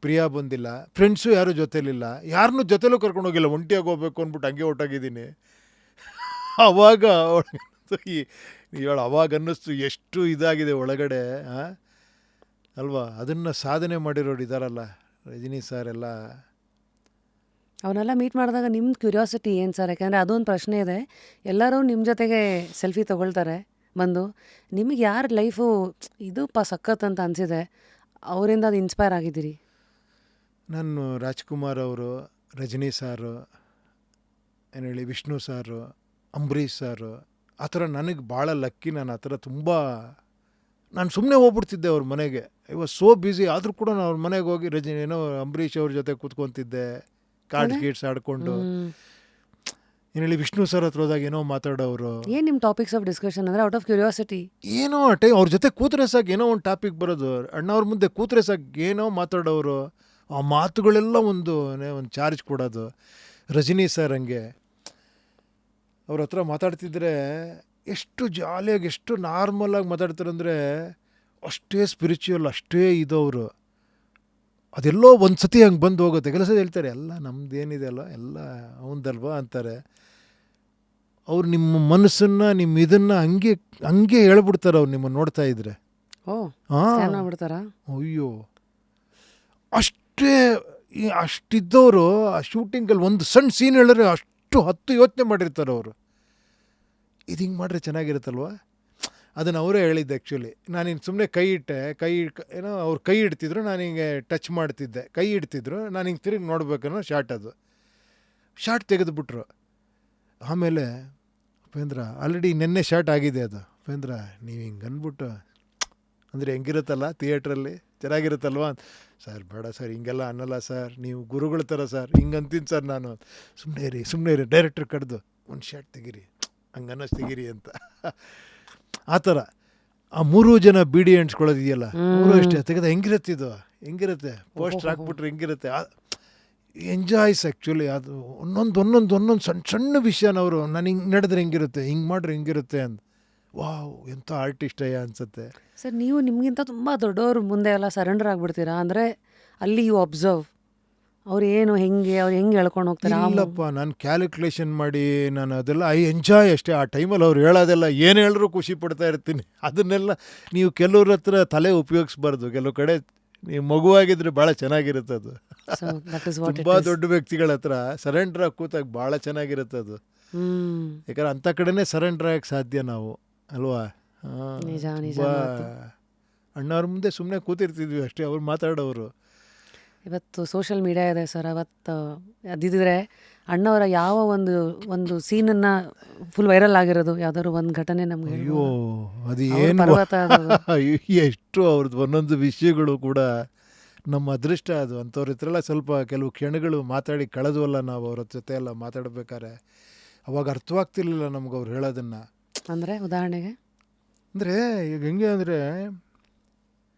ಪ್ರಿಯ ಬಂದಿಲ್ಲ, ಫ್ರೆಂಡ್ಸು ಯಾರೂ ಜೊತೆಲಿಲ್ಲ, ಯಾರನ್ನೂ ಜೊತೆಲೂ ಕರ್ಕೊಂಡೋಗಿಲ್ಲ, ಒಂಟಿಯಾಗಿ ಹೋಗ್ಬೇಕು ಅಂದ್ಬಿಟ್ಟು ಹಂಗೆ ಹೊರಟಾಗಿದ್ದೀನಿ. ಆವಾಗ ಅವಾಗ ಅನ್ನಿಸ್ತು ಎಷ್ಟು ಇದಾಗಿದೆ ಒಳಗಡೆ ಅಲ್ವಾ. ಅದನ್ನು ಸಾಧನೆ ಮಾಡಿರೋರು ಇದ್ದಾರಲ್ಲ ರಜನಿ ಸರ್ ಎಲ್ಲ. ಅವನ್ನೆಲ್ಲ ಮೀಟ್ ಮಾಡಿದಾಗ ನಿಮ್ದು ಕ್ಯೂರಿಯಾಸಿಟಿ ಏನು ಸರ್? ಯಾಕೆಂದರೆ ಅದೊಂದು ಪ್ರಶ್ನೆ ಇದೆ. ಎಲ್ಲರೂ ನಿಮ್ಮ ಜೊತೆಗೆ ಸೆಲ್ಫಿ ತೊಗೊಳ್ತಾರೆ ಬಂದು, ನಿಮಗೆ ಯಾರ ಲೈಫು ಇದು ಸಖತ್ ಅಂತ ಅನಿಸಿದೆ, ಅವರಿಂದ ಅದು ಇನ್ಸ್ಪೈರ್ ಆಗಿದ್ದೀರಿ? ನಾನು ರಾಜ್ಕುಮಾರ್ ಅವರು, ರಜನಿ ಸಾರು, ಏನು ಹೇಳಿ ವಿಷ್ಣು ಸಾರು, ಅಂಬರೀಷ್ ಸಾರು, ಆ ಥರ ನನಗೆ ಭಾಳ ಲಕ್ಕಿ. ನಾನು ಆ ಥರ ತುಂಬ ನಾನು ಸುಮ್ಮನೆ ಹೋಗ್ಬಿಡ್ತಿದ್ದೆ ಅವ್ರ ಮನೆಗೆ. I was so busy. ಆದರೂ ಕೂಡ ನಾನು ಅವ್ರ ಮನೆಗೆ ಹೋಗಿ ಏನೋ ಅಂಬರೀಷ್ ಅವ್ರ ಜೊತೆ ಕೂತ್ಕೊತಿದ್ದೆ, ಕಾರ್ಡ್ಸ್ ಗೀಡ್ಸ್ ಆಡ್ಕೊಂಡು. ಏನು ಹೇಳಿ ವಿಷ್ಣು ಸರ್ ಹತ್ರ ಹೋದಾಗ ಏನೋ ಮಾತಾಡೋರು. ಏನು ನಿಮ್ಮ ಟಾಪಿಕ್ಸ್ ಆಫ್ ಡಿಸ್ಕಷನ್ ಅಂದರೆ ಔಟ್ ಆಫ್ ಕ್ಯೂರಿಯಾಸಿಟಿ? ಏನೋ ಅವ್ರ ಜೊತೆ ಕೂತ್ರೆ ಸಾಕು ಏನೋ ಒಂದು ಟಾಪಿಕ್ ಬರೋದು. ಅಣ್ಣವ್ರ ಮುಂದೆ ಕೂತ್ರೆ ಸಾಕು ಏನೋ ಮಾತಾಡೋರು. ಆ ಮಾತುಗಳೆಲ್ಲ ಒಂದು ಚಾರ್ಜ್ ಕೊಡೋದು. ರಜನಿ ಸರ್ ಹಂಗೆ ಅವ್ರ ಹತ್ರ ಮಾತಾಡ್ತಿದ್ರೆ ಎಷ್ಟು ಜಾಲಿಯಾಗಿ, ಎಷ್ಟು ನಾರ್ಮಲಾಗಿ ಮಾತಾಡ್ತಾರೆ ಅಂದರೆ ಅಷ್ಟೇ ಸ್ಪಿರಿಚುವಲ್, ಅಷ್ಟೇ ಇದವರು. ಅದೆಲ್ಲೋ ಒಂದು ಸತಿ ಹಂಗೆ ಬಂದು ಹೋಗುತ್ತೆ. ಕೆಲಸ ಹೇಳ್ತಾರೆ ಎಲ್ಲ ನಮ್ಮದೇನಿದೆ ಅಲ್ಲ ಎಲ್ಲ ಅವನದಲ್ವಾ ಅಂತಾರೆ. ಅವ್ರು ನಿಮ್ಮ ಮನಸ್ಸನ್ನು, ನಿಮ್ಮ ಇದನ್ನು ಹಂಗೆ ಹೇಳ್ಬಿಡ್ತಾರೆ ಅವ್ರು ನಿಮ್ಮನ್ನು ನೋಡ್ತಾ ಇದ್ರೆ. ಹಾಂ ಬಿಡ್ತಾರಾ? ಅಯ್ಯೋ ಅಷ್ಟಿದ್ದವರು ಆ ಶೂಟಿಂಗಲ್ಲಿ ಒಂದು ಸಣ್ಣ ಸೀನ್ ಹೇಳಿದ್ರೆ 10 ಯೋಚನೆ ಮಾಡಿರ್ತಾರೆ ಅವರು. ಇದು ಹಿಂಗೆ ಮಾಡಿದ್ರೆ ಚೆನ್ನಾಗಿರುತ್ತಲ್ವ. ಅದನ್ನು ಅವರೇ ಹೇಳಿದ್ದೆ. ಆ್ಯಕ್ಚುಲಿ ನಾನಿನ್ನು ಸುಮ್ಮನೆ ಕೈ ಇಟ್ಟೆ, ಏನೋ ಅವ್ರು ಕೈ ಇಡ್ತಿದ್ರು, ನಾನು ಹಿಂಗೆ ಟಚ್ ಮಾಡ್ತಿದ್ದೆ, ಕೈ ಇಡ್ತಿದ್ರು, ನಾನು ಹಿಂಗೆ ತಿರುಗಿ ನೋಡ್ಬೇಕನ್ನೋ ಶಾರ್ಟ್ ತೆಗೆದುಬಿಟ್ರು. ಆಮೇಲೆ ಉಪೇಂದ್ರ ಆಲ್ರೆಡಿ ನೆನ್ನೆ ಶಾರ್ಟ್ ಆಗಿದೆ ಅದು. ಉಪೇಂದ್ರ ನೀವು ಹಿಂಗೆ ಅಂದ್ಬಿಟ್ಟು ಅಂದರೆ ಹೆಂಗಿರುತ್ತಲ್ಲ ಥಿಯೇಟ್ರಲ್ಲಿ ಚೆನ್ನಾಗಿರುತ್ತಲ್ವ. ಸರ್ ಬೇಡ ಸರ್ ಹಿಂಗೆಲ್ಲ ಅನ್ನಲ್ಲ ಸರ್, ನೀವು ಗುರುಗಳ ಥರ ಸರ್, ಹಿಂಗೆ ಅಂತೀನಿ ಸರ್ ನಾನು. ಸುಮ್ಮನೆ ಇರಿ ಡೈರೆಕ್ಟ್ರ್ ಕರೆದು ಒಂದು ಶಾರ್ಟ್ ತೆಗೀರಿ, ಹಂಗೆ ಅನ್ನೋಷ್ಟು ತೆಗೀರಿ ಅಂತ. ಆ ಥರ ಆ 3 ಜನ ಬಿಡಿ ಅಂಟ್ಸ್ಕೊಳ್ಳೋದಿದೆಯಲ್ಲ, ಅವರು ಅಷ್ಟೇ ತೆಗೆದ ಹೆಂಗಿರುತ್ತೆ ಪೋಸ್ಟರ್ ಹಾಕ್ಬಿಟ್ರೆ ಹೆಂಗಿರುತ್ತೆ. Enjoys actually. ಅದು ಒಂದೊಂದು ಸಣ್ಣ ವಿಷಯನವರು ನಾನು ಹಿಂಗೆ ನಡೆದ್ರೆ ಹೆಂಗಿರುತ್ತೆ, ಹಿಂಗೆ ಮಾಡ್ರೆ ಹೆಂಗಿರುತ್ತೆ ಅಂತ. ವಾವ್ ಎಂಥ ಆರ್ಟಿಸ್ಟ್ ಅಯ್ಯ ಅನಿಸುತ್ತೆ. ಸರ್ ನೀವು ನಿಮಗಿಂತ ತುಂಬ ದೊಡ್ಡವ್ರ ಮುಂದೆ ಎಲ್ಲ ಸರೆಂಡರ್ ಆಗಿಬಿಡ್ತೀರಾ? ಅಂದರೆ ಅಲ್ಲಿ ಯು ಅಬ್ಸರ್ವ್ ಅವ್ರು ಹೆಂಗೆ ಹೇಳ್ಕೊಂಡು ಹೋಗ್ತಾರೆ? ಇಲ್ಲಪ್ಪ, ನಾನು ಕ್ಯಾಲ್ಕುಲೇಷನ್ ಮಾಡಿ ನಾನು ಅದೆಲ್ಲ ಐ ಎಂಜಾಯ್ ಅಷ್ಟೇ. ಆ ಟೈಮಲ್ಲಿ ಅವ್ರು ಹೇಳೋದೆಲ್ಲ ಏನು ಹೇಳಿದ್ರು ಖುಷಿ ಪಡ್ತಾ ಇರ್ತೀನಿ. ಅದನ್ನೆಲ್ಲ ನೀವು ಕೆಲವ್ರ ಹತ್ರ ತಲೆ ಉಪಯೋಗಿಸ್ಬಾರ್ದು. ಕೆಲವು ಕಡೆ ನೀವು ಮಗುವಾಗಿದ್ರೆ ಭಾಳ ಚೆನ್ನಾಗಿರುತ್ತೆ ಅದು. ತುಂಬ ದೊಡ್ಡ ವ್ಯಕ್ತಿಗಳ ಹತ್ರ ಸರೆಂಡರ್ ಆಗಿ ಕೂತಾಗ ಭಾಳ ಚೆನ್ನಾಗಿರುತ್ತೆ ಅದು. ಯಾಕಂದ್ರೆ ಅಂಥ ಕಡೆನೇ ಸರೆಂಡರ್ ಆಗಕ್ಕೆ ಸಾಧ್ಯ ನಾವು ಅಲ್ವಾ. ಅಣ್ಣವ್ರ ಮುಂದೆ ಸುಮ್ಮನೆ ಕೂತಿರ್ತಿದ್ವಿ ಅಷ್ಟೇ, ಅವ್ರು ಮಾತಾಡೋರು. ಇವತ್ತು ಸೋಷಿಯಲ್ ಮೀಡಿಯಾ ಇದೆ ಸರ್. ಅವತ್ತು ಅದಿದ್ದರೆ ಅಣ್ಣವರ ಯಾವ ಒಂದು ಸೀನನ್ನು ಫುಲ್ ವೈರಲ್ ಆಗಿರೋದು ಯಾವ್ದಾದ್ರು ಒಂದು ಘಟನೆ ನಮ್ಗೆ ಅಯ್ಯೋ ಅದು ಅವ್ರ ಏನು ಪರ್ವತ ಅದು. ಎಷ್ಟು ಅವ್ರದ್ದು ಒಂದೊಂದು ವಿಷಯಗಳು ಕೂಡ ನಮ್ಮ ಅದೃಷ್ಟ ಅದು. ಅಂಥವ್ರ ಹತ್ರ ಸ್ವಲ್ಪ ಕೆಲವು ಕ್ಷಣಗಳು ಮಾತಾಡಿ ಕಳೆದ್ವಲ್ಲ ನಾವು ಅವ್ರ ಜೊತೆ ಎಲ್ಲ ಮಾತಾಡ್ಬೇಕಾರೆ. ಅವಾಗ ಅರ್ಥವಾಗ್ತಿರ್ಲಿಲ್ಲ ನಮ್ಗೆ ಅವ್ರು ಹೇಳೋದನ್ನು. ಅಂದರೆ ಉದಾಹರಣೆಗೆ ಅಂದರೆ ಈಗ ಹೆಂಗೆ ಅಂದರೆ,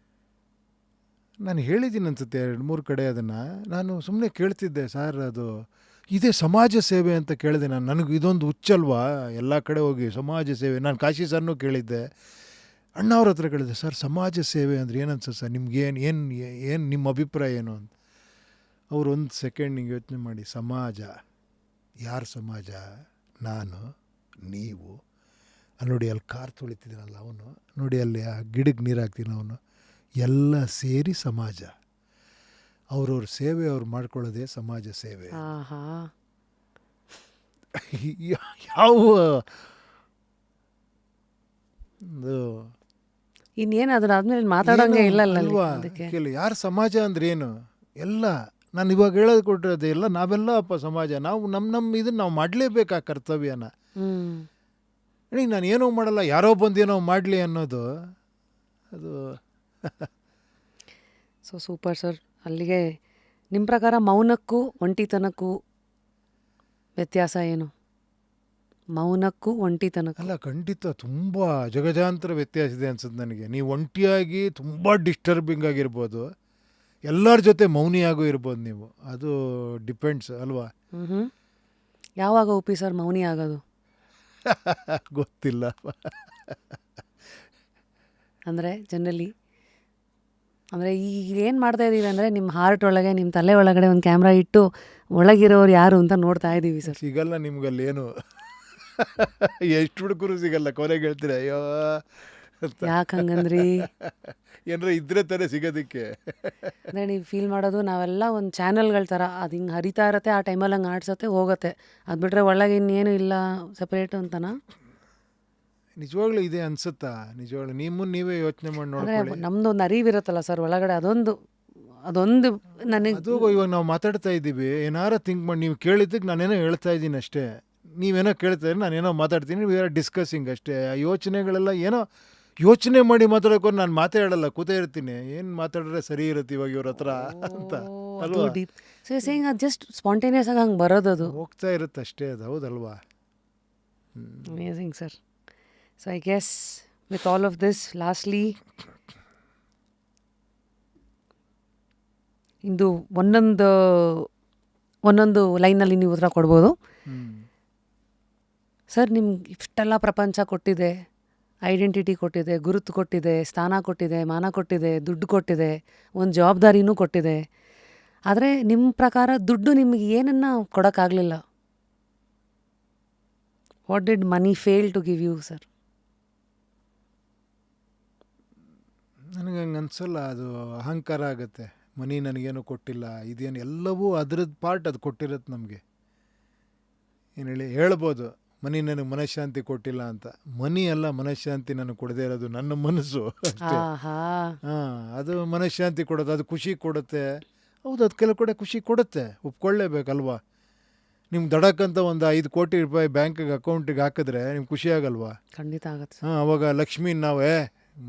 ನಾನು ಹೇಳಿದ್ದೀನಿ ಅನ್ಸುತ್ತೆ 2-3 ಕಡೆ ಅದನ್ನು. ನಾನು ಸುಮ್ಮನೆ ಕೇಳ್ತಿದ್ದೆ, ಸರ್ ಅದು ಇದೇ ಸಮಾಜ ಸೇವೆ ಅಂತ ಕೇಳಿದೆ ನಾನು. ನನಗೆ ಇದೊಂದು ಹುಚ್ಚಲ್ವಾ ಎಲ್ಲ ಕಡೆ ಹೋಗಿ ಸಮಾಜ ಸೇವೆ. ನಾನು ಕಾಶಿ ಸರ್ನೂ ಕೇಳಿದ್ದೆ, ಅಣ್ಣ ಅವ್ರ ಹತ್ರ ಕೇಳಿದ್ದೆ, ಸರ್ ಸಮಾಜ ಸೇವೆ ಅಂದರೆ ಏನು ಅನ್ಸುತ್ತೆ ಸರ್ ನಿಮ್ಗೇನು ಏನು ಏನು ನಿಮ್ಮ ಅಭಿಪ್ರಾಯ ಏನು ಅಂತ. ಅವ್ರು ಒಂದು ಸೆಕೆಂಡ್ ಹಿಂಗೆ ಯೋಚನೆ ಮಾಡಿ, ಸಮಾಜ ಯಾರ ಸಮಾಜ? ನಾನು, ನೀವು, ನೋಡಿ ಅಲ್ಲಿ ಕಾರ್ ತೊಳಿತಿದ್ದೀನಲ್ಲ ಅವನು, ನೋಡಿ ಅಲ್ಲಿ ಆ ಗಿಡಕ್ಕೆ ನೀರು ಹಾಕ್ತೀನಿ ಅವನು, ಎಲ್ಲ ಸೇರಿ ಸಮಾಜ. ಅವ್ರವ್ರ ಸೇವೆ ಅವ್ರು ಮಾಡ್ಕೊಳ್ಳೋದೇ ಸಮಾಜ ಸೇವೆ. ಆಹಾ, ಯಾವ ಒಂದು ಇನ್ನೇನು ಅದಾದ್ಮೇಲೆ ಮಾತಾಡೋಂಗೆ ಇಲ್ಲಲ್ಲ ಅಲ್ಲಿ ಅಲ್ವಾ? ಅದಕ್ಕೆ. ಯಾರ ಸಮಾಜ ಅಂದ್ರೆ ಏನು? ಎಲ್ಲ ನಾನು ಇವಾಗ ಹೇಳೋದು ಕೊಟ್ಟಿರೋದು ಎಲ್ಲ ನಾವೆಲ್ಲ ಅಪ್ಪ ಸಮಾಜ. ನಾವು ನಮ್ಮ ಇದನ್ನು ನಾವು ಮಾಡಲೇಬೇಕು ಆ ಕರ್ತವ್ಯನ. ನಾನು ಏನೋ ಮಾಡಲ್ಲ, ಯಾರೋ ಬಂದು ಏನೋ ಮಾಡಲಿ ಅನ್ನೋದು ಅದು. So super sir. ಅಲ್ಲಿಗೆ ನಿಮ್ಮ ಪ್ರಕಾರ ಮೌನಕ್ಕೂ ಒಂಟಿತನಕ್ಕೂ ವ್ಯತ್ಯಾಸ ಏನು? ಮೌನಕ್ಕೂ ಒಂಟಿತನಕ್ಕೂ. ಅಲ್ಲ, ಖಂಡಿತ ತುಂಬ ಜಗಜಾಂತರ ವ್ಯತ್ಯಾಸ ಇದೆ ಅನ್ಸುತ್ತೆ ನನಗೆ. ನೀವು ಒಂಟಿಯಾಗಿ ತುಂಬ ಡಿಸ್ಟರ್ಬಿಂಗ್ ಆಗಿರ್ಬೋದು, ಎಲ್ಲರ ಜೊತೆ ಮೌನಿಯಾಗೂ ಇರ್ಬೋದು ನೀವು. ಅದು ಡಿಪೆಂಡ್ಸ್ ಅಲ್ವಾ? ಯಾವಾಗ ಒಪ್ಪಿ ಸರ್ ಮೌನಿ ಆಗೋದು? ಗೊತ್ತಿಲ್ಲ. ಅಂದರೆ ಜನರಲಿ ಅಂದರೆ ಈಗ ಏನು ಮಾಡ್ತಾ ಇದ್ದೀವಿ ಅಂದರೆ ನಿಮ್ಮ ಹಾರ್ಟ್ ಒಳಗೆ, ನಿಮ್ಮ ತಲೆ ಒಳಗಡೆ ಒಂದು ಕ್ಯಾಮ್ರಾ ಇಟ್ಟು ಒಳಗಿರೋರು ಯಾರು ಅಂತ ನೋಡ್ತಾ ಇದ್ದೀವಿ ಸರ್. ಸಿಗಲ್ಲ ನಿಮ್ಗಲ್ಲೇನು. ಎಷ್ಟು ಹುಡುಗರು ಸಿಗಲ್ಲ, ಕೊನೆಗೆ ಹೇಳ್ತೀರ ಅಯ್ಯೋ ಅಂತ. ಯಾಕೆ ಹಂಗಂದ್ರಿ? ಏನಾರ ಇದ್ರೆ ತಾನೇ ಸಿಗೋದಕ್ಕೆ. ಅಂದರೆ ನೀವು ಫೀಲ್ ಮಾಡೋದು ನಾವೆಲ್ಲ ಒಂದು ಚಾನಲ್ಗಳ ಥರ, ಅದು ಹಿಂಗೆ ಹರಿತಾ ಇರತ್ತೆ, ಆ ಟೈಮಲ್ಲಿ ಹಂಗೆ ಆಡ್ಸತ್ತೆ ಹೋಗುತ್ತೆ, ಅದು ಬಿಟ್ಟರೆ ಒಳಗೆ ಇನ್ನೇನು ಇಲ್ಲ ಸಪ್ರೇಟು ಅಂತನಾ? ನಿಜವಾಗ್ಲೂ ಇದೆ ಅನ್ಸುತ್ತಾ? ನಿಜವಾಗ್ಲೂ ನಿಮ್ಮನ್ನು ನೀವೇ ಯೋಚನೆ ಮಾಡಿ ಅಂದರೆ ನೋಡ್ಕೊಳ್ಳಿ. ನಮ್ಮದು ಒಂದು ಅರಿವಿರುತ್ತಲ್ಲ ಸರ್ ಒಳಗಡೆ, ಅದೊಂದು ನನಗೆ. ಅದು ಇವಾಗ ನಾವು ಮಾತಾಡ್ತಾ ಇದ್ದೀವಿ, ಏನಾರ ಥಿಂಕ್ ಮಾಡಿ ನೀವು ಕೇಳಿದ್ದಕ್ಕೆ ನಾನೇನೋ ಹೇಳ್ತಾ ಇದ್ದೀನಿ ಅಷ್ಟೇ. ನೀವೇನೋ ಕೇಳ್ತಾ ಇದ್ರೆ ನಾನೇನೋ ಮಾತಾಡ್ತೀನಿ, ವಿ ಆರ್ ಡಿಸ್ಕಸಿಂಗ್ ಅಷ್ಟೇ. ಆ ಯೋಚನೆಗಳೆಲ್ಲ ಏನೋ ಯೋಚನೆ ಮಾಡಿ ಮಾತಾಡೋಕೆ ನಾನು ಮಾತಾಡಲ್ಲ, ಕೂತೇ ಇರ್ತೀನಿ. ಏನು ಮಾತಾಡಿದ್ರೆ ಸರಿ ಇರುತ್ತೆ ಇವಾಗ ಇವ್ರ ಹತ್ರ ಅಂತ ಅಲ್ವಾ? ಡೀಪ್. ಸೊ ಸೇಯಿಂಗ್ ಅದು ಜಸ್ಟ್ ಸ್ಪಾಂಟೇನಿಯಸ್ ಆಗಿ ಹಂಗೆ ಬರೋದು, ಅದು ಹೋಗ್ತಾ ಇರುತ್ತೆ ಅಷ್ಟೇ. ಅದು ಹೌದಲ್ವಾ? Amazing sir. So I guess with all of this, lastly ಇದು ಒಂದೊಂದು ಲೈನಲ್ಲಿ ನೀವು ಉತ್ತರ ಕೊಡ್ಬೋದು ಸರ್. ನಿಮ್ಗೆ ಇಷ್ಟೆಲ್ಲ ಪ್ರಪಂಚ ಕೊಟ್ಟಿದೆ, ಐಡೆಂಟಿಟಿ ಕೊಟ್ಟಿದೆ, ಗುರುತು ಕೊಟ್ಟಿದೆ, ಸ್ಥಾನ ಕೊಟ್ಟಿದೆ, ಮಾನ ಕೊಟ್ಟಿದೆ, ದುಡ್ಡು ಕೊಟ್ಟಿದೆ, ಒಂದು ಜವಾಬ್ದಾರಿನೂ ಕೊಟ್ಟಿದೆ. ಆದರೆ ನಿಮ್ಮ ಪ್ರಕಾರ ದುಡ್ಡು ನಿಮಗೆ ಏನನ್ನು ಕೊಡೋಕ್ಕಾಗಲಿಲ್ಲ. What did money fail to give you sir? ನನಗೆ ಹಂಗೆ ಅನ್ಸಲ್ಲ. ಅದು ಅಹಂಕಾರ ಆಗುತ್ತೆ. ಮನಿ ನನಗೇನು ಕೊಟ್ಟಿಲ್ಲ, ಇದೇನು, ಎಲ್ಲವೂ ಅದ್ರದ್ದು ಪಾರ್ಟ್ ಅದು ಕೊಟ್ಟಿರುತ್ತೆ ನಮಗೆ. ಏನು ಹೇಳ್ಬೋದು ಮನಿ ನನಗೆ ಮನಃಶಾಂತಿ ಕೊಟ್ಟಿಲ್ಲ ಅಂತ. ಮನಿ ಅಲ್ಲ ಮನಃಶಾಂತಿ ನನಗೆ ಕೊಡದೇ ಇರೋದು, ನನ್ನ ಮನಸ್ಸು ಅಷ್ಟೇ. ಅದು ಮನಃಶಾಂತಿ ಕೊಡೋದು, ಅದು ಖುಷಿ ಕೊಡುತ್ತೆ. ಹೌದು, ಅದು ಕೆಲವು ಕಡೆ ಖುಷಿ ಕೊಡುತ್ತೆ, ಒಪ್ಕೊಳ್ಳೇಬೇಕಲ್ವಾ? ನಿಮ್ಗೆ ದಡಕ್ಕಂತ ಒಂದು 5 ಕೋಟಿ ರೂಪಾಯಿ ಬ್ಯಾಂಕಿಗೆ ಅಕೌಂಟಿಗೆ ಹಾಕಿದ್ರೆ ನಿಮ್ಗೆ ಖುಷಿ ಆಗಲ್ವಾ? ಖಂಡಿತ ಆಗುತ್ತೆ. ಅವಾಗ ಲಕ್ಷ್ಮೀ ನಾವೇ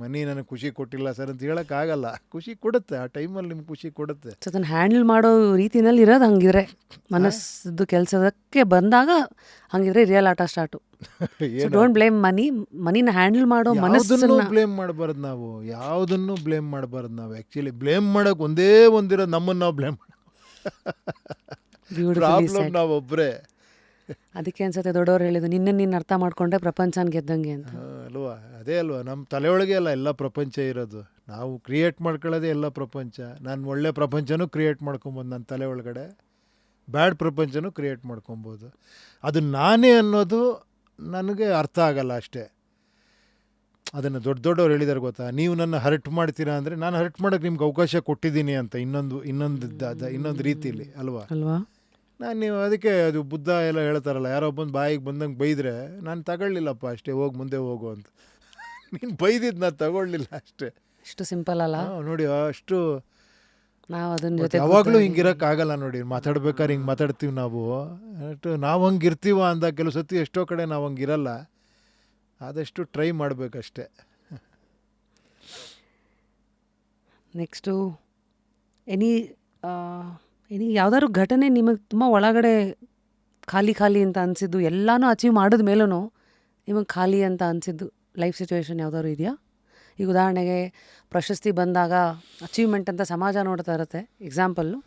ಮನಿ ನನಗೆ ಖುಷಿ ಕೊಟ್ಟಿಲ್ಲ ಸರ್ ಅಂತ ಹೇಳೋಕ್ಕಾಗಲ್ಲ. ಖುಷಿ ಕೊಡುತ್ತೆ, ಆ ಟೈಮಲ್ಲಿ ನಿಮ್ಗೆ ಖುಷಿ ಕೊಡುತ್ತೆ. ಸೊ ಅದನ್ನು ಹ್ಯಾಂಡಲ್ ಮಾಡೋ ರೀತಿನಲ್ಲಿ ಇರೋದು ಹಂಗಿದ್ರೆ, ಮನಸ್ಸದ್ದು ಕೆಲಸದಕ್ಕೆ ಬಂದಾಗ ಹಂಗಿದ್ರೆ ರಿಯಲ್ ಆಟ ಸ್ಟಾರ್ಟು. ಡೋಂಟ್ ಬ್ಲೇಮ್ ಮನಿನ ಹ್ಯಾಂಡಲ್ ಮಾಡೋ ಮನಸ್ಸನ್ನು ಬ್ಲೇಮ್ ಮಾಡಬಾರ್ದು ನಾವು. ಯಾವುದನ್ನು ಬ್ಲೇಮ್ ಮಾಡಬಾರ್ದು ನಾವು. ಆ್ಯಕ್ಚುಲಿ ಬ್ಲೇಮ್ ಮಾಡೋಕೆ ಒಂದೇ ಒಂದಿರೋದು ನಮ್ಮನ್ನು ನಾವು ಬ್ಲೇಮ್ ಮಾಡೋದು. ಪ್ರಾಬ್ಲಮ್ ನಾವು ಒಬ್ಬರೇ. ಅದಕ್ಕೆ ಅನ್ಸುತ್ತೆ ದೊಡ್ಡವ್ರು ಹೇಳಿದ್ದು, ನಿನ್ನ ಅರ್ಥ ಮಾಡ್ಕೊಂಡ್ರೆ ಪ್ರಪಂಚನ ಗೆದ್ದಂಗೆ ಅಂತ ಅಲ್ವಾ? ಅದೇ ಅಲ್ವಾ, ನಮ್ಮ ತಲೆಯೊಳಗೆ ಅಲ್ಲ ಎಲ್ಲ ಪ್ರಪಂಚ ಇರೋದು. ನಾವು ಕ್ರಿಯೇಟ್ ಮಾಡ್ಕೊಳ್ಳೋದೇ ಎಲ್ಲ ಪ್ರಪಂಚ. ನಾನು ಒಳ್ಳೆ ಪ್ರಪಂಚನೂ ಕ್ರಿಯೇಟ್ ಮಾಡ್ಕೊಬೋದು ನನ್ನ ತಲೆ ಒಳಗಡೆ, ಬ್ಯಾಡ್ ಪ್ರಪಂಚನೂ ಕ್ರಿಯೇಟ್ ಮಾಡ್ಕೊಬೋದು. ಅದು ನಾನೇ ಅನ್ನೋದು ನನಗೆ ಅರ್ಥ ಆಗಲ್ಲ ಅಷ್ಟೇ. ಅದನ್ನು ದೊಡ್ಡವ್ರು ಹೇಳಿದಾರೆ ಗೊತ್ತಾ, ನೀವು ನನ್ನ ಹರ್ಟ್ ಮಾಡ್ತೀರಾ ಅಂದರೆ ನಾನು ಹರ್ಟ್ ಮಾಡೋಕ್ಕೆ ನಿಮ್ಗೆ ಅವಕಾಶ ಕೊಟ್ಟಿದ್ದೀನಿ ಅಂತ, ಇನ್ನೊಂದು ರೀತಿಯಲ್ಲಿ ಅಲ್ವಾ? ನೀವು ಅದಕ್ಕೆ ಅದು ಬುದ್ಧ ಎಲ್ಲ ಹೇಳ್ತಾರಲ್ಲ, ಯಾರೋ ಬಂದು ಬಾಯಿಗೆ ಬಂದಂಗೆ ಬೈದರೆ ನಾನು ತಗೊಳ್ಳಿಲ್ಲಪ್ಪ ಅಷ್ಟೇ, ಹೋಗಿ ಮುಂದೆ ಹೋಗು ಅಂತ. ನೀನು ಬೈದಿದ್ದು ನಾನು ತಗೊಳ್ಳಿಲ್ಲ ಅಷ್ಟೇ. ಅಷ್ಟು ಸಿಂಪಲ್ ಅಲ್ಲ ನೋಡಿ, ಅಷ್ಟು ನಾವು ಅದನ್ನ ಜೊತೆ ಯಾವಾಗಲೂ ಹಿಂಗಿರೋಕ್ಕಾಗಲ್ಲ ನೋಡಿ, ಮಾತಾಡ್ಬೇಕಾದ್ರೆ ಹಿಂಗೆ ಮಾತಾಡ್ತೀವಿ ನಾವು. ನಾವು ಹಂಗೆ ಇರ್ತೀವ ಅಂದ ಕೆಲವು ಸತಿ ಎಷ್ಟೋ ಕಡೆ ನಾವು ಹಂಗಿರಲ್ಲ. ಆದಷ್ಟು ಟ್ರೈ ಮಾಡಬೇಕಷ್ಟೆ. ನೆಕ್ಸ್ಟು ಎನಿ ಯಾವ್ದಾದ್ರು ಘಟನೆ ನಿಮಗೆ ತುಂಬ ಒಳಗಡೆ ಖಾಲಿ ಖಾಲಿ ಅಂತ ಅನಿಸಿದ್ದು, ಎಲ್ಲನೂ ಅಚೀವ್ ಮಾಡಿದ ಮೇಲೂ ನಿಮಗೆ ಖಾಲಿ ಅಂತ ಅನಿಸಿದ್ದು ಲೈಫ್ ಸಿಚುವೇಶನ್ ಯಾವ್ದಾದ್ರು ಇದೆಯಾ? ಈಗ ಉದಾಹರಣೆಗೆ ಪ್ರಶಸ್ತಿ ಬಂದಾಗ ಅಚೀವ್ಮೆಂಟ್ ಅಂತ ಸಮಾಜ ನೋಡ್ತಾ ಇರುತ್ತೆ, ಎಕ್ಸಾಂಪಲ್ಲು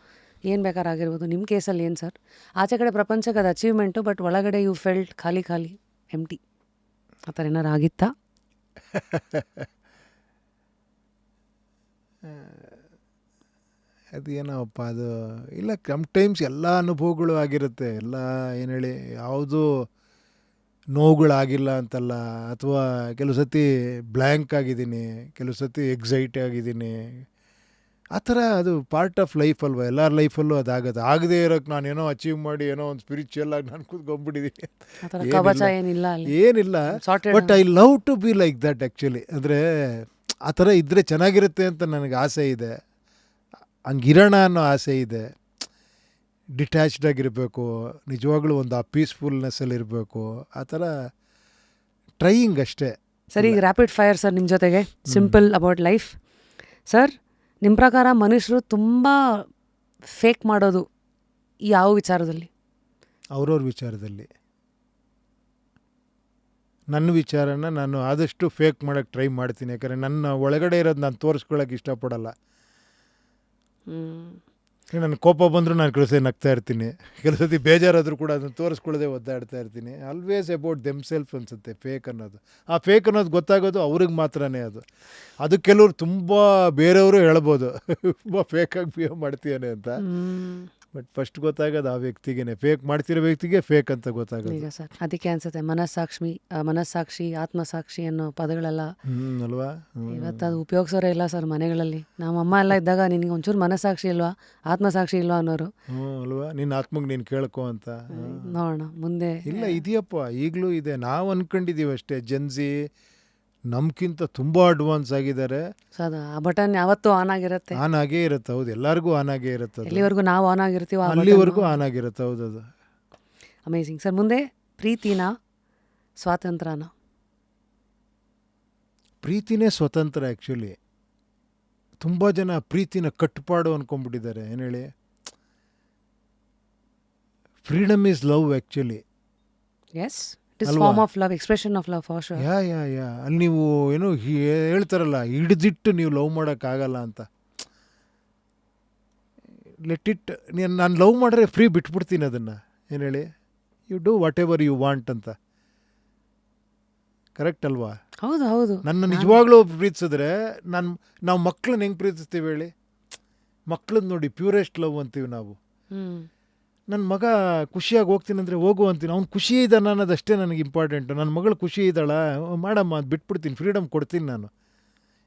ಏನು ಬೇಕಾರಾಗಿರ್ಬೋದು. ನಿಮ್ಮ ಕೇಸಲ್ಲಿ ಏನು ಸರ್? ಆಚೆ ಕಡೆ ಪ್ರಪಂಚಕ್ಕೆ ಅದು ಅಚೀವ್ಮೆಂಟು, ಬಟ್ ಒಳಗಡೆ ಯು ಫೆಲ್ಟ್ ಖಾಲಿ ಖಾಲಿ ಎಂಟಿ, ಆ ಥರ ಏನಾರು ಆಗಿತ್ತಾ? ಅದೇನಪ್ಪ ಅದು ಇಲ್ಲ, ಟೈಮ್ಸ್ ಎಲ್ಲ ಅನುಭವಗಳು ಆಗಿರುತ್ತೆ. ಎಲ್ಲ ಏನು ಹೇಳಿ, ಯಾವುದೂ ನೋವುಗಳಾಗಿಲ್ಲ ಅಂತಲ್ಲ. ಅಥವಾ ಕೆಲವು ಸತಿ ಬ್ಲ್ಯಾಂಕ್ ಆಗಿದ್ದೀನಿ, ಕೆಲವು ಸತಿ ಎಕ್ಸೈಟ್ ಆಗಿದ್ದೀನಿ. ಆ ಥರ ಅದು ಪಾರ್ಟ್ ಆಫ್ ಲೈಫ್ ಅಲ್ವಾ, ಎಲ್ಲರ ಲೈಫಲ್ಲೂ ಅದಾಗತ್ತೆ. ಆಗದೇ ಇರೋಕ್ಕೆ ನಾನೇನೋ ಅಚೀವ್ ಮಾಡಿ ಏನೋ ಒಂದು ಸ್ಪಿರಿಚುವಲ್ ಆಗಿ ನಾನು ಕೂತ್ಕೊಂಡ್ಬಿಟ್ಟಿದ್ದೀನಿ. ಆ ಥರ ಕವಚ ಏನಿಲ್ಲ ಅಲ್ಲಿ, ಏನಿಲ್ಲ. Sorted. But I love to be like that actually. ಅಂದರೆ ಆ ಥರ ಇದ್ದರೆ ಚೆನ್ನಾಗಿರುತ್ತೆ ಅಂತ ನನಗೆ ಆಸೆ ಇದೆ. ಹಂಗಿರೋಣ ಅನ್ನೋ ಆಸೆ ಇದೆ. ಡಿಟ್ಯಾಚ್ಡ್ ಆಗಿರಬೇಕು, ನಿಜವಾಗ್ಲೂ ಒಂದು ಆ ಪೀಸ್ಫುಲ್ನೆಸ್ಸಲ್ಲಿ ಇರಬೇಕು. ಆ ಥರ ಟ್ರೈಯಿಂಗ್ ಅಷ್ಟೇ. ಸರ್, ಈಗ ರ್ಯಾಪಿಡ್ ಫೈರ್ ಸರ್ ನಿಮ್ಮ ಜೊತೆಗೆ, ಸಿಂಪಲ್ ಅಬೌಟ್ ಲೈಫ್. ಸರ್, ನಿಮ್ಮ ಪ್ರಕಾರ ಮನುಷ್ಯರು ತುಂಬ ಫೇಕ್ ಮಾಡೋದು ಯಾವ ವಿಚಾರದಲ್ಲಿ? ಅವ್ರವ್ರ ವಿಚಾರದಲ್ಲಿ. ನನ್ನ ವಿಚಾರನ ನಾನು ಆದಷ್ಟು ಫೇಕ್ ಮಾಡೋಕ್ಕೆ ಟ್ರೈ ಮಾಡ್ತೀನಿ. ಯಾಕಂದರೆ ನನ್ನ ಒಳಗಡೆ ಇರೋದು ನಾನು ತೋರಿಸ್ಕೊಳ್ಳೋಕೆ ಇಷ್ಟಪಡಲ್ಲ. ನನ್ನ ಕೋಪ ಬಂದರೂ ನಾನು ಕೆಲಸ ನಗ್ತಾ ಇರ್ತೀನಿ, ಕೆಲವು ಸತಿ ಬೇಜಾರಾದರೂ ಕೂಡ ಅದನ್ನು ತೋರಿಸ್ಕೊಳ್ಳದೆ ಒದ್ದಾಡ್ತಾ ಇರ್ತೀನಿ. ಆಲ್ವೇಸ್ ಅಬೌಟ್ ದೆಮ್ಸೆಲ್ಫ್ ಅನಿಸುತ್ತೆ ಫೇಕ್ ಅನ್ನೋದು. ಆ ಫೇಕ್ ಅನ್ನೋದು ಗೊತ್ತಾಗೋದು ಅವ್ರಿಗೆ ಮಾತ್ರನೇ. ಅದು ಕೆಲವ್ರು ತುಂಬ ಬೇರೆಯವರು ಹೇಳ್ಬೋದು ತುಂಬ ಫೇಕಾಗಿ ಬಿಹೇವ್ ಮಾಡ್ತೀಯಾನೆ ಅಂತ. ಬಟ್ ಫಸ್ಟ್ ಗೊತ್ತಾಗೋದು ಆ ವ್ಯಕ್ತಿಗೇ, ಫೇಕ್ ಮಾಡ್ತಿರೋ ವ್ಯಕ್ತಿಗೆ ಫೇಕ್ ಅಂತ ಗೊತ್ತಾಗೋದು. ಈಗ ಸರ್ ಅದಕ್ಕೆ ಅನ್ಸುತ್ತೆ ಮನಸ್ಸಾಕ್ಷಿ ಆತ್ಮಸಾಕ್ಷಿ ಅನ್ನೋ ಪದಗಳೆಲ್ಲ ಅಲ್ವಾ. ಇವತ್ತು ಅದು ಉಪಯೋಗಿಸೋರೇ ಇಲ್ಲ ಸರ್ ಮನೆಗಳಲ್ಲಿ. ನಮ್ಮ ಅಮ್ಮ ಎಲ್ಲ ಇದ್ದಾಗ ನಿನಗೆ ಒಂಚೂರು ಮನಸ್ಸಾಕ್ಷಿ ಇಲ್ವಾ, ಆತ್ಮಸಾಕ್ಷಿ ಇಲ್ವಾ ಅನ್ನೋರು. ಅಲ್ವಾ, ನಿನ್ನ ಆತ್ಮಗೆ ನೀನು ಕೇಳ್ಕೊ ಅಂತ. ನೋಡೋಣ ಮುಂದೆ. ಇಲ್ಲ, ಇದೆಯಪ್ಪ, ಈಗಲೂ ಇದೆ. ನಾವು ಅಂದ್ಕೊಂಡಿದ್ದೀವಿ ಅಷ್ಟೇ. ಜನ್ಸಿ ನಮ್ಗಿಂತ ತುಂಬ ಅಡ್ವಾನ್ಸ್ ಆಗಿದ್ದಾರೆ. ಸೊ ಅದು ಆ ಬಟನ್ ಯಾವತ್ತೂ ಆನ್ ಆಗಿರುತ್ತೆ, ಆನ್ ಆಗೇ ಇರುತ್ತೆ. ಹೌದು, ಎಲ್ಲರಿಗೂ ಆನ್ ಆಗೇ ಇರುತ್ತೆ. ಎಲ್ಲಿವರೆಗೂ ನಾವು ಆನ್ ಆಗಿರ್ತೀವೋ ಅಲ್ಲಿವರೆಗೂ ಆನ್ ಆಗಿರುತ್ತೆ. ಹೌದು, ಅದು ಅಮೇಝಿಂಗ್ ಸರ್. ಮುಂದೆ ಪ್ರೀತಿನ ಸ್ವಾತಂತ್ರ್ಯನ? ಪ್ರೀತಿನೇ ಸ್ವತಂತ್ರ ಆ್ಯಕ್ಚುಲಿ. ತುಂಬ ಜನ ಪ್ರೀತಿನ ಕಟ್ಟುಪಾಡು ಅಂದ್ಕೊಂಡ್ಬಿಟ್ಟಿದ್ದಾರೆ. ಏನು ಹೇಳಿ, freedom is love actually. Yes, it is form of love, expression of love for sure. Yeah ಅಲ್ಲಿ ನೀವು ಏನೋ ಹೇಳ್ತಾರಲ್ಲ, ಹಿಡಿದಿಟ್ಟು ನೀವು ಲವ್ ಮಾಡೋಕ್ಕಾಗಲ್ಲ ಅಂತ. Let it. ನಾನು ಲವ್ ಮಾಡಿದ್ರೆ ಫ್ರೀ ಬಿಟ್ಬಿಡ್ತೀನಿ ಅದನ್ನು. ಏನು ಹೇಳಿ, you do whatever you want ಅಂತ. ಕರೆಕ್ಟ್ ಅಲ್ವಾ? ಹೌದು ಹೌದು. ನನ್ನ ನಿಜವಾಗ್ಲೂ ಪ್ರೀತಿಸಿದ್ರೆ ನಾವು ಮಕ್ಕಳನ್ನ ಹೆಂಗೆ ಪ್ರೀತಿಸ್ತೀವಿ ಹೇಳಿ? ಮಕ್ಕಳನ್ನ ನೋಡಿ ಪ್ಯೂರೆಸ್ಟ್ ಲವ್ ಅಂತೀವಿ ನಾವು. ನನ್ನ ಮಗ ಖುಷಿಯಾಗಿ ಹೋಗ್ತೀನಿ ಅಂದರೆ ಹೋಗು ಅಂತೀನಿ. ಅವ್ನು ಖುಷಿ ಇದ್ದಾನೆ ಅನ್ನೋದಷ್ಟೇ ನನಗೆ ಇಂಪಾರ್ಟೆಂಟು. ನನ್ನ ಮಗಳು ಖುಷಿ ಇದ್ದಾಳ, ಮಾಡಮ್ಮ, ಅದು ಬಿಟ್ಬಿಡ್ತೀನಿ, ಫ್ರೀಡಮ್ ಕೊಡ್ತೀನಿ ನಾನು.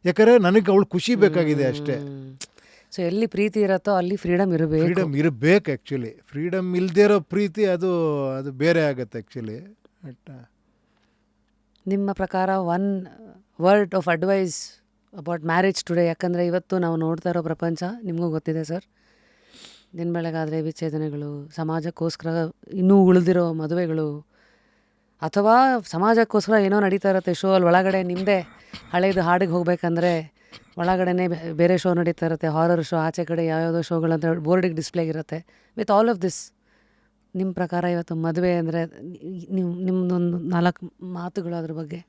ಯಾಕಂದರೆ ನನಗೆ ಅವಳು ಖುಷಿ ಬೇಕಾಗಿದೆ ಅಷ್ಟೇ. ಸೊ ಎಲ್ಲಿ ಪ್ರೀತಿ ಇರತ್ತೋ ಅಲ್ಲಿ ಫ್ರೀಡಮ್ ಇರಬೇಕು. ಫ್ರೀಡಮ್ ಇರಬೇಕು ಆ್ಯಕ್ಚುಲಿ. ಫ್ರೀಡಮ್ ಇಲ್ಲದೇ ಇರೋ ಪ್ರೀತಿ ಅದು ಬೇರೆ ಆಗುತ್ತೆ ಆ್ಯಕ್ಚುಲಿ. ನಿಮ್ಮ ಪ್ರಕಾರ one word of advice about marriage today? ಯಾಕಂದರೆ ಇವತ್ತು ನಾವು ನೋಡ್ತಾ ಇರೋ ಪ್ರಪಂಚ ನಿಮಗೂ ಗೊತ್ತಿದೆ ಸರ್. ದಿನ ಬೆಳಗಾದರೆ ವಿಚ್ಛೇದನೆಗಳು, ಸಮಾಜಕ್ಕೋಸ್ಕರ ಇನ್ನೂ ಉಳಿದಿರೋ ಮದುವೆಗಳು, ಅಥವಾ ಸಮಾಜಕ್ಕೋಸ್ಕರ ಏನೋ ನಡೀತಾ ಇರುತ್ತೆ ಶೋ ಅಲ್ಲಿ ಒಳಗಡೆ. ನಿಮ್ಮದೇ ಹಳೇದು ಹಾಡಿಗೆ ಹೋಗ್ಬೇಕಂದ್ರೆ ಒಳಗಡೆನೇ ಬೇರೆ ಶೋ ನಡೀತಾ ಇರುತ್ತೆ, ಹಾರರ್ ಶೋ, ಆಚೆ ಕಡೆ ಯಾವ್ಯಾವುದೋ ಶೋಗಳಂತ ಬೋರ್ಡಿಗೆ ಡಿಸ್ಪ್ಲೇಗಿರುತ್ತೆ. ವಿತ್ ಆಲ್ ಆಫ್ ದಿಸ್, ನಿಮ್ಮ ಪ್ರಕಾರ ಇವತ್ತು ಮದುವೆ ಅಂದರೆ ನಿಮ್ಮದೊಂದು 4 ಮಾತುಗಳು ಅದ್ರ ಬಗ್ಗೆ?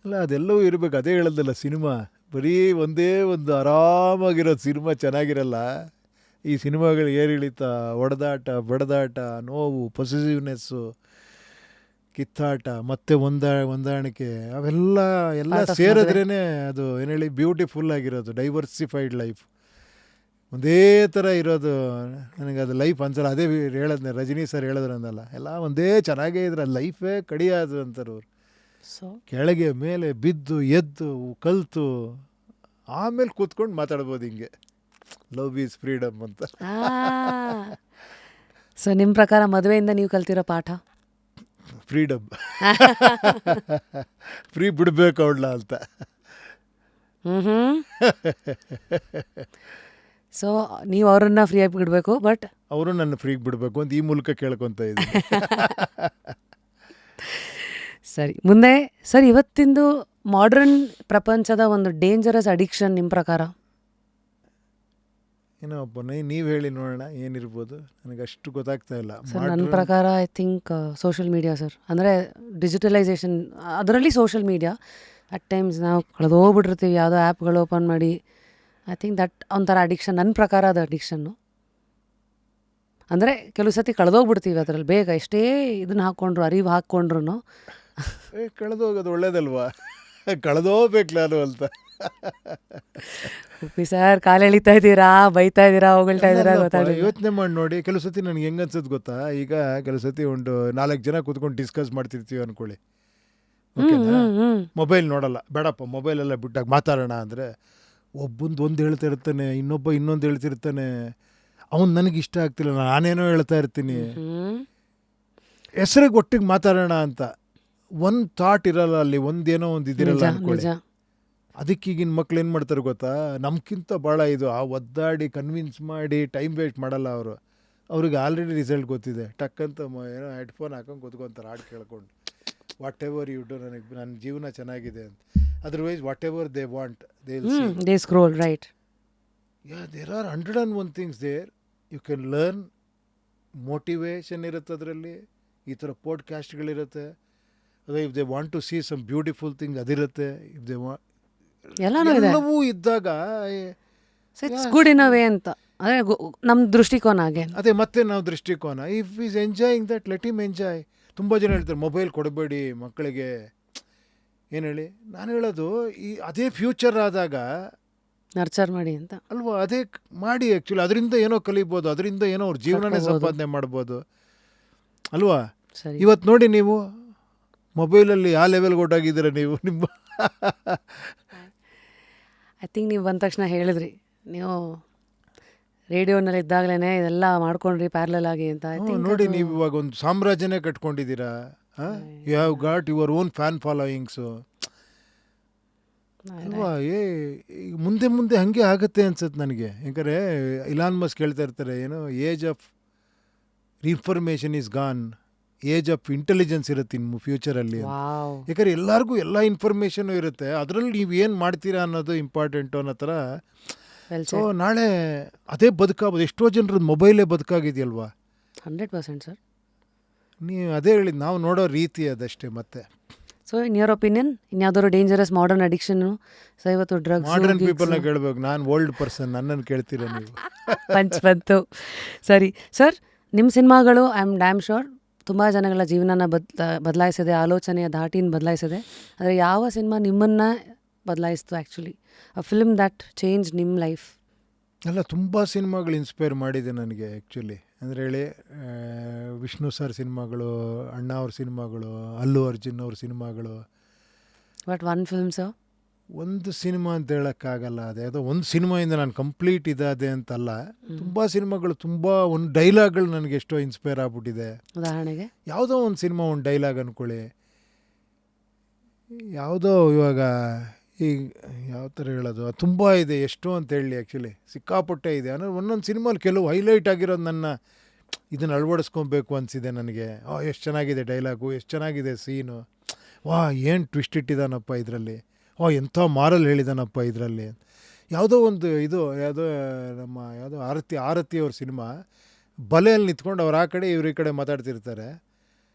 ಅಲ್ಲ, ಅದೆಲ್ಲವೂ ಇರಬೇಕು. ಅದೇ ಹೇಳೋದಲ್ಲ, ಸಿನಿಮಾ ಬರೀ ಒಂದೇ ಒಂದು ಆರಾಮಾಗಿರೋದು ಸಿನಿಮಾ ಚೆನ್ನಾಗಿರಲ್ಲ. ಈ ಸಿನಿಮಾಗಳು ಏರಿಳಿತ, ಹೊಡೆದಾಟ, ಬಡದಾಟ, ನೋವು, ಪೊಸೆಸಿವ್ನೆಸ್ಸು, ಕಿತ್ತಾಟ, ಮತ್ತೆ ಹೊಂದಾಣಿಕೆ, ಅವೆಲ್ಲ ಸೇರಿದ್ರೇ ಅದು ಏನು ಹೇಳಿ ಬ್ಯೂಟಿಫುಲ್ ಆಗಿರೋದು. ಡೈವರ್ಸಿಫೈಡ್ ಲೈಫ್ ಒಂದೇ ಥರ ಇರೋದು ನನಗೆ ಅದು ಲೈಫ್ ಅನ್ಸಲ್ಲ. ಅದೇ ಹೇಳೋದ್ನೆ ರಜನಿ ಸರ್ ಹೇಳಿದ್ರು ಅಂದಲ್ಲ, ಎಲ್ಲ ಒಂದೇ ಚೆನ್ನಾಗೇ ಇದ್ರೆ ಅದು ಲೈಫೇ ಕಡಿಯೋದು ಅಂತಾರೆ ಅವರು. ಸೊ ಕೆಳಗೆ ಮೇಲೆ ಬಿದ್ದು ಎದ್ದು ಕಲಿತು ಆಮೇಲೆ ಕೂತ್ಕೊಂಡು ಮಾತಾಡ್ಬೋದು ಹಿಂಗೆ, ಲವ್ ಈಸ್ ಫ್ರೀಡಮ್ ಅಂತ. ಸೊ ನಿಮ್ಮ ಪ್ರಕಾರ ಮದುವೆಯಿಂದ ನೀವು ಕಲ್ತಿರೋ ಪಾಠ? ಫ್ರೀಡಮ್. ಫ್ರೀ ಬಿಡಬೇಕು ಅವಳನ್ನ ಅಂತ. ಸೊ ನೀವು ಅವ್ರನ್ನ ಫ್ರೀ ಆಗಿ ಬಿಡಬೇಕು, ಬಟ್ ಅವರು ನನ್ನ ಫ್ರೀಗೆ ಬಿಡಬೇಕು ಅಂತ ಈ ಮೂಲಕ ಕೇಳ್ಕೊತ ಇದ್ದೀನಿ. ಸರಿ, ಮುಂದೆ ಸರ್ ಇವತ್ತಿಂದು ಮಾಡ್ರನ್ ಪ್ರಪಂಚದ ಒಂದು ಡೇಂಜರಸ್ ಅಡಿಕ್ಷನ್ ನಿಮ್ಮ ಪ್ರಕಾರ? ಏನೋ ಅಪ್ಪ ನೀವು ಹೇಳಿ ನೋಡೋಣ ಏನಿರ್ಬೋದು, ನನಗೆ ಅಷ್ಟು ಗೊತ್ತಾಗ್ತಾ ಇಲ್ಲ. ಸರ್ ನನ್ನ ಪ್ರಕಾರ I think social media sir. ಅಂದರೆ ಡಿಜಿಟಲೈಸೇಷನ್, ಅದರಲ್ಲಿ ಸೋಷಿಯಲ್ ಮೀಡಿಯಾ ಅಟ್ ಟೈಮ್ಸ್ ನಾವು ಕಳೆದೋಗ್ಬಿಟ್ಟಿರ್ತೀವಿ ಯಾವುದೋ ಆ್ಯಪ್ಗಳು ಓಪನ್ ಮಾಡಿ. ಐ ಥಿಂಕ್ ದಟ್ ಒಂಥರ ಅಡಿಕ್ಷನ್, ನನ್ನ ಪ್ರಕಾರ ಅದು ಅಡಿಕ್ಷನ್ನು. ಅಂದರೆ ಕೆಲವು ಸತಿ ಕಳೆದೋಗ್ಬಿಡ್ತೀವಿ ಅದರಲ್ಲಿ ಬೇಗ, ಎಷ್ಟೇ ಇದನ್ನ ಹಾಕ್ಕೊಂಡ್ರು, ಅರಿವು ಹಾಕ್ಕೊಂಡ್ರು. ಕಳೆದೋಗೋದು ಒಳ್ಳೇದಲ್ವಾ, ಕಳೆದೋಗ್ಬೇಕು ನಾನು ಅಂತ. ಉಪ್ಪಿ ಸರ್ ಕಾಲು ಎಳಿತಾ ಇದ್ದೀರಾ, ಬೈತಾ ಇದ್ದೀರಾ, ಹೊಗಳ್ತಾ ಇದ್ದೀರಾ ಗೊತ್ತಾಗಲ್ಲ. ಯೋಚನೆ ಮಾಡಿ ನೋಡಿ, ಕೆಲವು ಸತಿ ನನಗೆ ಹೆಂಗೆ ಅನ್ಸೋದು ಗೊತ್ತಾ, ಈಗ ಕೆಲವು ಸತಿ ಒಂದು 4 ಜನ ಕೂತ್ಕೊಂಡು ಡಿಸ್ಕಸ್ ಮಾಡ್ತಿರ್ತೀವಿ ಅಂದ್ಕೊಳ್ಳಿ, ಓಕೆನಾ, ಮೊಬೈಲ್ ನೋಡಲ್ಲ, ಬೇಡಪ್ಪ ಮೊಬೈಲೆಲ್ಲ ಬಿಟ್ಟಾಗ ಮಾತಾಡೋಣ ಅಂದರೆ ಒಬ್ಬಂದು ಒಂದು ಹೇಳ್ತಾ ಇರ್ತಾನೆ, ಇನ್ನೊಬ್ಬ ಇನ್ನೊಂದು ಹೇಳ್ತಿರ್ತಾನೆ, ಅವ್ನು ನನಗೆ ಇಷ್ಟ ಆಗ್ತಿಲ್ಲ, ನಾನೇನೋ ಹೇಳ್ತಾ ಇರ್ತೀನಿ, ಹೆಸರಿಗೆ ಒಟ್ಟಿಗೆ ಮಾತಾಡೋಣ ಅಂತ ಒಂದು ಥಾಟ್ ಇರಲ್ಲ ಅಲ್ಲಿ, ಒಂದೇನೋ ಒಂದು ಇದಿರಲ್ಲ ಅನ್ಕೊಳ್ಳಿ. ಅದಕ್ಕೆ ಈಗಿನ ಮಕ್ಳು ಏನು ಮಾಡ್ತಾರೆ ಗೊತ್ತಾ, ನಮ್ಗಿಂತ ಭಾಳ ಇದು ಆ ಒದ್ದಾಡಿ ಕನ್ವಿನ್ಸ್ ಮಾಡಿ ಟೈಮ್ ವೇಸ್ಟ್ ಮಾಡಲ್ಲ ಅವರು. ಅವ್ರಿಗೆ ಆಲ್ರೆಡಿ ರಿಸಲ್ಟ್ ಗೊತ್ತಿದೆ, ಟಕ್ಕಂತ ಏನೋ ಹೆಡ್ಫೋನ್ ಹಾಕೊಂಡು ಕೂತ್ಕೊಂತಾರೆ ಹಾಡು ಕೇಳ್ಕೊಂಡು, ವಾಟ್ ಎವರ್ ಯು ಡು, ನನಗೆ ನನ್ನ ಜೀವನ ಚೆನ್ನಾಗಿದೆ ಅಂತ. Otherwise whatever they want they scroll, right. There are 101 things there you can learn. Motivation ಇರುತ್ತೆ ಅದರಲ್ಲಿ, ಈ ಥರ ಪಾಡ್ಕಾಸ್ಟ್ಗಳಿರುತ್ತೆ. ಅದೇ if they want to see some beautiful thing ಅದಿರುತ್ತೆ. ಇಫ್ ದೇ ಎಲ್ಲವೂ ಇದ್ದಾಗ it's good in a way ಅಂತ, ಅದೇ ನಮ್ಮ ದೃಷ್ಟಿಕೋನ ಹಾಗೆ. ಅದೇ ಮತ್ತೆ ನಾವು ದೃಷ್ಟಿಕೋನ, if is enjoying that let him enjoy. ತುಂಬ ಜನ ಹೇಳ್ತಾರೆ ಮೊಬೈಲ್ ಕೊಡಬೇಡಿ ಮಕ್ಕಳಿಗೆ, ಏನು ಹೇಳಿ, ನಾನು ಹೇಳೋದು ಅದೇ ಫ್ಯೂಚರ್ ಆದಾಗ ನರ್ಚರ್ ಮಾಡಿ ಅಂತ ಅಲ್ವಾ, ಅದೇ ಮಾಡಿ. ಆ್ಯಕ್ಚುಲಿ ಅದರಿಂದ ಏನೋ ಕಲಿಬೋದು, ಅದರಿಂದ ಏನೋ ಅವ್ರ ಜೀವನನೇ ಸಂಪಾದನೆ ಮಾಡ್ಬೋದು ಅಲ್ವಾ. ಇವತ್ತು ನೋಡಿ ನೀವು ಮೊಬೈಲಲ್ಲಿ ಯಾವ ಲೆವೆಲ್ಗೆ ಹೊರಟಾಗಿದ್ದೀರ ನೀವು ನಿಮ್ಮ. ಐ ಥಿಂಕ್ ನೀವು ಬಂದ ತಕ್ಷಣ ಹೇಳಿದ್ರಿ, ನೀವು ರೇಡಿಯೋನಲ್ಲಿ ಇದ್ದಾಗಲೇ ಇದೆಲ್ಲ ಮಾಡ್ಕೊಂಡ್ರಿ ಪ್ಯಾರಲಲ್ ಆಗಿ ಅಂತ. ನೋಡಿ ನೀವು ಇವಾಗ ಒಂದು ಸಾಮ್ರಾಜ್ಯನೇ ಕಟ್ಕೊಂಡಿದ್ದೀರಾ. You have got your own fan followings ಅಲ್ವಾ. ಮುಂದೆ ಮುಂದೆ ಹಾಗೆ ಆಗುತ್ತೆ ಅನ್ಸುತ್ತೆ ನನಗೆ. ಯಾಕಂದರೆ ಇಲಾನ್ ಮಸ್ಕ್ ಹೇಳ್ತಾ ಇರ್ತಾರೆ, ಏನು age of information is gone, age of intelligence ಇರುತ್ತೆ ಇನ್ನು ಫ್ಯೂಚರಲ್ಲಿ. ಯಾಕಂದರೆ ಎಲ್ಲರಿಗೂ ಎಲ್ಲ ಇನ್ಫಾರ್ಮೇಷನು ಇರುತ್ತೆ, ಅದರಲ್ಲಿ ನೀವು ಏನು ಮಾಡ್ತೀರಾ ಅನ್ನೋದು ಇಂಪಾರ್ಟೆಂಟು ಅನ್ನೋ ಥರ. ಸೊ ನಾಳೆ ಅದೇ ಬದುಕಾಗ್ಬೋದು. ಎಷ್ಟೋ ಜನರದ್ದು ಮೊಬೈಲೇ ಬದುಕಾಗಿದೆಯಲ್ವಾ. 100% ಸರ್. ನೀವು ಅದೇ ಹೇಳಿದ್ದು, ನಾವು ನೋಡೋ ರೀತಿ ಅದಷ್ಟೇ. ಮತ್ತೆ ಸೊ ಇನ್ ಯುವರ್ ಒಪಿನಿಯನ್ ಇನ್ಯಾವುದಾದ್ರು ಡೇಂಜರಸ್ ಮಾಡರ್ನ್ ಅಡಿಕ್ಷನ್ನು? ಸೊ ಇವತ್ತು ಡ್ರಗ್ಸ್, ಮಾಡರ್ನ್ ಪೀಪಲ್ನ ಕೇಳಬೇಕು, ನಾನು ಓಲ್ಡ್ ಪರ್ಸನ್, ನನ್ನನ್ನು ಕೇಳ್ತೀರಾ ನೀವು? ಪಂಚ್ ಬಂತು. ಸರಿ ಸರ್, ನಿಮ್ಮ ಸಿನಿಮಾಗಳು ಐ ಆಮ್ ಡ್ಯಾಮ್ ಶೋರ್ ತುಂಬ ಜನಗಳ ಜೀವನನ ಬದಲಾಯಿಸಿದೆ, ಆಲೋಚನೆಯ ಧಾಟಿನ ಬದಲಾಯಿಸಿದೆ. ಆದರೆ ಯಾವ ಸಿನಿಮಾ ನಿಮ್ಮನ್ನು ಬದಲಾಯಿಸ್ತು actually, a film that change ನಿಮ್ಮ ಲೈಫ್? ಅಲ್ಲ, ತುಂಬ ಸಿನಿಮಾಗಳು ಇನ್ಸ್ಪೈರ್ ಮಾಡಿದೆ ನನಗೆ ಆ್ಯಕ್ಚುಲಿ. ಅಂದರೆ ಹೇಳಿ, ವಿಷ್ಣು ಸರ್ ಸಿನಿಮಾಗಳು, ಅಣ್ಣ ಅವ್ರ ಸಿನಿಮಾಗಳು, ಅಲ್ಲು ಅರ್ಜುನ್ ಅವ್ರ ಸಿನಿಮಾಗಳು. ಬಟ್ ಒನ್ ಫಿಲ್ಮ್ ಸರ್, ಒಂದು ಸಿನಿಮಾ ಅಂತ ಹೇಳೋಕ್ಕಾಗಲ್ಲ. ಅದೇ ಯಾವುದೋ ಒಂದು ಸಿನಿಮಾಯಿಂದ ನಾನು ಕಂಪ್ಲೀಟ್ ಇದಾದೆ ಅಂತಲ್ಲ, ತುಂಬ ಸಿನಿಮಾಗಳು, ತುಂಬ ಒಂದು ಡೈಲಾಗ್ಗಳು ನನಗೆ ಎಷ್ಟೋ ಇನ್ಸ್ಪೈರ್ ಆಗ್ಬಿಟ್ಟಿದೆ. ಉದಾಹರಣೆಗೆ ಯಾವುದೋ ಒಂದು ಸಿನಿಮಾ ಒಂದು ಡೈಲಾಗ್ ಅಂದ್ಕೊಳ್ಳಿ, ಯಾವುದೋ ಇವಾಗ ಈಗ ಯಾವ ಥರ ಹೇಳೋದು, ತುಂಬ ಇದೆ, ಎಷ್ಟು ಅಂತ ಹೇಳಿ ಆ್ಯಕ್ಚುಲಿ ಸಿಕ್ಕಾಪಟ್ಟೆ ಇದೆ. ಅಂದರೆ ಒಂದೊಂದು ಸಿನಿಮಾಲಿ ಕೆಲವು ಹೈಲೈಟ್ ಆಗಿರೋದು ನನ್ನ ಇದನ್ನು ಅಳವಡಿಸ್ಕೊಬೇಕು ಅನಿಸಿದೆ ನನಗೆ. ಎಷ್ಟು ಚೆನ್ನಾಗಿದೆ ಡೈಲಾಗು, ಎಷ್ಟು ಚೆನ್ನಾಗಿದೆ ಸೀನು, ವಾ ಏನು ಟ್ವಿಸ್ಟ್ ಇಟ್ಟಿದ್ದಾನಪ್ಪ ಇದರಲ್ಲಿ, ಎಂಥ ಮಾರಲ್ ಹೇಳಿದಾನಪ್ಪ ಇದರಲ್ಲಿ. ಯಾವುದೋ ಒಂದು ಇದು ಯಾವುದೋ ನಮ್ಮ ಯಾವುದೋ ಆರತಿ ಅವ್ರ ಸಿನಿಮಾ, ಬಲೆಯಲ್ಲಿ ನಿಂತ್ಕೊಂಡು ಅವ್ರು ಆ ಕಡೆ ಇವ್ರ ಈ ಕಡೆ ಮಾತಾಡ್ತಿರ್ತಾರೆ.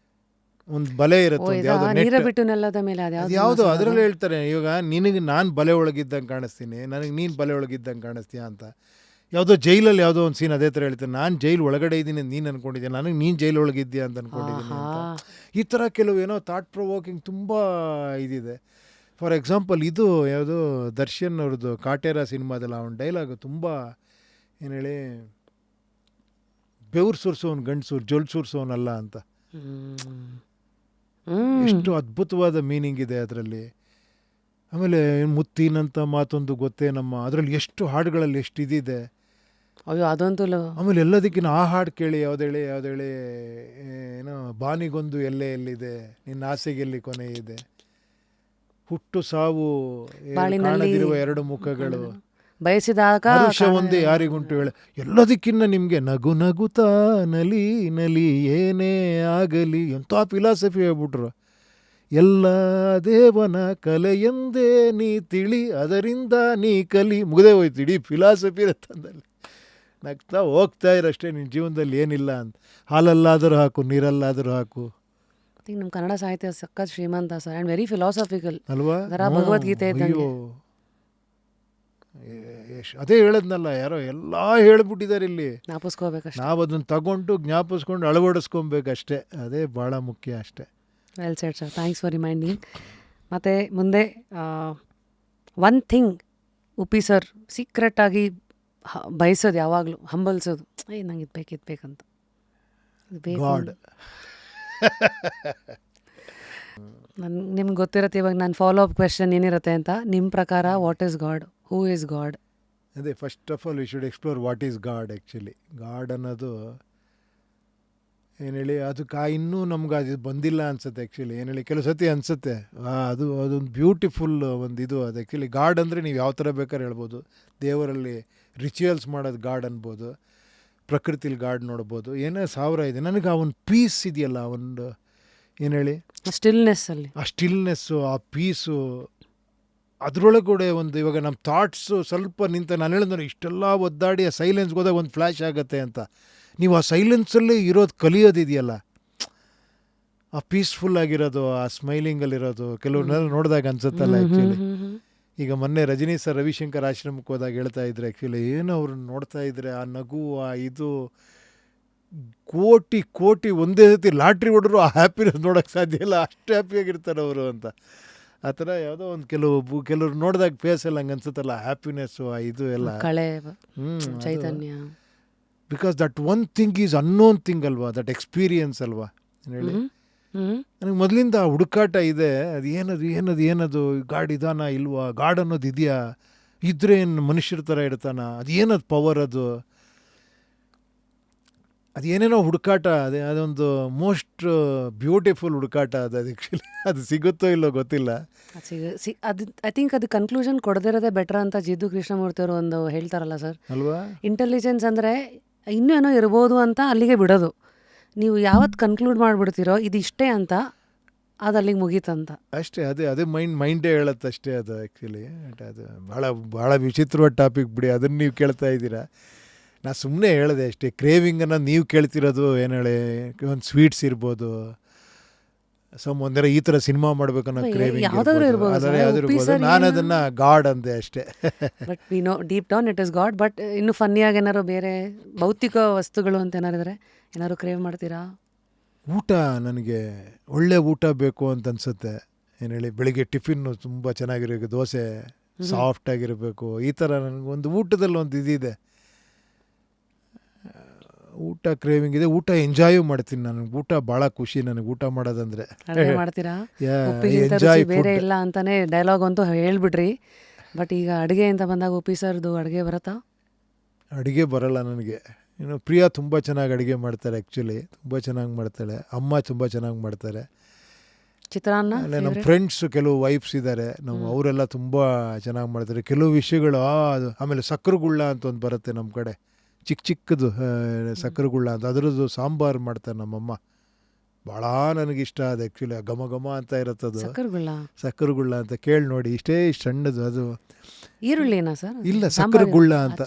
ಒಂದು ಬಲೆ ಇರುತ್ತೆ, ಯಾವುದೋ ಅದರಲ್ಲಿ ಹೇಳ್ತಾರೆ, ಇವಾಗ ನಿನಗೆ ನಾನು ಬಲೆ ಒಳಗಿದ್ದಂಗೆ ಕಾಣಿಸ್ತೀನಿ, ನನಗೆ ನೀನು ಬಲೆ ಒಳಗಿದ್ದಂಗೆ ಕಾಣಿಸ್ತೀಯ ಅಂತ. ಯಾವುದೋ ಜೈಲಲ್ಲಿ ಯಾವುದೋ ಒಂದು ಸೀನ್ ಅದೇ ಥರ ಹೇಳ್ತಾರೆ, ನಾನು ಜೈಲು ಒಳಗಡೆ ಇದ್ದೀನಿ ನೀನು ಅಂದ್ಕೊಂಡಿದ್ದೆ, ನನಗೆ ನೀನು ಜೈಲು ಒಳಗಿದ್ದೀಯ ಅಂತ ಅಂದ್ಕೊಂಡಿದ್ದೀನಿ ಅಂತ. ಈ ಥರ ಕೆಲವು ಏನೋ ಥಾಟ್ ಪ್ರೊವೋಕಿಂಗ್ ತುಂಬ ಇದಿದೆ. ಫಾರ್ ಎಕ್ಸಾಂಪಲ್ ಇದು ಯಾವುದೋ ದರ್ಶನ್ ಅವ್ರದ್ದು ಕಾಟೇರ ಸಿನಿಮಾದಲ್ಲ, ಅವನ ಡೈಲಾಗು ತುಂಬ ಏನು ಹೇಳಿ, ಬೆವ್ರು ಸುರಿಸೋನು ಗಂಡಸು, ಜೊಲ್ ಸುರಿಸೋನಲ್ಲ ಅಂತ. ಎಷ್ಟು ಅದ್ಭುತವಾದ ಮೀನಿಂಗ್ ಇದೆ ಅದರಲ್ಲಿ. ಆಮೇಲೆ ಮುತ್ತಿನಂಥ ಮಾತೊಂದು ಗೊತ್ತೇ ನಮ್ಮ, ಅದರಲ್ಲಿ ಎಷ್ಟು ಹಾಡುಗಳಲ್ಲಿ ಎಷ್ಟು ಇದಿದೆ. ಅಯ್ಯೋ ಅದಂತೂ. ಆಮೇಲೆ ಎಲ್ಲದಕ್ಕಿಂತ ಆ ಹಾಡು ಕೇಳಿ, ಯಾವುದೇಳಿ ಏನೋ, ಬಾನಿಗೊಂದು ಎಲ್ಲೆ ಎಲ್ಲಿದೆ, ನಿನ್ನ ಆಸೆಗೆಲ್ಲಿ ಕೊನೆ ಇದೆ, ಹುಟ್ಟು ಸಾವು ಕಾಣದಿರುವ ಎರಡು ಮುಖಗಳು, ಬಯಸಿದಾಗ ಹರುಷ ಒಂದೇ ಯಾರಿಗುಂಟು ಹೇಳ. ಎಲ್ಲದಕ್ಕಿನ್ನ ನಿಮಗೆ ನಗು ನಗುತ್ತಾ ನಲಿ ನಲಿ ಏನೇ ಆಗಲಿ ಎಂಥ ಫಿಲಾಸಫಿ ಹೇಳ್ಬಿಟ್ರು. ಎಲ್ಲ ದೇವನ ಕಲೆಯೆಂದೇ ನೀ ತಿಳಿ ಅದರಿಂದ ನೀ ಕಲಿ, ಮುಗದೇ ಹೋಯ್ತು ಇಡೀ ಫಿಲಾಸಫಿ ತಂದಲ್ಲಿ. ನಗ್ತಾ ಹೋಗ್ತಾ ಇರಷ್ಟೇ, ನಿನ್ನ ಜೀವನದಲ್ಲಿ ಏನಿಲ್ಲ ಅಂತ. ಹಾಲಲ್ಲಾದರೂ ಹಾಕು, ನೀರಲ್ಲಾದರೂ ಹಾಕು ಥಿಂಕ್ ನಮ್ಮ ಕನ್ನಡ ಸಾಹಿತ್ಯ ಸಖತ್ ಶ್ರೀಮಂತ ಸರ್, ಆ್ಯಂಡ್ ವೆರಿ ಫಿಲಾಸಫಿಕಲ್ ಅಲ್ವಾ? ಅದರ ಭಗವದ್ಗೀತೆ ಇದ್ದಂಗೆ. ಅದೇ ಹೇಳದ್ನಲ್ಲ, ಯಾರೋ ಎಲ್ಲ ಹೇಳ್ಬಿಟ್ಟಿದ್ದಾರೆ ಇಲ್ಲಿ. ಜ್ಞಾಪಿಸ್ಕೋಬೇಕಷ್ಟೇ. ನಾವು ಅದನ್ನು ತಗೊಂಡು ಜ್ಞಾಪಿಸ್ಕೊಂಡು ಅಳವಡಿಸ್ಕೊಬೇಕಷ್ಟೇ. ಅದೇ ಭಾಳ ಮುಖ್ಯ ಅಷ್ಟೇ. Well shed sir, thanks for reminding. ಮತ್ತು ಮುಂದೆ ಒನ್ ಥಿಂಗ್ ಉಪ್ಪಿ ಸರ್ ಸೀಕ್ರೆಟಾಗಿ ಬಯಸೋದು, ಯಾವಾಗಲೂ ಹಂಬಲ್ಸೋದು, ನಂಗೆ ಇದು ಬೇಕಂತ, ಇದು ಬೇಕು. ಗಾಡ್. ನಿಮ್ಗೆ ಗೊತ್ತಿರುತ್ತೆ ಇವಾಗ ನಾನು ಫಾಲೋ ಅಪ್ ಕ್ವೆಶನ್ ಏನಿರುತ್ತೆ ಅಂತ. ನಿಮ್ಮ ಪ್ರಕಾರ what is God, who is God? ಅದೇ first of all we should explore what is God. Actually God ಅನ್ನೋದು ಏನು ಹೇಳಿ, ಅದಕ್ಕೆ ಇನ್ನೂ ನಮ್ಗೆ ಅದು ಬಂದಿಲ್ಲ ಅನ್ಸುತ್ತೆ. ಆ್ಯಕ್ಚುಲಿ ಏನು ಹೇಳಿ, ಕೆಲವು ಸತಿ ಅನಿಸುತ್ತೆ ಅದೊಂದು ಬ್ಯೂಟಿಫುಲ್ ಒಂದು ಇದು. ಅದು ಆ್ಯಕ್ಚುಲಿ ಗಾಡ್ ಅಂದರೆ ನೀವು ಯಾವ ಥರ ಬೇಕಾದ್ರೆ ಹೇಳ್ಬೋದು. ದೇವರಲ್ಲಿ ರಿಚುವಲ್ಸ್ ಮಾಡೋದು ಗಾಡ್ ಅನ್ಬೋದು, ಪ್ರಕೃತಿಲಿ ಗಾಡ್ ನೋಡ್ಬೋದು, ಏನೇ ಸಾವಿರ ಇದೆ. ನನಗೆ ಆ ಒಂದು ಪೀಸ್ ಇದೆಯಲ್ಲ, ಒಂದು ಏನು ಹೇಳಿ, ಸ್ಟಿಲ್ನೆಸ್ಸಲ್ಲಿ ಆ ಸ್ಟಿಲ್ನೆಸ್ಸು, ಆ ಪೀಸು, ಅದರೊಳಗಡೆ ಒಂದು ಇವಾಗ ನಮ್ಮ ಥಾಟ್ಸು ಸ್ವಲ್ಪ ನಿಂತ, ನಾನು ಹೇಳಿದ್ರೆ ಇಷ್ಟೆಲ್ಲ ಒದ್ದಾಡಿ ಆ ಸೈಲೆನ್ಸ್ಗೆ ಹೋದಾಗ ಒಂದು ಫ್ಲ್ಯಾಶ್ ಆಗುತ್ತೆ ಅಂತ. ನೀವು ಆ ಸೈಲೆನ್ಸಲ್ಲೇ ಇರೋದು ಕಲಿಯೋದಿದೆಯಲ್ಲ, ಆ ಪೀಸ್ಫುಲ್ ಆಗಿರೋದು, ಆ ಸ್ಮೈಲಿಂಗಲ್ಲಿರೋದು ಕೆಲವ್ರನ್ನೆಲ್ಲ ನೋಡಿದಾಗ ಅನ್ಸುತ್ತಲ್ಲ. ಆ್ಯಕ್ಚುಲಿ ಈಗ ಮೊನ್ನೆ ರಜನಿ ಸರ್ ರವಿಶಂಕರ್ ಆಶ್ರಮಕ್ಕೆ ಹೋದಾಗ ಹೇಳ್ತಾ ಇದ್ರು, ಆ್ಯಕ್ಚುಲಿ ಏನು ಅವ್ರನ್ನ ನೋಡ್ತಾ ಇದ್ರೆ ಆ ನಗು, ಆ ಇದು, ಕೋಟಿ ಕೋಟಿ ಒಂದೇ ಸತಿ ಲಾಟ್ರಿ ಹೊಡೆದ್ರು ಆ ಹ್ಯಾಪಿನೆಸ್ ನೋಡೋಕ್ಕೆ ಸಾಧ್ಯ ಇಲ್ಲ, ಅಷ್ಟು ಹ್ಯಾಪಿಯಾಗಿರ್ತಾರೆ ಅವರು ಅಂತ. ಆ ಥರ ಯಾವುದೋ ಒಂದು ಕೆಲವ್ರು ನೋಡಿದಾಗ ಫೇಸ್ ಎಲ್ಲ ಹಂಗೆ ಅನ್ಸುತ್ತಲ್ಲ, ಹ್ಯಾಪಿನೆಸ್ಸು, ಆ ಇದು ಎಲ್ಲ ಕಳೆ, ಚೈತನ್ಯ. Because that one thing is unknown thing ಅಲ್ವಾ, ದಟ್ ಎಕ್ಸ್ಪೀರಿಯನ್ಸ್ ಅಲ್ವಾ ಹೇಳಿ. ನನಗೆ ಮೊದಲಿಂದ ಹುಡುಕಾಟ ಇದೆ, ಅದು ಏನದು ಗಾಡ್ ಇದಾನ ಇಲ್ವಾ, ಗಾಡ್ ಅನ್ನೋದು ಇದೆಯಾ, ಇದ್ರೆ ಏನು ಮನುಷ್ಯರ ಥರ ಇರ್ತಾನ, ಅದು ಏನದು ಪವರ್, ಅದು ಏನೇನೋ ಹುಡುಕಾಟ. ಅದೊಂದು ಮೋಸ್ಟ್ ಬ್ಯೂಟಿಫುಲ್ ಹುಡುಕಾಟ ಅದು. ಆ್ಯಕ್ಚುಲಿ ಅದು ಸಿಗುತ್ತೋ ಇಲ್ಲೋ ಗೊತ್ತಿಲ್ಲ. ಅದು ಐ ಥಿಂಕ್ ಅದು ಕನ್ಕ್ಲೂಷನ್ ಕೊಡದಿರೋದೇ ಬೆಟರ್ ಅಂತ ಜಿದ್ದು ಕೃಷ್ಣಮೂರ್ತಿ ಅವರು ಒಂದು ಹೇಳ್ತಾರಲ್ಲ ಸರ್. ಅಲ್ವಾ? ಇಂಟೆಲಿಜೆನ್ಸ್ ಅಂದರೆ ಇನ್ನೂ ಏನೋ ಇರ್ಬೋದು ಅಂತ ಅಲ್ಲಿಗೆ ಬಿಡೋದು. ನೀವು ಯಾವತ್ತು ಕನ್ಕ್ಲೂಡ್ ಮಾಡಿಬಿಡ್ತೀರೋ ಇದು ಇಷ್ಟೇ ಅಂತ, ಅದು ಅಲ್ಲಿಗೆ ಮುಗೀತಂತ ಅಷ್ಟೇ. ಅದೇ ಮೈಂಡೇ ಹೇಳುತ್ತೆ ಅಷ್ಟೇ ಅದು. ಆ್ಯಕ್ಚುಲಿ ಅದು ಭಾಳ ವಿಚಿತ್ರವಾದ ಟಾಪಿಕ್ ಬಿಡಿ, ಅದನ್ನು ನೀವು ಕೇಳ್ತಾ ಇದ್ದೀರಾ. ನಾ ಸುಮ್ಮನೆ ಹೇಳಿದೆ ಅಷ್ಟೇ. ಕ್ರೇವಿಂಗನ್ನು ನೀವು ಕೇಳ್ತಿರೋದು ಏನು ಹೇಳಿ, ಒಂದು ಸ್ವೀಟ್ಸ್ ಇರ್ಬೋದು, ಒಂದರ ಈ ಥರ ಸಿನಿಮಾ ಮಾಡ್ಬೇಕನ್ನೋ ಕ್ರೇವಿಂಗ್ ಇರ್ಬೋದು. ನಾನು ಅದನ್ನು ಗಾಡ್ ಅಂದೆ ಅಷ್ಟೇ. But we know deep down it is god. But ಇನ್ನು ಫನ್ನಿಯಾಗಿ ಏನಾದ್ರು ಬೇರೆ ಭೌತಿಕ ವಸ್ತುಗಳು ಅಂತ ಏನಾರಿದ್ರೆ ಏನಾದ್ರು ಕ್ರೇವ್ ಮಾಡ್ತೀರಾ? ಊಟ, ನನಗೆ ಒಳ್ಳೆ ಊಟ ಬೇಕು ಅಂತ ಅನ್ಸುತ್ತೆ. ಏನು ಹೇಳಿ, ಬೆಳಿಗ್ಗೆ ಟಿಫಿನ್ನು ತುಂಬ ಚೆನ್ನಾಗಿರಬೇಕು, ದೋಸೆ ಸಾಫ್ಟಾಗಿರಬೇಕು, ಈ ಥರ ನನಗೊಂದು ಊಟದಲ್ಲಿ ಒಂದು ಇದಿದೆ. ಊಟ ಕ್ರೇವಿಂಗ್ ಇದೆ. ಊಟ ಎಂಜಾಯು ಮಾಡ್ತೀನಿ ನಾನು. ಊಟ ಭಾಳ ಖುಷಿ ನನಗೆ, ಊಟ ಮಾಡೋದಂದ್ರೆ. ಮಾಡ್ತೀರಾ? ಉಪ್ಪಿಗಿಂತ ಬೇರೆ ಇಲ್ಲ ಅಂತಾನೆ ಡೈಲಾಗ್ ಅಂತೂ ಹೇಳ್ಬಿಡ್ರಿ. ಬಟ್ ಈಗ ಅಡುಗೆ ಅಂತ ಬಂದಾಗ ಉಪ್ಪಿ ಸರ್ದು ಅಡುಗೆ ಬರುತ್ತಾ? ಅಡುಗೆ ಬರಲ್ಲ ನನಗೆ. ಪ್ರಿಯಾ ತುಂಬ ಚೆನ್ನಾಗಿ ಅಡುಗೆ ಮಾಡ್ತಾರೆ. ಆ್ಯಕ್ಚುಲಿ ತುಂಬ ಚೆನ್ನಾಗಿ ಮಾಡ್ತಾಳೆ. ಅಮ್ಮ ತುಂಬ ಚೆನ್ನಾಗಿ ಮಾಡ್ತಾರೆ. ಚಿತ್ರಾನ್ನ ನಮ್ಮ ಫ್ರೆಂಡ್ಸು ಕೆಲವು ವೈಫ್ಸ್ ಇದ್ದಾರೆ, ಅವರೆಲ್ಲ ತುಂಬ ಚೆನ್ನಾಗಿ ಮಾಡ್ತಾರೆ ಕೆಲವು ವಿಷಯಗಳು. ಅದು ಆಮೇಲೆ ಸಕ್ಕರೆಗುಳ್ಳ ಅಂತ ಒಂದು ಬರುತ್ತೆ ನಮ್ಮ ಕಡೆ, ಚಿಕ್ಕದು ಸಕ್ಕರೆಗುಳ್ಳ ಅಂತ, ಅದರದ್ದು ಸಾಂಬಾರು ಮಾಡ್ತಾರೆ ನಮ್ಮಮ್ಮ. ಭಾಳ ನನಗಿಷ್ಟ ಅದು. ಆ್ಯಕ್ಚುಲಿ ಘಮ ಘಮ ಅಂತ ಇರುತ್ತದು. ಸಕ್ಕರೆಗುಳ್ಳ ಅಂತ ಕೇಳಿ ನೋಡಿ, ಇಷ್ಟೇ ಸಣ್ಣದು ಅದು. ಈರುಳ್ಳಿನಾ ಸರ್? ಇಲ್ಲ, ಸಕ್ಕರೆಗುಳ್ಳ ಅಂತ.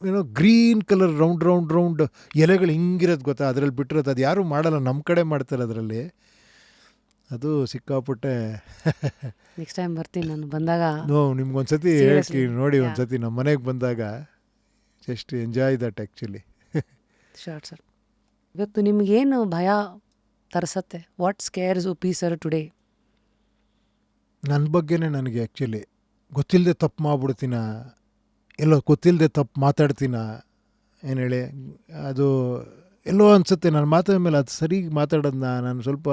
ಏನೋ ಗ್ರೀನ್ ಕಲರ್ ರೌಂಡ್ ಎಲೆಗಳು ಹಿಂಗಿರೋದು ಗೊತ್ತಾ, ಅದರಲ್ಲಿ ಬಿಟ್ಟಿರೋದು. ಅದು ಯಾರೂ ಮಾಡಲ್ಲ, ನಮ್ಮ ಕಡೆ ಮಾಡ್ತಾರೆ ಅದರಲ್ಲಿ. ಅದು ಸಿಕ್ಕಾಪಟ್ಟೆ. ನೆಕ್ಸ್ಟ್ ಟೈಮ್ ಬರ್ತೀನಿ ನಾನು ಬಂದಾಗ. ನಿಮ್ಗೊಂದ್ಸತಿ ಹೇಳ್ತೀನಿ ನೋಡಿ, ಒಂದ್ಸತಿ ನಮ್ಮ ಮನೆಗೆ ಬಂದಾಗ. Just enjoy that actually. Sure sir. ಇವತ್ತು ನಿಮಗೇನು ಭಯ ತರಿಸತ್ತೆ? What scares Uppi sir today? ನನ್ನ ಬಗ್ಗೆನೇ ನನಗೆ ಆ್ಯಕ್ಚುಲಿ ಗೊತ್ತಿಲ್ಲದೆ ತಪ್ಪು ಮಾಡ್ಬಿಡ್ತೀನ, ಎಲ್ಲೋ ಗೊತ್ತಿಲ್ಲದೆ ತಪ್ಪು ಮಾತಾಡ್ತೀನ, ಏನು ಹೇಳಿ, ಅದು ಎಲ್ಲೋ ಅನಿಸುತ್ತೆ. ನಾನು ಮಾತಾಡ ಮೇಲೆ ಅದು ಸರಿ ಮಾತಾಡೋದನ್ನ ನಾನು ಸ್ವಲ್ಪ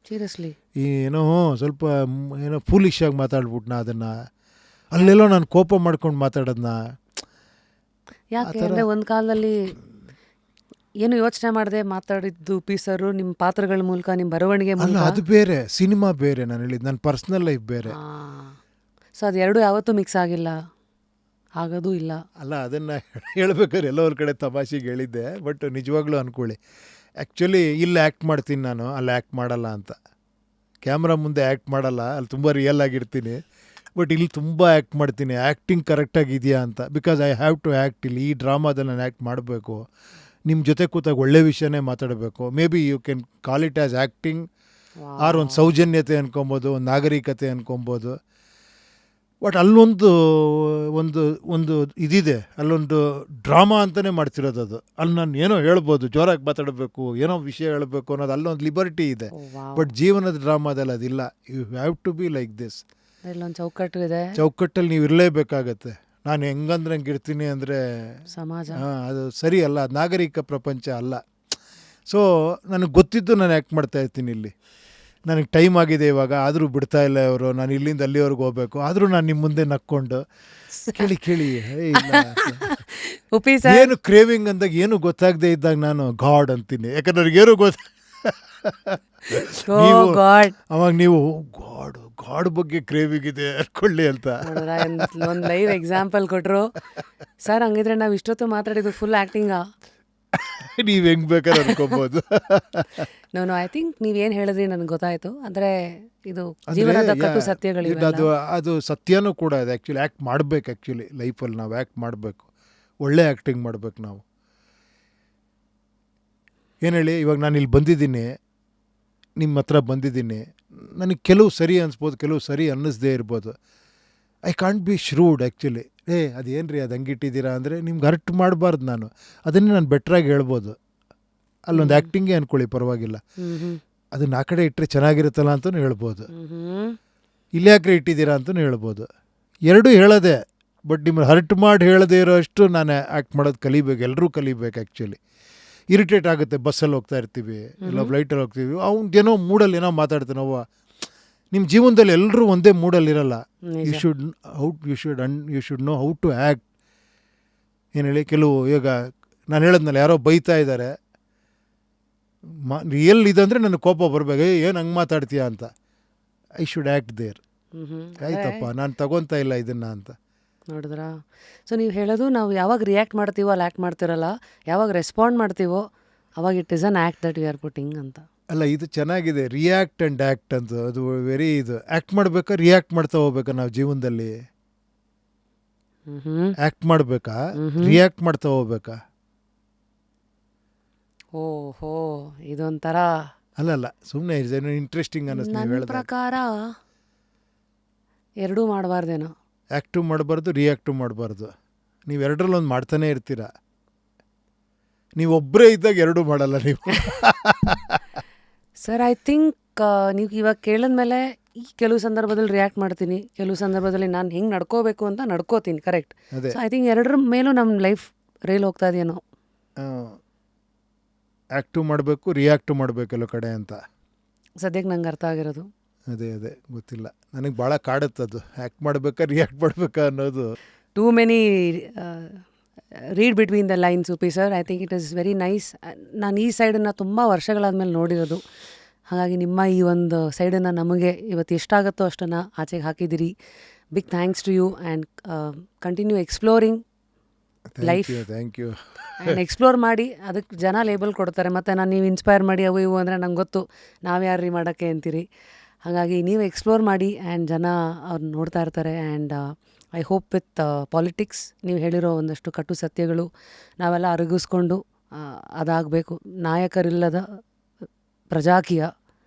ಸೀರಿಯಸ್ಲಿ ಏನೋ ಸ್ವಲ್ಪ ಫೂಲಿಶ್ ಆಗಿ ಮಾತಾಡ್ಬಿಟ್ನ. ಅದನ್ನು ಅಲ್ಲೆಲ್ಲೋ ನಾನು ಕೋಪ ಮಾಡ್ಕೊಂಡು ಮಾತಾಡೋದನ್ನ. ಯಾಕೆ ಅಂದರೆ ಒಂದು ಕಾಲದಲ್ಲಿ ಏನು ಯೋಚನೆ ಮಾಡದೆ ಮಾತಾಡಿದ್ದು ಪೀಸರು ನಿಮ್ಮ ಪಾತ್ರಗಳ ಮೂಲಕ, ನಿಮ್ಮ ಬರವಣಿಗೆ ಮೂಲಕ. ಅದು ಬೇರೆ, ಸಿನಿಮಾ ಬೇರೆ. ನಾನು ಹೇಳಿದ್ದು ನನ್ನ ಪರ್ಸ್ನಲ್ ಲೈಫ್ ಬೇರೆ. ಸೊ ಅದು ಎರಡು ಯಾವತ್ತೂ ಮಿಕ್ಸ್ ಆಗಿಲ್ಲ. ಆಗೋದು ಇಲ್ಲ. ಅಲ್ಲ, ಅದನ್ನು ಹೇಳ್ಬೇಕಾದ್ರೆ ಎಲ್ಲೋ ಒಂದು ಕಡೆ ತಮಾಷೆಗೆ ಹೇಳಿದ್ದೆ, ಬಟ್ ನಿಜವಾಗ್ಲೂ ಅಂದ್ಕೊಳ್ಳಿ. ಆ್ಯಕ್ಚುಲಿ ಇಲ್ಲಿ ಆ್ಯಕ್ಟ್ ಮಾಡ್ತೀನಿ ನಾನು, ಅಲ್ಲಿ ಆ್ಯಕ್ಟ್ ಮಾಡಲ್ಲ ಅಂತ. ಕ್ಯಾಮ್ರಾ ಮುಂದೆ ಆ್ಯಕ್ಟ್ ಮಾಡಲ್ಲ, ಅಲ್ಲಿ ತುಂಬ ರಿಯಲ್ ಆಗಿರ್ತೀನಿ. ಬಟ್ ಇಲ್ಲಿ ತುಂಬ ಆ್ಯಕ್ಟ್ ಮಾಡ್ತೀನಿ, ಆ್ಯಕ್ಟಿಂಗ್ ಕರೆಕ್ಟಾಗಿದೆಯಾ ಅಂತ. Because I have to act. ಇಲ್ಲಿ ಈ ಡ್ರಾಮಾದಲ್ಲಿ ನಾನು ಆ್ಯಕ್ಟ್ ಮಾಡಬೇಕು, ನಿಮ್ಮ ಜೊತೆ ಕೂತಾಗ ಒಳ್ಳೆ ವಿಷಯನೇ ಮಾತಾಡಬೇಕು. Maybe you can call it as acting, or ಒಂದು ಸೌಜನ್ಯತೆ ಅನ್ಕೊಬೋದು, ಒಂದು ನಾಗರಿಕತೆ ಅನ್ಕೊಬೋದು. ಬಟ್ ಅಲ್ಲೊಂದು ಒಂದು ಒಂದು ಇದಿದೆ, ಅಲ್ಲೊಂದು ಡ್ರಾಮಾ ಅಂತಲೇ ಮಾಡ್ತಿರೋದು ಅದು. ಅಲ್ಲಿ ನಾನು ಏನೋ ಹೇಳ್ಬೋದು, ಜೋರಾಗಿ ಮಾತಾಡಬೇಕು, ಏನೋ ವಿಷಯ ಹೇಳಬೇಕು ಅನ್ನೋದು ಅಲ್ಲೊಂದು ಲಿಬರ್ಟಿ ಇದೆ. ಬಟ್ ಜೀವನದ ಡ್ರಾಮಾದಲ್ಲಿ ಅದಿಲ್ಲ. You have to be like this. ಇಲ್ಲೊಂದು ಚೌಕಟ್ಟು ಇದೆ, ಚೌಕಟ್ಟಲ್ಲಿ ನೀವು ಇರಲೇಬೇಕಾಗತ್ತೆ. ನಾನು ಹೆಂಗಂದ್ರೆ ಹಂಗೆ ಇರ್ತೀನಿ ಅಂದರೆ ಸಮಾಜ ಅದು ಸರಿ ಅಲ್ಲ, ಅದು ನಾಗರಿಕ ಪ್ರಪಂಚ ಅಲ್ಲ. ಸೊ ನನಗೆ ಗೊತ್ತಿದ್ದು ನಾನು ಆ್ಯಕ್ಟ್ ಮಾಡ್ತಾ ಇರ್ತೀನಿ ಇಲ್ಲಿ. ನನಗೆ ಟೈಮ್ ಆಗಿದೆ ಇವಾಗ, ಆದರೂ ಬಿಡ್ತಾ ಇಲ್ಲ ಇವರು, ನಾನು ಇಲ್ಲಿಂದ ಅಲ್ಲಿವರೆಗೂ ಹೋಗಬೇಕು. ಆದರೂ ನಾನು ನಿಮ್ಮ ಮುಂದೆ ನಕ್ಕೊಂಡು ಕೇಳಿ ಉಪಿ ಸರ್ ಏನು ಕ್ರೇವಿಂಗ್ ಅಂದಾಗ ಏನು ಗೊತ್ತಾಗದೇ ಇದ್ದಾಗ ನಾನು ಗಾಡ್ ಅಂತೀನಿ. ಯಾಕಂದ್ರೆ ನನಗೇನು ಗಾಡ್ ಅವಾಗ ನೀವು ಗಾಡ್ ಬಗ್ಗೆ ಕ್ರೇವಿಂಗ್ ಇದೆ ಅನ್ಕೊಳ್ಳಿ ಅಂತ ಒಂದು ಲೈವ್ ಎಕ್ಸಾಂಪಲ್ ಕೊಟ್ರು. ಸರ್ ಹಂಗಿದ್ರೆ ನಾವು ಇಷ್ಟೊತ್ತು ಮಾತಾಡಿದ್ದು ಫುಲ್ ಆ್ಯಕ್ಟಿಂಗಾ? ನೀವು ಹೆಂಗೆ ಬೇಕಾದ್ರೆ ಅನ್ಕೊಬೋದು. ನಾನು ಐ ಥಿಂಕ್ ನೀವೇನು ಹೇಳಿದ್ರಿ ನನಗೆ ಗೊತ್ತಾಯಿತು. ಅಂದರೆ ಇದು ಜೀವನದ ಕಟ್ಟು ಸತ್ಯಗಳು. ಅದು ಸತ್ಯನೂ ಕೂಡ ಇದೆ. ಆ್ಯಕ್ಚುಲಿ ಆ್ಯಕ್ಟ್ ಮಾಡಬೇಕು. ಆ್ಯಕ್ಚುಲಿ ಲೈಫಲ್ಲಿ ನಾವು ಆ್ಯಕ್ಟ್ ಮಾಡಬೇಕು, ಒಳ್ಳೆ ಆ್ಯಕ್ಟಿಂಗ್ ಮಾಡಬೇಕು ನಾವು. ಏನು ಹೇಳಿ, ಇವಾಗ ನಾನು ಇಲ್ಲಿ ಬಂದಿದ್ದೀನಿ, ನಿಮ್ಮ ಹತ್ರ ಬಂದಿದ್ದೀನಿ, ನನಗೆ ಕೆಲವು ಸರಿ ಅನಿಸ್ಬೋದು, ಕೆಲವು ಸರಿ ಅನ್ನಿಸ್ದೇ ಇರ್ಬೋದು. I can't be shrewd actually. ಅದೇನು ರೀ ಅದು ಹಂಗಿಟ್ಟಿದ್ದೀರಾ ಅಂದರೆ ನಿಮ್ಗೆ ಹರ್ಟ್ ಮಾಡಬಾರ್ದು. ನಾನು ಅದನ್ನೇ ನಾನು ಬೆಟ್ರಾಗಿ ಹೇಳ್ಬೋದು. ಅಲ್ಲೊಂದು ಆ್ಯಕ್ಟಿಂಗೇ ಅಂದ್ಕೊಳ್ಳಿ, ಪರವಾಗಿಲ್ಲ. ಅದನ್ನು ಆ ಕಡೆ ಇಟ್ಟರೆ ಚೆನ್ನಾಗಿರುತ್ತಲ್ಲ ಅಂತಲೂ ಹೇಳ್ಬೋದು, ಇಲ್ಲಿ ಯಾಕ್ರೆ ಇಟ್ಟಿದ್ದೀರಾ ಅಂತಲೂ ಹೇಳ್ಬೋದು. ಎರಡೂ ಹೇಳೋದೆ. ಬಟ್ ನಿಮ್ಮನ್ನು ಹರ್ಟ್ ಮಾಡಿ ಹೇಳದೇ ಇರೋ ಅಷ್ಟು ನಾನು ಆ್ಯಕ್ಟ್ ಮಾಡೋದು ಕಲಿಬೇಕು. ಎಲ್ಲರೂ ಕಲಿಬೇಕು. ಆ್ಯಕ್ಚುಲಿ ಇರಿಟೇಟ್ ಆಗುತ್ತೆ, ಬಸ್ಸಲ್ಲಿ ಹೋಗ್ತಾ ಇರ್ತೀವಿ, ಇಲ್ಲ ಫ್ಲೈಟಲ್ಲಿ ಹೋಗ್ತೀವಿ, ಅವ್ನಿಗೇನೋ ಮೂಡಲ್ಲಿ ಏನೋ ಮಾತಾಡ್ತಾನವ್ವ. ನಿಮ್ಮ ಜೀವನದಲ್ಲಿ ಎಲ್ಲರೂ ಒಂದೇ ಮೂಡಲ್ಲಿರಲ್ಲ. You should know how to act. ಏನು ಹೇಳಿ, ಕೆಲವು ಈಗ ನಾನು ಹೇಳಿದ್ನಲ್ಲ, ಯಾರೋ ಬೈತಾ ಇದ್ದಾರೆ, ರಿಯಲ್ ಇದಂದರೆ ನನಗೆ ಕೋಪ ಬರಬೇಕು, ಏನು ಹಂಗೆ ಮಾತಾಡ್ತೀಯಾ ಅಂತ. I should act there. ಆಯ್ತಪ್ಪ, ನಾನು ತಗೊತಾ ಇಲ್ಲ ಇದನ್ನು ಅಂತ. ನೋಡಿದ್ರಾ? ಸೊ ನೀವು ಹೇಳೋದು, ನಾವು ಯಾವಾಗ ರಿಯಾಕ್ಟ್ ಮಾಡ್ತೀವೋ ಅಲ್ಲಿ ಆ್ಯಕ್ಟ್ ಮಾಡ್ತಿರಲ್ಲ, ಯಾವಾಗ ರೆಸ್ಪಾಂಡ್ ಮಾಡ್ತೀವೋ ಅವಾಗ it is an act that we are putting ಅಂತ. ಅಲ್ಲ, ಇದು ಚೆನ್ನಾಗಿದೆ, ರಿಯಾಕ್ಟ್ ಆ್ಯಂಡ್ ಆ್ಯಕ್ಟ್ ಅಂತ. ಅದು ವೆರಿ ಇದು. ಆ್ಯಕ್ಟ್ ಮಾಡಬೇಕಾ, ರಿಯಾಕ್ಟ್ ಮಾಡ್ತಾ ಹೋಗ್ಬೇಕಾ ನಾವು ಜೀವನದಲ್ಲಿ? ಆ್ಯಕ್ಟ್ ಮಾಡಬೇಕಾ, ರಿಯಾಕ್ಟ್ ಮಾಡ್ತಾ ಹೋಗ್ಬೇಕಾ? ಓಹೋ, ಇದೊಂಥರ ಅಲ್ಲ ಸುಮ್ಮನೆ ಇಂಟ್ರೆಸ್ಟಿಂಗ್ ಅನ್ನಿಸ್ತು ನೀವು ನನ್ನ ಹೇಳಿದಾಗ. ಪ್ರಕಾರ ಎರಡೂ ಮಾಡಬಾರ್ದೇನೋ. ಆ್ಯಕ್ಟು ಮಾಡಬಾರ್ದು, ರಿಯಾಕ್ಟು ಮಾಡಬಾರ್ದು. ನೀವು ಎರಡರಲ್ಲೊಂದು ಮಾಡ್ತಾನೆ ಇರ್ತೀರ. ನೀವು ಒಬ್ಬರೇ ಇದ್ದಾಗ ಎರಡೂ ಮಾಡಲ್ಲ ನೀವು. ಸರ್ ಐ ಥಿಂಕ್ ನೀವು ಇವಾಗ ಕೇಳಿದ್ಮೇಲೆ ಈ ಕೆಲವು ಸಂದರ್ಭದಲ್ಲಿ ರಿಯಾಕ್ಟ್ ಮಾಡ್ತೀನಿ, ಕೆಲವು ಸಂದರ್ಭದಲ್ಲಿ ನಾನು ಹೆಂಗೆ ನಡ್ಕೋಬೇಕು ಅಂತ ನಡ್ಕೋತೀನಿ. ಕರೆಕ್ಟ್. ಅದೇ, ಸೊ ಐ ಥಿಂಕ್ ಎರಡರ ಮೇಲೂ ನಮ್ಮ ಲೈಫ್ ರೈಲ್ ಹೋಗ್ತಾ ಇದೆಯೇನೋ. ಆ್ಯಕ್ಟು ಮಾಡಬೇಕು, ರಿಯಾಕ್ಟು ಮಾಡಬೇಕೆಲ್ಲ ಕಡೆ ಅಂತ ಸದ್ಯಕ್ಕೆ ನಂಗೆ ಅರ್ಥ ಆಗಿರೋದು. ಅದೇ ಗೊತ್ತಿಲ್ಲ ನನಗೆ. ಭಾಳ ಕಾಡುತ್ತದು, ಆ್ಯಕ್ಟ್ ಮಾಡಬೇಕಾ ರಿಯಾಕ್ಟ್ ಮಾಡಬೇಕಾ ಅನ್ನೋದು. Too many read between the lines Uppi sir. I think it is very nice. ನಾನು ಈ ಸೈಡನ್ನು ತುಂಬ ವರ್ಷಗಳಾದಮೇಲೆ ನೋಡಿರೋದು. ಹಾಗಾಗಿ ನಿಮ್ಮ ಈ ಒಂದು ಸೈಡನ್ನು ನಮಗೆ ಇವತ್ತು ಎಷ್ಟಾಗುತ್ತೋ ಅಷ್ಟನ್ನು ಆಚೆಗೆ ಹಾಕಿದ್ದೀರಿ. Big thanks to you and continue exploring life. Thank you. And explore ಮಾಡಿ, ಅದಕ್ಕೆ ಜನ ಲೇಬಲ್ ಕೊಡ್ತಾರೆ. ಮತ್ತು ನಾನು ನೀವು ಇನ್ಸ್ಪೈರ್ ಮಾಡಿ ಅವು ಇವು ಅಂದರೆ ನಂಗೆ ಗೊತ್ತು ನಾವು ಯಾರ್ರೀ ಮಾಡೋಕ್ಕೆ ಅಂತೀರಿ. ಹಾಗಾಗಿ ನೀವು ಎಕ್ಸ್ಪ್ಲೋರ್ ಮಾಡಿ ಆ್ಯಂಡ್ ಜನ ಅವ್ರನ್ನ ನೋಡ್ತಾ ಇರ್ತಾರೆ. And I hope with politics ನೀವು ಹೇಳಿರೋ ಒಂದಷ್ಟು ಕಟ್ಟು ಸತ್ಯಗಳು ನಾವೆಲ್ಲ ಅರಗಿಸ್ಕೊಂಡು ಅದಾಗಬೇಕು. ನಾಯಕರಿಲ್ಲದ ಪ್ರಜಾಕೀಯ.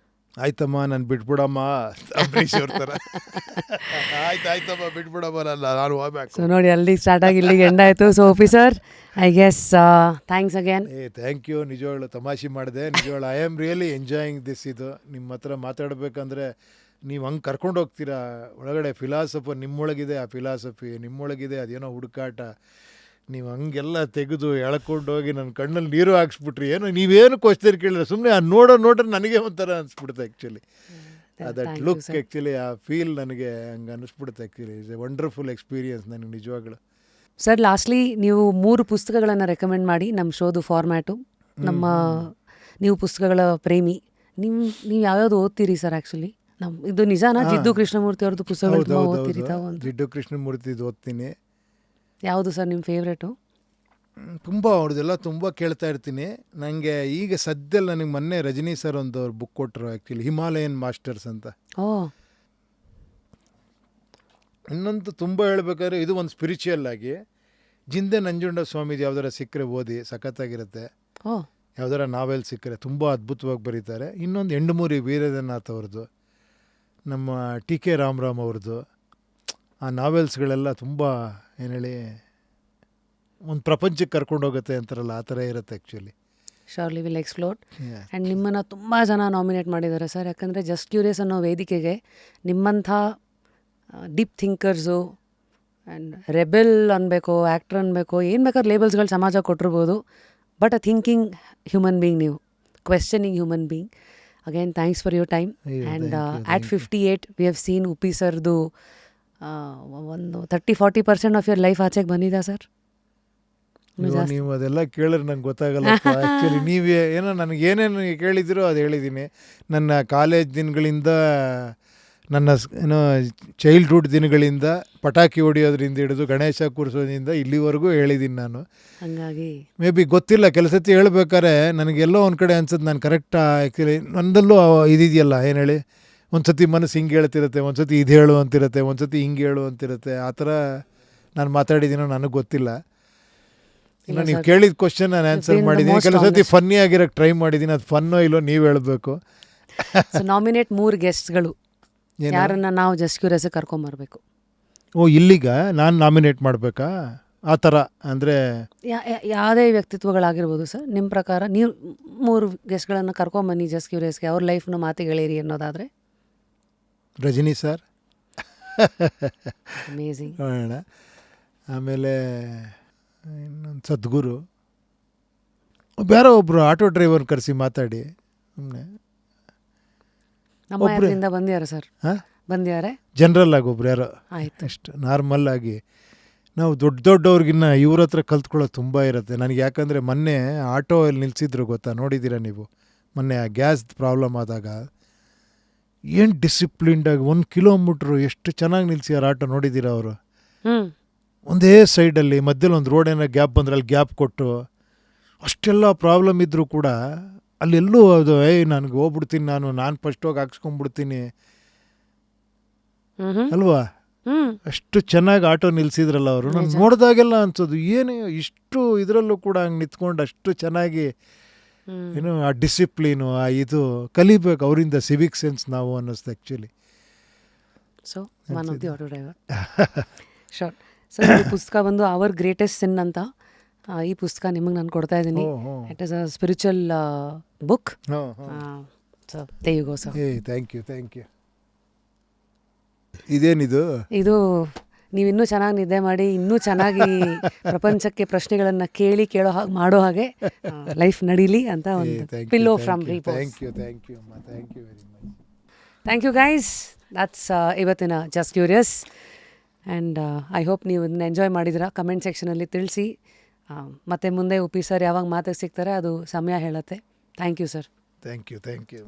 ಆಯ್ತಮ್ಮ, ನಾನು ಬಿಟ್ಬಿಡಮ್ಮ, ಅಂಬರೀಷ್ ಅವ್ರ ಥರ. ಆಯ್ತಮ್ಮ ಬಿಟ್ಬಿಡಮ್ಮ, ನಾನು ಹೋಗ್ಬೇಕು. ಸೊ ನೋಡಿ, ಅಲ್ಲಿ ಸ್ಟಾರ್ಟ್ ಆಗಿ ಇಲ್ಲಿಗೆ ಎಂಡ್ ಆಯಿತು. So officer, I guess thanks again. Thank you. ನಿಜವಾಗ್ಲು ತಮಾಷೆ ಮಾಡಿದೆ. ನಿಜವಾಗ್ಲು I am really enjoying this. ಇದು ನಿಮ್ಮ ಹತ್ರ ಮಾತಾಡಬೇಕಂದ್ರೆ ನೀವು ಹಂಗೆ ಕರ್ಕೊಂಡು ಹೋಗ್ತೀರಾ ಒಳಗಡೆ. ಫಿಲಾಸಫರ್ ನಿಮ್ಮೊಳಗಿದೆ, ಆ ಫಿಲಾಸಫಿ ನಿಮ್ಮೊಳಗಿದೆ, ಅದೇನೋ ಹುಡುಕಾಟ. ನೀವು ಹಂಗೆಲ್ಲ ತೆಗೆದು ಎಳ್ಕೊಂಡು ಹೋಗಿ ನನ್ನ ಕಣ್ಣಲ್ಲಿ ನೀರು ಹಾಕ್ಸ್ಬಿಟ್ರಿ. ಏನೋ ನೀವೇನು ಕ್ವಶ್ಚನ್ ಕೇಳಿದ್ರೆ ಸುಮ್ಮನೆ ನೋಡ್ರೆ ನನಗೆ ಒಂಥರ ಅನಿಸ್ಬಿಡುತ್ತೆ. ಆ್ಯಕ್ಚುಲಿ ದಟ್ ಲುಕ್, ಆ್ಯಕ್ಚುಲಿ ಆ ಫೀಲ್ ನನಗೆ ಹಂಗೆ ಅನ್ನಿಸ್ಬಿಡುತ್ತೆ. Actually it's a wonderful experience ನನಗೆ ನಿಜವಾಗ್ಲು. ಸರ್ ಲಾಸ್ಟ್ಲಿ ನೀವು 3 ಪುಸ್ತಕಗಳನ್ನು ರೆಕಮೆಂಡ್ ಮಾಡಿ. ನಮ್ಮ ಶೋದು ಫಾರ್ಮ್ಯಾಟು, ನೀವು ಪುಸ್ತಕಗಳ ಪ್ರೇಮಿ, ನೀವು ಯಾವ್ಯಾವುದು ಓದ್ತೀರಿ ಸರ್? ಆ್ಯಕ್ಚುಲಿ ಇದು ನಿಜಾನ? ಜಿಡ್ಡು ಕೃಷ್ಣಮೂರ್ತಿ ಅವ್ರದ್ದು ಪುಸ್ತಕಗಳು ತುಂಬ ಓದ್ತೀರಿ ತಾವು? ಜಿಡ್ಡು ಕೃಷ್ಣಮೂರ್ತಿದು ಓದ್ತೀನಿ. ಯಾವುದು ಸರ್ ನಿಮ್ಮ ಫೇವ್ರೇಟು? ತುಂಬ ಅವ್ರದ್ದೆಲ್ಲ ತುಂಬ ಕೇಳ್ತಾ ಇರ್ತೀನಿ. ನನಗೆ ಈಗ ಸದ್ಯದಲ್ಲಿ ನನಗೆ ಮೊನ್ನೆ ರಜನಿ ಸರ್ ಒಂದು ಅವ್ರು ಬುಕ್ ಕೊಟ್ಟರು ಆ್ಯಕ್ಚುಲಿ, ಹಿಮಾಲಯನ್ ಮಾಸ್ಟರ್ಸ್ ಅಂತ. ಓ ಇನ್ನೊಂದು ತುಂಬ ಹೇಳ್ಬೇಕಾದ್ರೆ ಇದು ಒಂದು ಸ್ಪಿರಿಚುವಲ್ ಆಗಿ ಜಿಂದೆ ನಂಜುಂಡ ಸ್ವಾಮೀಜಿ ಯಾವ್ದಾರ ಸಿಕ್ಕರೆ ಓದಿ, ಸಖತ್ತಾಗಿರುತ್ತೆ. ಓ ಯಾವ್ದಾರ ನಾವೆಲ್ ಸಿಕ್ಕರೆ ತುಂಬ ಅದ್ಭುತವಾಗಿ ಬರೀತಾರೆ. ಇನ್ನೊಂದು ಎಂಡಮೂರಿ ವೀರೇಂದ್ರನಾಥ್ ಅವ್ರದ್ದು, ನಮ್ಮ ಟಿ ಕೆ ರಾಮರಾಮ್ ಅವ್ರದ್ದು, ಆ ನಾವೆಲ್ಸ್ಗಳೆಲ್ಲ ತುಂಬ ಏನು ಹೇಳಿ ಒಂದು ಪ್ರಪಂಚಕ್ಕೆ ಕರ್ಕೊಂಡೋಗುತ್ತೆ ಅಂತಾರಲ್ಲ, ಆ ಥರ ಇರುತ್ತೆ actually. Shortly will explore. And ನಿಮ್ಮನ್ನು ತುಂಬ ಜನ ನಾಮಿನೇಟ್ ಮಾಡಿದ್ದಾರೆ ಸರ್. ಯಾಕಂದರೆ ಜಸ್ಟ್ ಕ್ಯೂರಿಯಸ್ ಅನ್ನೋ ವೇದಿಕೆಗೆ ನಿಮ್ಮಂಥ ಡೀಪ್ ಥಿಂಕರ್ಸು ಆ್ಯಂಡ್ ರೆಬೆಲ್ ಅನ್ಬೇಕು, ಆ್ಯಕ್ಟ್ರ್ ಅನ್ಬೇಕು, ಏನು ಬೇಕಾದ್ರೆ ಲೇಬಲ್ಸ್ಗಳು ಸಮಾಜ ಕೊಟ್ಟಿರ್ಬೋದು, but a thinking human being ನೀವು, questioning human being. Again thanks for your time. And at 58 we have seen Uppi ಸರ್ದು ಒಂದು 30-40% ಆಫ್ ಯುವರ್ ಲೈಫ್ ಆಚೆಗೆ ಬಂದಿದೆ ಸರ್. ನೀವು ಅದೆಲ್ಲ ಕೇಳಿದ್ರೆ ನಂಗೆ ಗೊತ್ತಾಗಲ್ಲ ಆ್ಯಕ್ಚುಲಿ. ನೀವೇ ಏನೋ ನನಗೆ ಏನೇನು ಕೇಳಿದಿರೋ ಅದು ಹೇಳಿದ್ದೀನಿ. ನನ್ನ ಕಾಲೇಜ್ ದಿನಗಳಿಂದ, ನನ್ನ ಏನೋ ಚೈಲ್ಡ್ಹುಡ್ ದಿನಗಳಿಂದ, ಪಟಾಕಿ ಹೊಡಿಯೋದ್ರಿಂದ ಹಿಡಿದು ಗಣೇಶ ಕೂರಿಸೋದ್ರಿಂದ ಇಲ್ಲಿವರೆಗೂ ಹೇಳಿದ್ದೀನಿ ನಾನು. ಹಂಗಾಗಿ ಮೇ ಬಿ ಗೊತ್ತಿಲ್ಲ, ಕೆಲಸತಿ ಹೇಳ್ಬೇಕಾದ್ರೆ ನನಗೆಲ್ಲೋ ಒಂದು ಕಡೆ ಅನ್ಸುತ್ತೆ ನಾನು ಕರೆಕ್ಟ್ ಆ್ಯಕ್ಚುಲಿ ನನ್ನದಲ್ಲೂ ಇದಿದೆಯಲ್ಲ, ಏನು ಹೇಳಿ, ಒಂದು ಸತಿ ಮನಸ್ಸು ಹಿಂಗೆ ಹೇಳ್ತಿರುತ್ತೆ, ಒಂದು ಸತಿ ಇದು ಹೇಳು ಅಂತಿರುತ್ತೆ, ಒಂದು ಸತಿ ಹಿಂಗೆ ಹೇಳು ಅಂತಿರುತ್ತೆ. ಆ ಥರ ನಾನು ಮಾತಾಡಿದ್ದೀನೋ ನನಗೆ ಗೊತ್ತಿಲ್ಲ. ಇನ್ನು ನೀವು ಕೇಳಿದ ಕ್ವಶನ್ ನಾನು ಆನ್ಸರ್ ಮಾಡಿದ್ದೀನಿ. ಕೆಲವು ಸತಿ ಫನ್ನಿ ಆಗಿರೋಕ್ಕೆ ಟ್ರೈ ಮಾಡಿದ್ದೀನಿ, ಅದು ಫನ್ನೋ ಇಲ್ಲೋ ನೀವು ಹೇಳಬೇಕು. ಸೊ ನಾಮಿನೇಟ್ 3 ಗೆಸ್ಟ್ಗಳು ಯಾರನ್ನ ನಾವು ಜಸ್ಟ್ ಕ್ಯೂರಿಯಸ್ ಕರ್ಕೊಂಬರ್ಬೇಕು. ಓ ಇಲ್ಲಿಗ ನಾನು ನಾಮಿನೇಟ್ ಮಾಡಬೇಕಾ ಆ ಥರ? ಅಂದರೆ ಯಾವುದೇ ವ್ಯಕ್ತಿತ್ವಗಳಾಗಿರ್ಬೋದು ಸರ್. ನಿಮ್ಮ ಪ್ರಕಾರ ನೀವು 3 ಗೆಸ್ಟ್ಗಳನ್ನು ಕರ್ಕೊಂಬನ್ನಿ ಜಸ್ಟ್ ಕ್ಯೂರಿಯಸ್ಗೆ, ಅವ್ರ ಲೈಫ್ನ ಮಾತಿಗಳಿರಿ ಅನ್ನೋದಾದರೆ. Rajani sir, amazing. ನೋಡೋಣ. ಆಮೇಲೆ ಇನ್ನೊಂದು ಸದ್ಗುರು, ಬೇರೆ ಒಬ್ಬರು ಆಟೋ ಡ್ರೈವರ್ ಕರೆಸಿ ಮಾತಾಡಿ ಸುಮ್ಮನೆ. ನಮ್ಮ ಯಾರಿಂದ ಬಂದ್ಯಾರ ಸರ್? ಹಾಂ, ಬಂದ್ಯಾರೆ ಜನರಲ್ ಆಗಿ ಒಬ್ರು ಯಾರೋ, ಆಯ್ತು. ಅಷ್ಟು ನಾರ್ಮಲ್ ಆಗಿ. ನಾವು ದೊಡ್ಡವ್ರಿಗಿನ್ನ ಇವ್ರ ಹತ್ರ ಕಲ್ತ್ಕೊಳ್ಳೋದು ತುಂಬ ಇರುತ್ತೆ ನನಗೆ. ಯಾಕಂದರೆ ಮೊನ್ನೆ ಆಟೋ ಅಲ್ಲಿ ನಿಲ್ಲಿಸಿದ್ರು ಗೊತ್ತಾ, ನೋಡಿದ್ದೀರಾ ನೀವು? ಮೊನ್ನೆ ಆ ಗ್ಯಾಸ್ ಪ್ರಾಬ್ಲಮ್ ಆದಾಗ ಏನು ಡಿಸಿಪ್ಲಿನ್ಡಾಗಿ 1 ಕಿಲೋಮೀಟ್ರು ಎಷ್ಟು ಚೆನ್ನಾಗಿ ನಿಲ್ಸಿಯಾರ ಆಟೋ, ನೋಡಿದ್ದೀರಾ ಅವರು? ಒಂದೇ ಸೈಡಲ್ಲಿ ಮಧ್ಯದಲ್ಲಿ ಒಂದು ರೋಡ್ ಏನೋ ಗ್ಯಾಪ್ ಬಂದರೆ ಅಲ್ಲಿ ಗ್ಯಾಪ್ ಕೊಟ್ಟು, ಅಷ್ಟೆಲ್ಲ ಪ್ರಾಬ್ಲಮ್ ಇದ್ದರೂ ಕೂಡ ಅಲ್ಲೆಲ್ಲೂ ಅದು ನನಗೆ ಹೋಗ್ಬಿಡ್ತೀನಿ, ನಾನು ಫಸ್ಟ್ ಹೋಗಿ ಹಾಕ್ಸ್ಕೊಂಡ್ಬಿಡ್ತೀನಿ ಅಲ್ವಾ? ಅಷ್ಟು ಚೆನ್ನಾಗಿ ಆಟೋ ನಿಲ್ಸಿದ್ರಲ್ಲ ಅವರು. ನಾನು ನೋಡಿದಾಗೆಲ್ಲ ಅನ್ಸೋದು, ಏನು ಇಷ್ಟು ಇದರಲ್ಲೂ ಕೂಡ ಹಂಗೆ ನಿಂತ್ಕೊಂಡು ಅಷ್ಟು ಚೆನ್ನಾಗಿ ಏನು ಆ ಡಿಸಿಪ್ಲೀನು, ಆ ಇದು ಕಲಿಬೇಕು ಅವರಿಂದ, ಸಿವಿಕ್ ಸೆನ್ಸ್ ನಾವು ಅನ್ನಿಸ್ತು actually. So one of the auto driver. Sure sir. ಈ ಪುಸ್ತಕ ಬಂದು ಅವರ್ ಗ್ರೇಟೆಸ್ಟ್ ಸಿನ್ ಅಂತ. ಈ ಪುಸ್ತಕ ನಿಮಗೆ ನಾನು ಕೊಡ್ತಾ ಇದ್ದೀನಿ. It is a spiritual book. So there you go sir. Thank you. ಇದೇನಿದು? ಇದು ನೀವು ಇನ್ನೂ ಚೆನ್ನಾಗಿ ನಿದ್ದೆ ಮಾಡಿ, ಇನ್ನೂ ಚೆನ್ನಾಗಿ ಪ್ರಪಂಚಕ್ಕೆ ಪ್ರಶ್ನೆಗಳನ್ನು ಕೇಳೋ ಹಾಗೆ ಮಾಡೋ ಹಾಗೆ ಲೈಫ್ ನಡೀಲಿ ಅಂತ ಒಂದು pillow from Repose. Thank you very much. Thank you guys. That's ಇವತ್ತಿನ just curious. And I hope ನೀವು ಇದನ್ನ ಎಂಜಾಯ್ ಮಾಡಿದ್ದೀರಾ. ಕಮೆಂಟ್ ಸೆಕ್ಷನಲ್ಲಿ ತಿಳಿಸಿ. ಮತ್ತು ಮುಂದೆ ಉಪ್ಪಿ ಸರ್ ಯಾವಾಗ ಮಾತಿಗೆ ಸಿಗ್ತಾರೆ ಅದು ಸಮಯ ಹೇಳುತ್ತೆ. Thank you sir. Thank you.